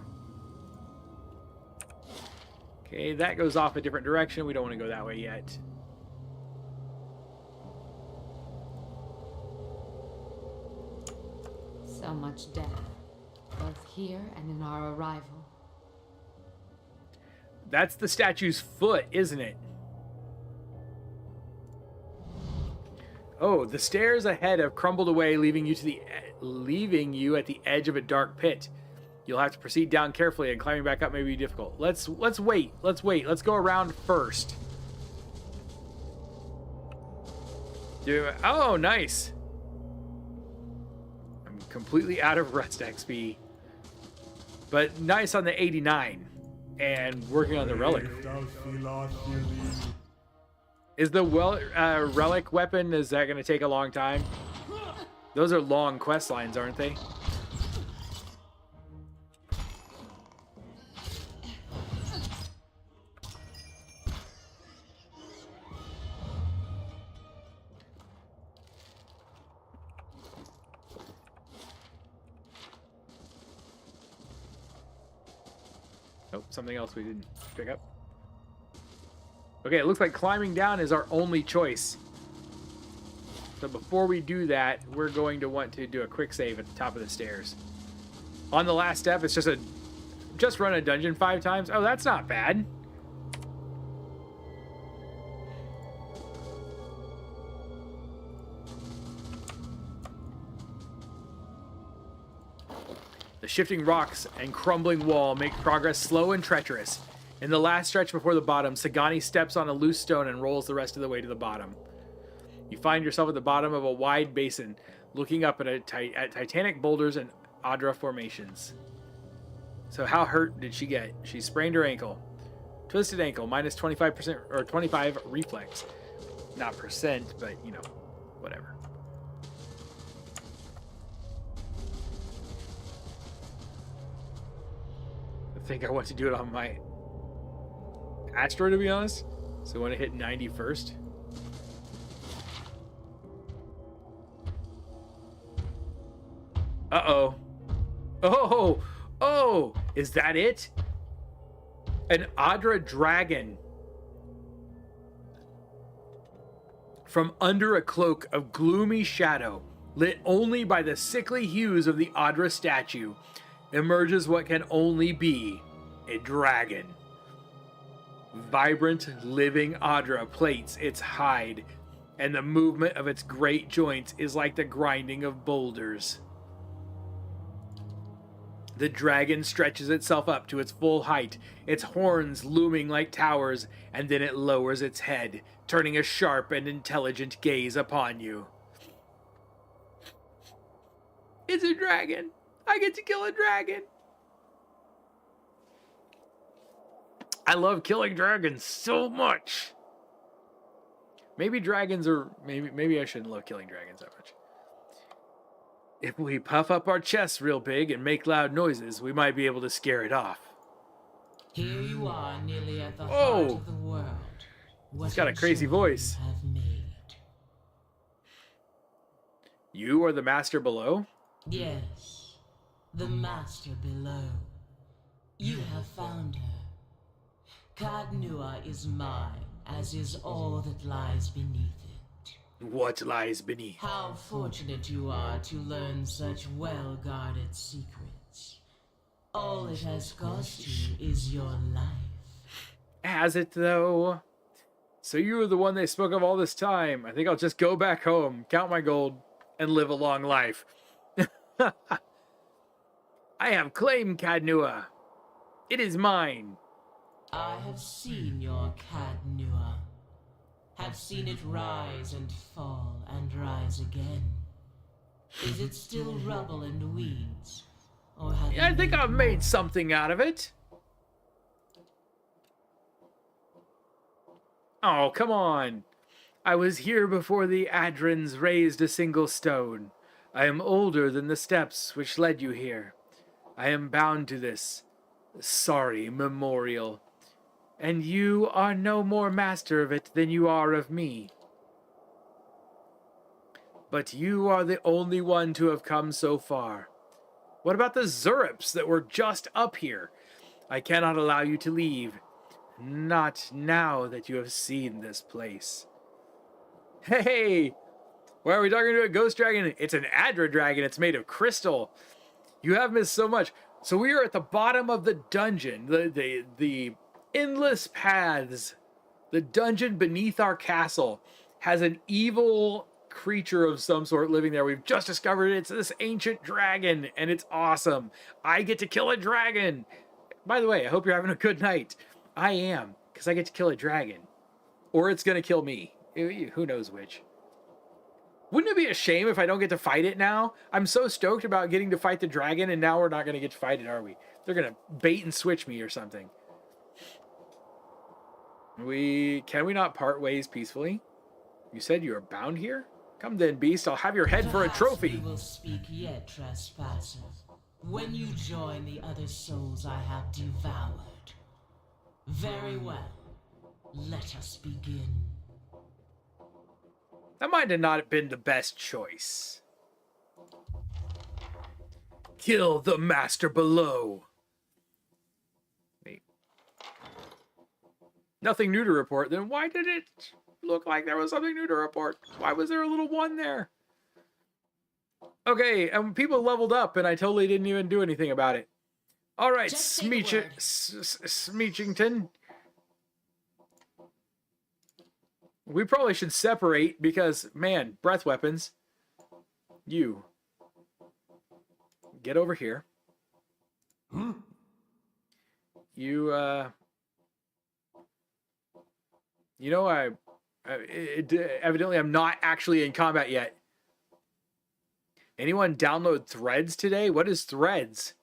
Speaker 1: Okay, that goes off a different direction. We don't want to go that way yet.
Speaker 2: So much death, both here and in our arrival.
Speaker 1: That's the statue's foot, isn't it? Oh, the stairs ahead have crumbled away, leaving you at the edge of a dark pit. You'll have to proceed down carefully, and climbing back up may be difficult. Let's wait. Let's wait. Let's go around first. Oh, nice. I'm completely out of rest XP. But nice on the 89. And working on the relic. Is the relic weapon, is that going to take a long time? Those are long quest lines, aren't they? Nope, something else we didn't pick up. Okay, it looks like climbing down is our only choice. So before we do that, we're going to want to do a quick save at the top of the stairs. On the last step, it's just run a dungeon 5 times. Oh, that's not bad. The shifting rocks and crumbling wall make progress slow and treacherous. In the last stretch before the bottom, Sagani steps on a loose stone and rolls the rest of the way to the bottom. You find yourself at the bottom of a wide basin, looking up at titanic boulders and Adra formations. So how hurt did she get? She sprained her ankle. Twisted ankle, minus 25% or 25 reflex. Not percent, but you know, whatever. I think I want to do it on my Astro, to be honest. So I want to hit 90 first. Uh-oh. Oh, is that it? An Adra dragon. From under a cloak of gloomy shadow, lit only by the sickly hues of the Adra statue, emerges what can only be a dragon. Vibrant, living Adra plates its hide, and the movement of its great joints is like the grinding of boulders. The dragon stretches itself up to its full height, its horns looming like towers, and then it lowers its head, turning a sharp and intelligent gaze upon you. It's a dragon! I get to kill a dragon! I love killing dragons so much! Maybe dragons are... Maybe I shouldn't love killing dragons that much. If we puff up our chests real big and make loud noises, we might be able to scare it off.
Speaker 5: Here you are, nearly at the heart of the world.
Speaker 1: He's got a crazy voice.
Speaker 5: Have made.
Speaker 1: You are the master below?
Speaker 5: Yes, the master below. You have found her. Cadnua is mine, as is all that lies beneath it.
Speaker 1: What lies beneath?
Speaker 5: How fortunate you are to learn such well-guarded secrets. All it has cost you is your life.
Speaker 1: Has it, though? So you were the one they spoke of all this time. I think I'll just go back home, count my gold, and live a long life. I have claimed Cadnua. It is mine.
Speaker 5: I have seen your Cadnua. Have seen it rise and fall and rise again. Is it still rubble and weeds? Or have
Speaker 1: Yeah, I think I've made something out of it. Oh, come on. I was here before the Adrins raised a single stone. I am older than the steps which led you here. I am bound to this sorry memorial. And you are no more master of it than you are of me. but you are the only one to have come so far. What about the Zurips that were just up here? I cannot allow you to leave. Not now that you have seen this place. Hey! Why are we talking to a ghost dragon? It's an Adra dragon. It's made of crystal. You have missed so much. So we are at the bottom of the dungeon. The endless paths. The dungeon beneath our castle has an evil creature of some sort living there. We've just discovered it's this ancient dragon, and it's awesome. I get to kill a dragon. By the way, I hope you're having a good night. I am, because I get to kill a dragon. Or it's going to kill me. Who knows which. Wouldn't it be a shame if I don't get to fight it now? I'm so stoked about getting to fight the dragon, and now we're not going to get to fight it, are we? They're going to bait and switch me or something. Can we not part ways peacefully? You said you are bound here? Come then, beast. I'll have your head for a trophy.
Speaker 7: We will speak yet, trespasser. When you join the other souls I have devoured. Very well. Let us begin.
Speaker 1: That might have not been the best choice. Kill the master below. Wait. Nothing new to report. Then why did it look like there was something new to report? Why was there a little one there? Okay, and people leveled up, and I totally didn't even do anything about it. All right, Smeechington. We probably should separate because, man, breath weapons. You. Get over here. You, you know, evidently I'm not actually in combat yet. Anyone download Threads today? What is Threads?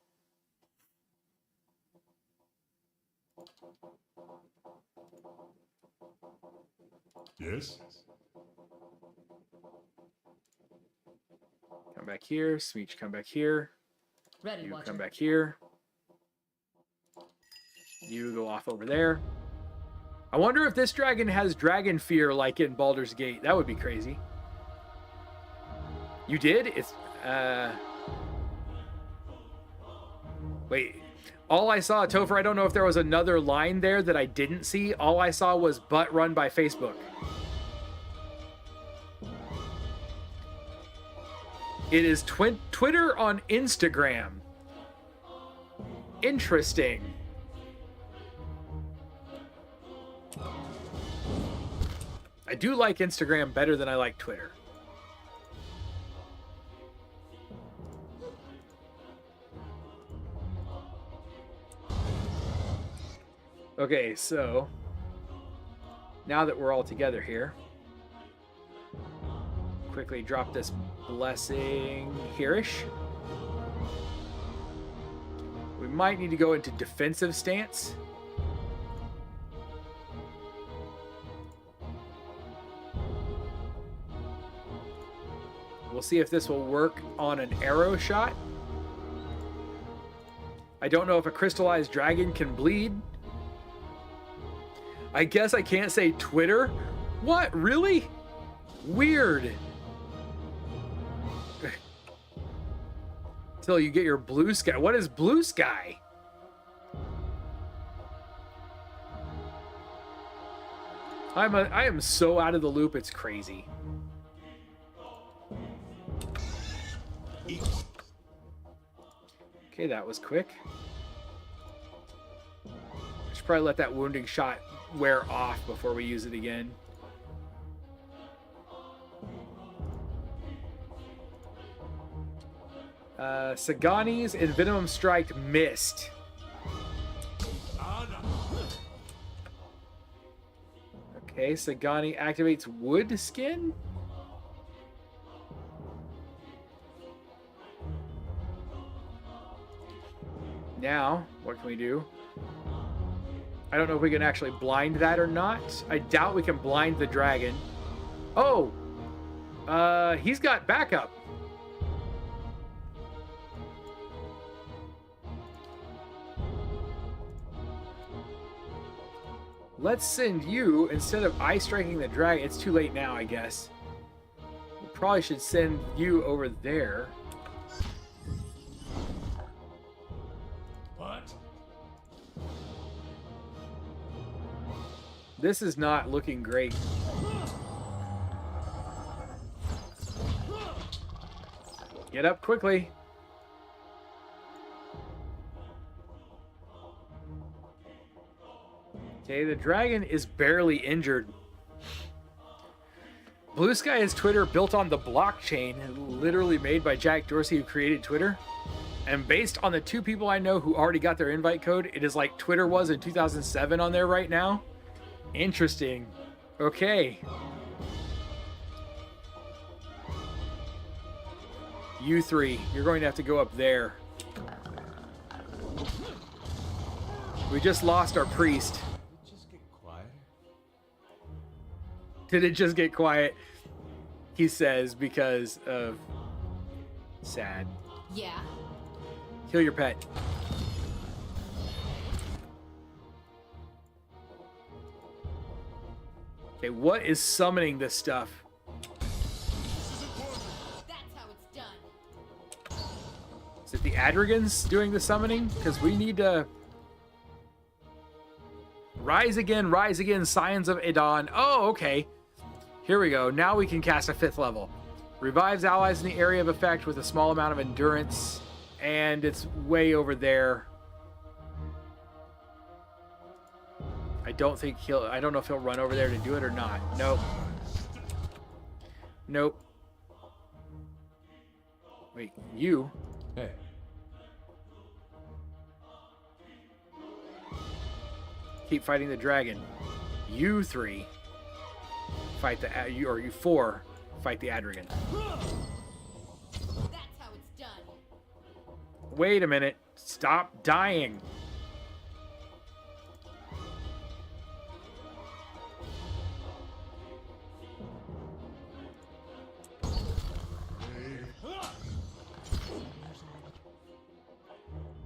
Speaker 4: Yes?
Speaker 1: Come back here. Smeech, come back here.
Speaker 2: Ready,
Speaker 1: You
Speaker 2: Watcher.
Speaker 1: come back here. You go off over there. I wonder if this dragon has dragon fear like in Baldur's Gate. That would be crazy. You did? It's, Wait. All I saw, Topher, I don't know if there was another line there that I didn't see. All I saw was butt run by Facebook. It is Twitter on Instagram. Interesting. I do like Instagram better than I like Twitter. Okay, so now that we're all together here, quickly drop this blessing here-ish. We might need to go into defensive stance. We'll see if this will work on an arrow shot. I don't know if a crystallized dragon can bleed. I guess I can't say Twitter? What? Really? Weird. Till you get your blue sky. What is blue sky? I am so out of the loop, it's crazy. Okay, that was quick. I should probably let that wounding shot wear off before we use it again. Sagani's Envenom Strike missed. Okay, Sagani activates Wood Skin. Now, what can we do? I don't know if we can actually blind that or not. I doubt we can blind the dragon. Oh! He's got backup. Let's send you, instead of eye striking the dragon, it's too late now, I guess. We'll probably should send you over there.
Speaker 4: What?
Speaker 1: This is not looking great. Get up quickly. Okay, the dragon is barely injured. Blue Sky is Twitter built on the blockchain, literally made by Jack Dorsey, who created Twitter. And based on the 2 people I know who already got their invite code, it is like Twitter was in 2007 on there right now. Interesting. Okay. You 3, you're going to have to go up there. We just lost our priest.
Speaker 3: Just get quiet.
Speaker 1: Did it just get quiet? He says because of sad.
Speaker 2: Yeah.
Speaker 1: Kill your pet. Okay, what is summoning this stuff?
Speaker 2: That's how it's done.
Speaker 1: Is it the Adrigans doing the summoning? Because we need to... Rise again, Scions of Adon. Oh, okay. Here we go. Now we can cast a 5th level. Revives allies in the area of effect with a small amount of endurance. And it's way over there. I don't know if he'll run over there to do it or not. Nope. Nope. Wait, you?
Speaker 3: Hey,
Speaker 1: Keep fighting the dragon. You 3 fight you 4 fight the Adrigan.
Speaker 2: That's how it's done.
Speaker 1: Wait a minute. Stop dying.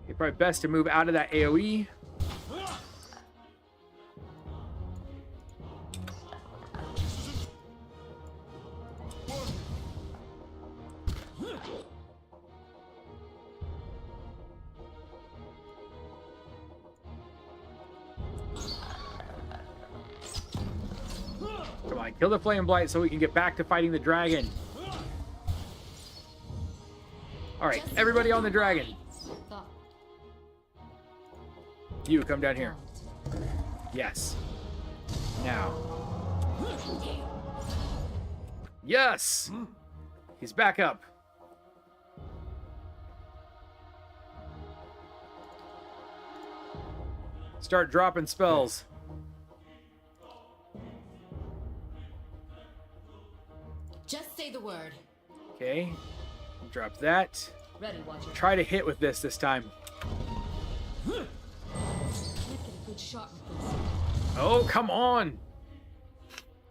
Speaker 1: You're probably best to move out of that AoE. Come on, kill the Flame Blight so we can get back to fighting the dragon. Alright, everybody on the dragon.
Speaker 2: Thought
Speaker 1: You, come down here. Yes. Now. Yes! He's back up. Start dropping spells.
Speaker 2: Just say the word.
Speaker 1: Okay. Drop that.
Speaker 2: Ready, Watcher.
Speaker 1: Try to hit with this time.
Speaker 2: Let's get a good shot with this.
Speaker 1: Oh, come on!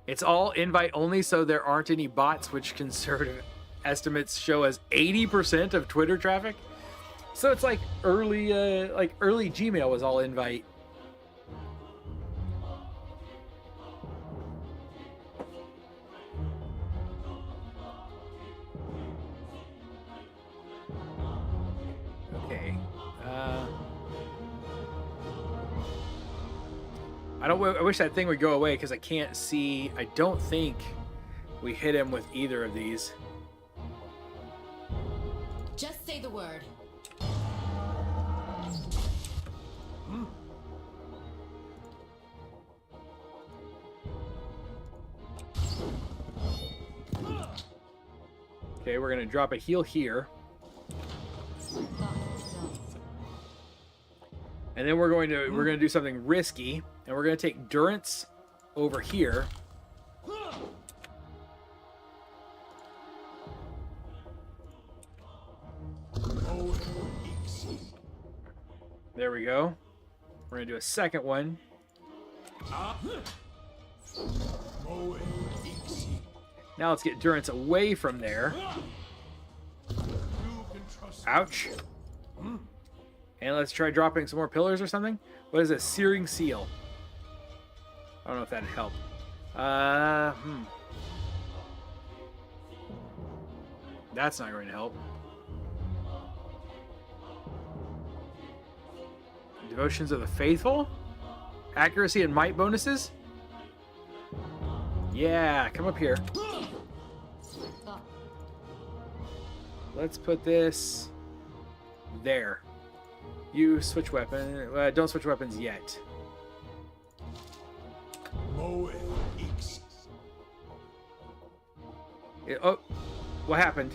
Speaker 1: It's all invite only, so there aren't any bots, which conservative estimates show as 80% of Twitter traffic. So it's like early Gmail was all invite. Okay. I wish that thing would go away because I can't see. I don't think we hit him with either of these.
Speaker 2: Just say the word.
Speaker 1: Okay, we're gonna drop a heal here. And then we're gonna do something risky, and we're gonna take Durance over here. There we go. We're gonna do a second one. Now let's get Durance away from there. Ouch. And let's try dropping some more pillars or something. What is a Searing Seal? I don't know if that'd help. That's not going to help. Devotions of the Faithful? Accuracy and might bonuses? Yeah, come up here.
Speaker 2: Stop.
Speaker 1: Let's put this there. You switch weapon. Don't switch weapons yet.
Speaker 4: Moe X.
Speaker 1: Oh, what happened?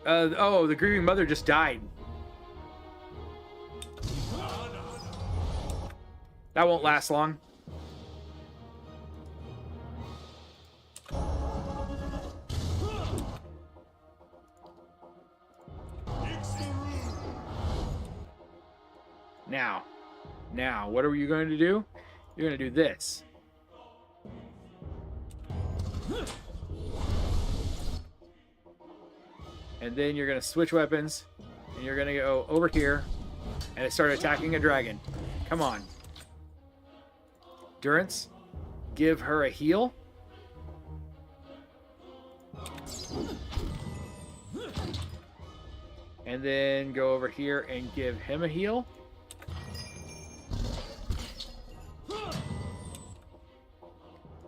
Speaker 1: Oh, the grieving mother just died. That won't last long. Now, what are you going to do? You're going to do this. And then you're going to switch weapons, and you're going to go over here and start attacking a dragon. Come on. Durance, give her a heal. And then go over here and give him a heal.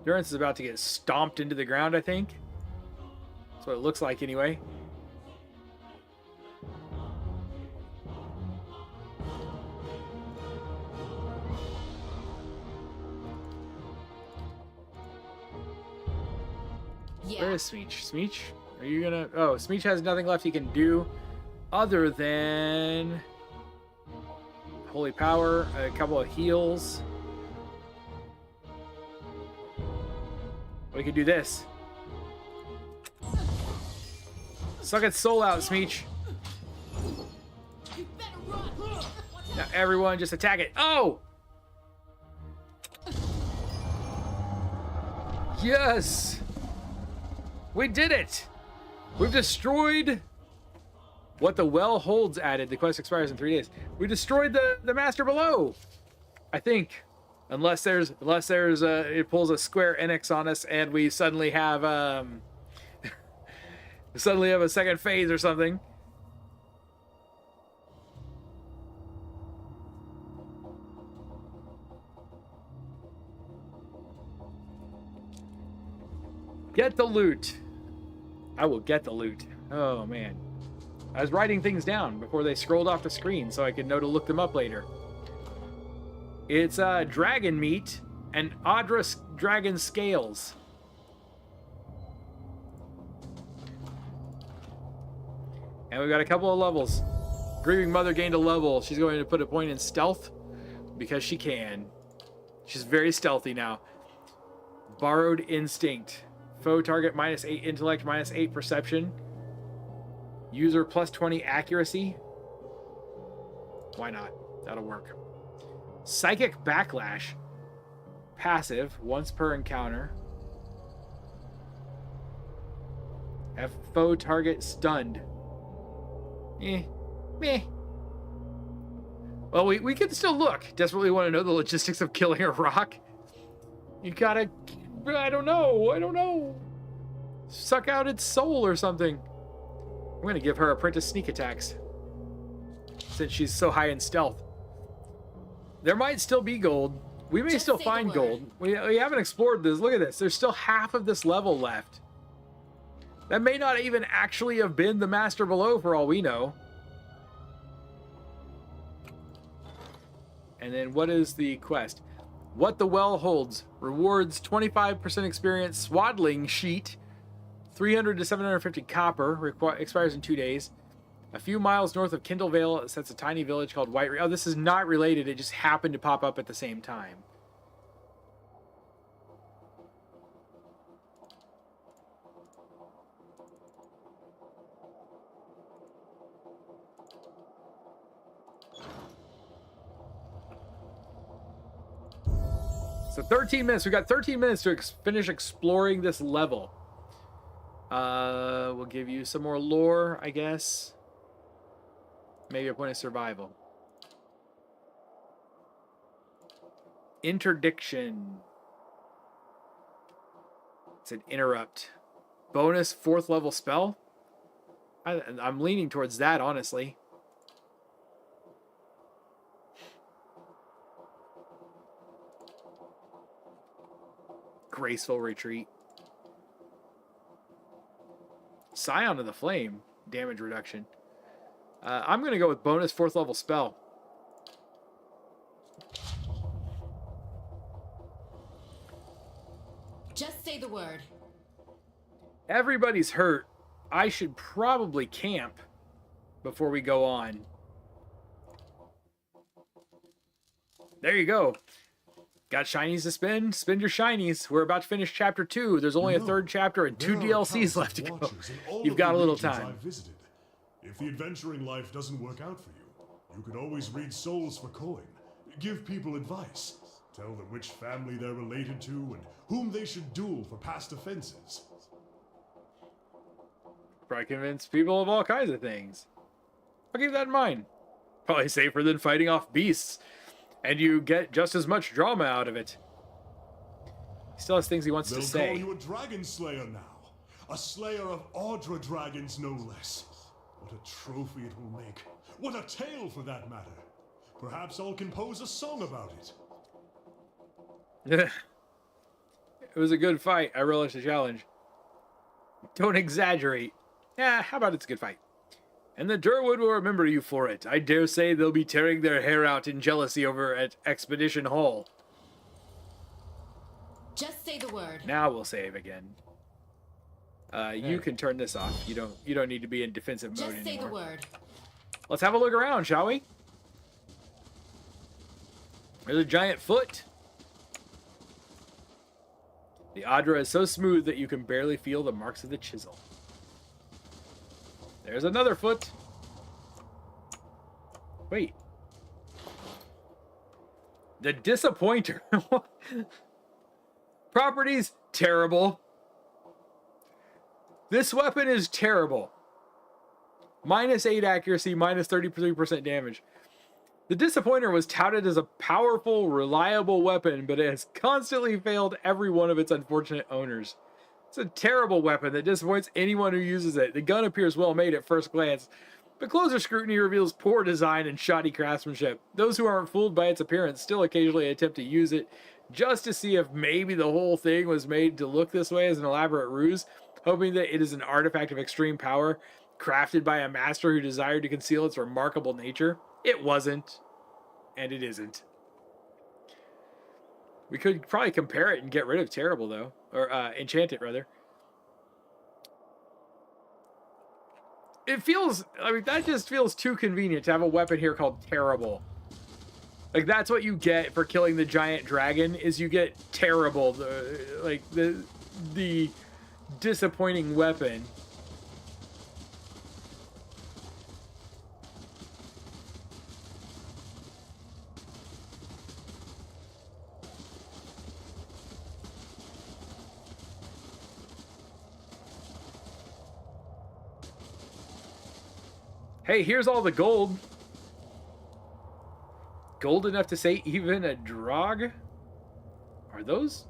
Speaker 1: Durance is about to get stomped into the ground, I think. That's what it looks like anyway.
Speaker 2: Yeah.
Speaker 1: Where is Smeech? Smeech? Are you gonna... Oh, Smeech has nothing left he can do other than... Holy Power, a couple of heals. We could do this. Suck its soul out, Smeech. Now everyone just attack it. Oh! Yes! We did it! We've destroyed what the well holds added. The quest expires in 3 days. We destroyed the master below. I think. Unless there's it pulls a Square Enix on us and we suddenly have a second phase or something. Get the loot. I will get the loot. Oh man. I was writing things down before they scrolled off the screen so I could know to look them up later. It's dragon meat and Adra dragon scales. And we've got a couple of levels. Grieving Mother gained a level. She's going to put a point in stealth because she can. She's very stealthy now. Borrowed Instinct. Foe target -8 intellect, -8 perception. User +20 accuracy. Why not? That'll work. Psychic Backlash. Passive, once per encounter. Have foe target stunned. Meh. Well, we can still look. Desperately want to know the logistics of killing a rock. You gotta... I don't know. Suck out its soul or something. I'm gonna give her apprentice sneak attacks. Since she's so high in stealth. There might still be gold. We may
Speaker 2: Just
Speaker 1: still
Speaker 2: say
Speaker 1: find
Speaker 2: the
Speaker 1: gold. We haven't explored this. Look at this. There's still half of this level left. That may not even actually have been the master below for all we know. And then what is the quest? What the Well Holds. Rewards 25% experience swaddling sheet. 300 to 750 copper. Expires in 2 days. A few miles north of Kindlevale, it sets a tiny village called White... Oh, this is not related. It just happened to pop up at the same time. So 13 minutes. We've got 13 minutes to finish exploring this level. We'll give you some more lore, I guess. Maybe a point of survival. Interdiction. It's an interrupt. bonus 4th level spell. I'm leaning towards that, honestly. Graceful Retreat. Scion of the Flame. Damage reduction. I'm going to go with bonus 4th level spell.
Speaker 2: Just say the word.
Speaker 1: Everybody's hurt. I should probably camp before we go on. There you go. Got shinies to spend? Spend your shinies. We're about to finish chapter 2. There's only a 3rd chapter and 2 DLCs left to go. You've got a little time.
Speaker 8: If the adventuring life doesn't work out for you, you can always read Souls for coin. Give people advice. Tell them which family they're related to and whom they should duel for past offenses.
Speaker 1: Probably convince people of all kinds of things. I'll keep that in mind. Probably safer than fighting off beasts. And you get just as much drama out of it. He still has things he wants to say.
Speaker 8: They'll call you a dragon slayer now. A slayer of Audra dragons, no less. What a trophy it will make. What a tale, for that matter. Perhaps I'll compose a song about it.
Speaker 1: It was a good fight. I relish the challenge. Don't exaggerate. Yeah, how about it's a good fight? And the Durwood will remember you for it. I dare say they'll be tearing their hair out in jealousy over at Expedition Hall.
Speaker 2: Just say the word.
Speaker 1: Now we'll save again. You can turn this off. You don't need to be in defensive mode
Speaker 2: Just say
Speaker 1: anymore.
Speaker 2: the word.
Speaker 1: Let's have a look around, shall we? There's a giant foot. The Audra is so smooth that you can barely feel the marks of the chisel. There's another foot. Wait. The Disappointer. Properties, terrible. This weapon is terrible. -8 accuracy, -33% damage. The Disappointer was touted as a powerful, reliable weapon, but it has constantly failed every one of its unfortunate owners. It's a terrible weapon that disappoints anyone who uses it. The gun appears well made at first glance, but closer scrutiny reveals poor design and shoddy craftsmanship. Those who aren't fooled by its appearance still occasionally attempt to use it just to see if maybe the whole thing was made to look this way as an elaborate ruse, hoping that it is an artifact of extreme power crafted by a master who desired to conceal its remarkable nature. It wasn't, and it isn't. We could probably compare it and get rid of terrible, though. Or enchant it, rather. It feels, I mean, that just feels too convenient to have a weapon here called terrible. Like, that's what you get for killing the giant dragon, is you get terrible. The disappointing weapon. Hey, here's all the gold. Gold enough to say even a drog? Are those?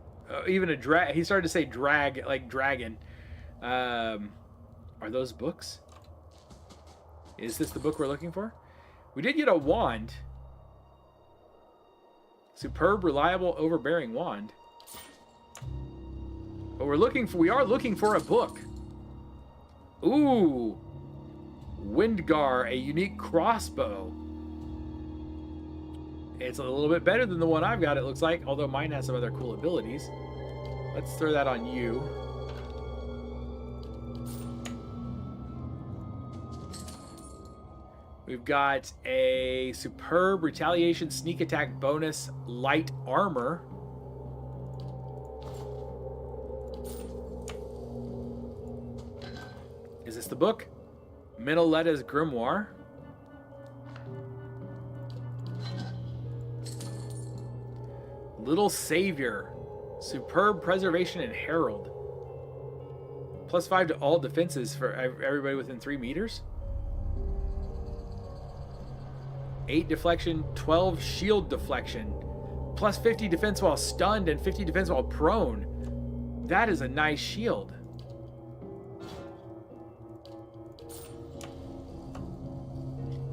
Speaker 1: Even a drag. He started to say drag, like dragon. Are those books? Is this the book we're looking for? We did get a wand. Superb, reliable, overbearing wand. But we are looking for a book. Ooh. Windgar, a unique crossbow. It's a little bit better than the one I've got, it looks like, although mine has some other cool abilities. Let's throw that on you. We've got a superb retaliation sneak attack bonus light armor. Is this the book? Minoletta's Grimoire. Little Savior. Superb Preservation and Herald. +5 to all defenses for everybody within 3 meters. 8 deflection, 12 shield deflection. +50 defense while stunned and 50 defense while prone. That is a nice shield.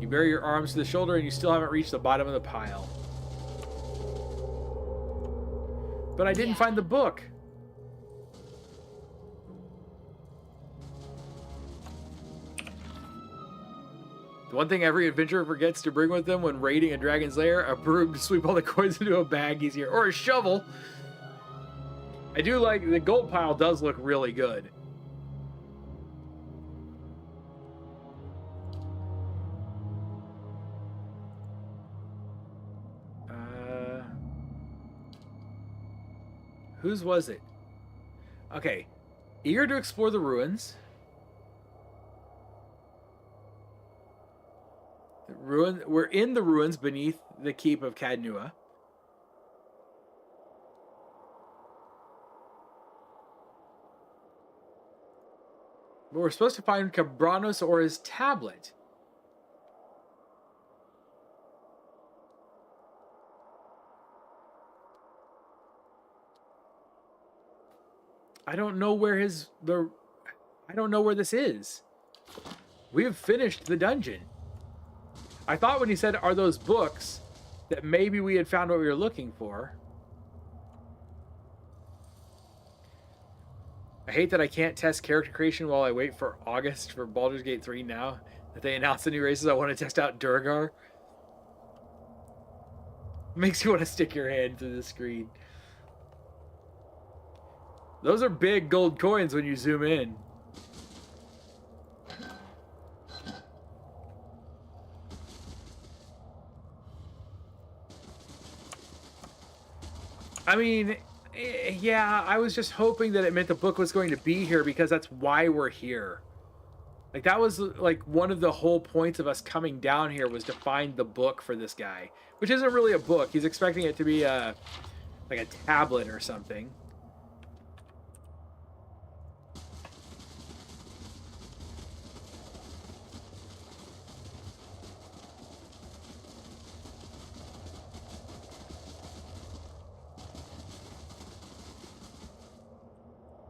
Speaker 1: You bury your arms to the shoulder and you still haven't reached the bottom of the pile. But I didn't find the book. The one thing every adventurer forgets to bring with them when raiding a dragon's lair, a broom to sweep all the coins into a bag easier, or a shovel. I do like, the gold pile does look really good. Whose was it? Okay. Eager to explore the ruins. We're in the ruins beneath the keep of Caed Nua. But we're supposed to find Cabranos or his tablet. I don't know where I don't know where this is. We have finished the dungeon. I thought when he said, "Are those books?" that maybe we had found what we were looking for. I hate that I can't test character creation while I wait for August for Baldur's Gate 3 now that they announced the new races. I want to test out Durgar. Makes you want to stick your hand through the screen. Those are big gold coins when you zoom in. I mean, yeah, I was just hoping that it meant the book was going to be here because that's why we're here. Like, that was, like, one of the whole points of us coming down here was to find the book for this guy. Which isn't really a book. He's expecting it to be like a tablet or something.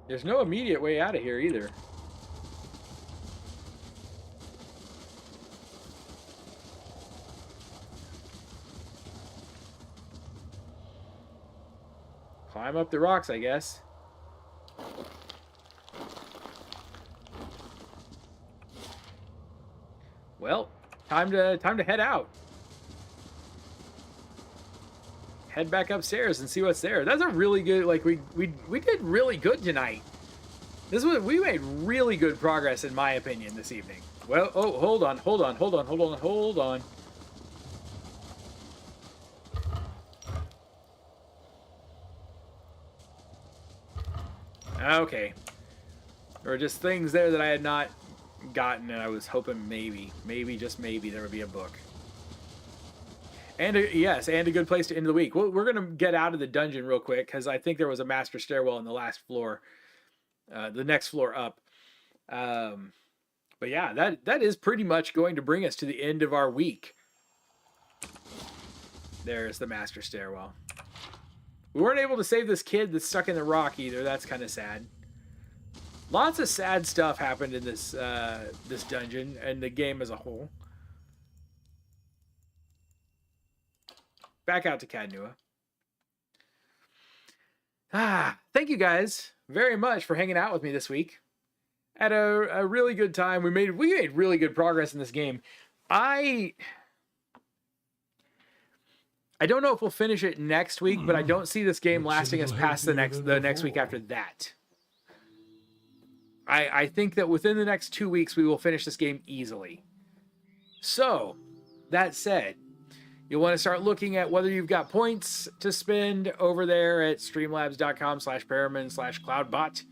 Speaker 1: There's no immediate way out of here either. Climb up the rocks, I guess. Well, time to head out. Head back upstairs and see what's there. That's a really good, like, we did really good tonight. We made really good progress in my opinion this evening. Well, oh, hold on. Okay. There were just things there that I had not gotten, and I was hoping maybe, just maybe, there would be a book. And yes, and a good place to end the week. Well, we're going to get out of the dungeon real quick, because I think there was a master stairwell on the last floor. The next floor up. But yeah, that is pretty much going to bring us to the end of our week. There's the master stairwell. We weren't able to save this kid that's stuck in the rock either. That's kind of sad. Lots of sad stuff happened in this this dungeon and the game as a whole. Back out to Caed Nua. Thank you guys very much for hanging out with me this week. Had a really good time. We made really good progress in this game. I don't know if we'll finish it next week, but I don't see this game lasting us past the next week after that. I think that within the next 2 weeks we will finish this game easily. So, that said, you'll want to start looking at whether you've got points to spend over there at streamlabs.com/Paramin/cloudbot.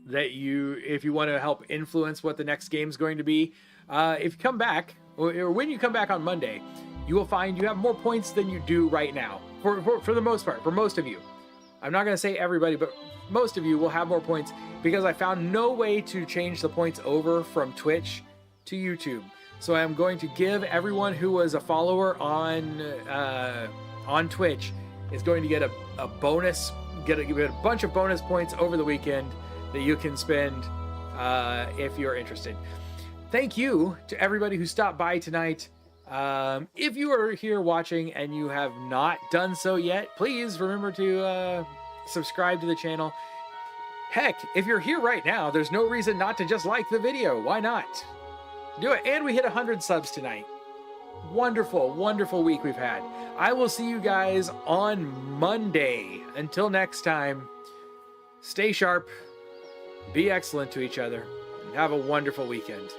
Speaker 1: If you want to help influence what the next game's going to be. If you come back, or when you come back on Monday, you will find you have more points than you do right now. For the most part, for most of you. I'm not going to say everybody, but most of you will have more points because I found no way to change the points over from Twitch to YouTube. So I'm going to give everyone who was a follower on Twitch is going to get a bonus, get a bunch of bonus points over the weekend that you can spend if you're interested. thank you to everybody who stopped by tonight. If you are here watching and you have not done so yet, please remember to subscribe to the channel. Heck, if you're here right now, there's no reason not to just like the video. Why not? Do it. And we hit 100 subs tonight. Wonderful, wonderful week we've had. I will see you guys on Monday. Until next time, stay sharp, be excellent to each other, and have a wonderful weekend.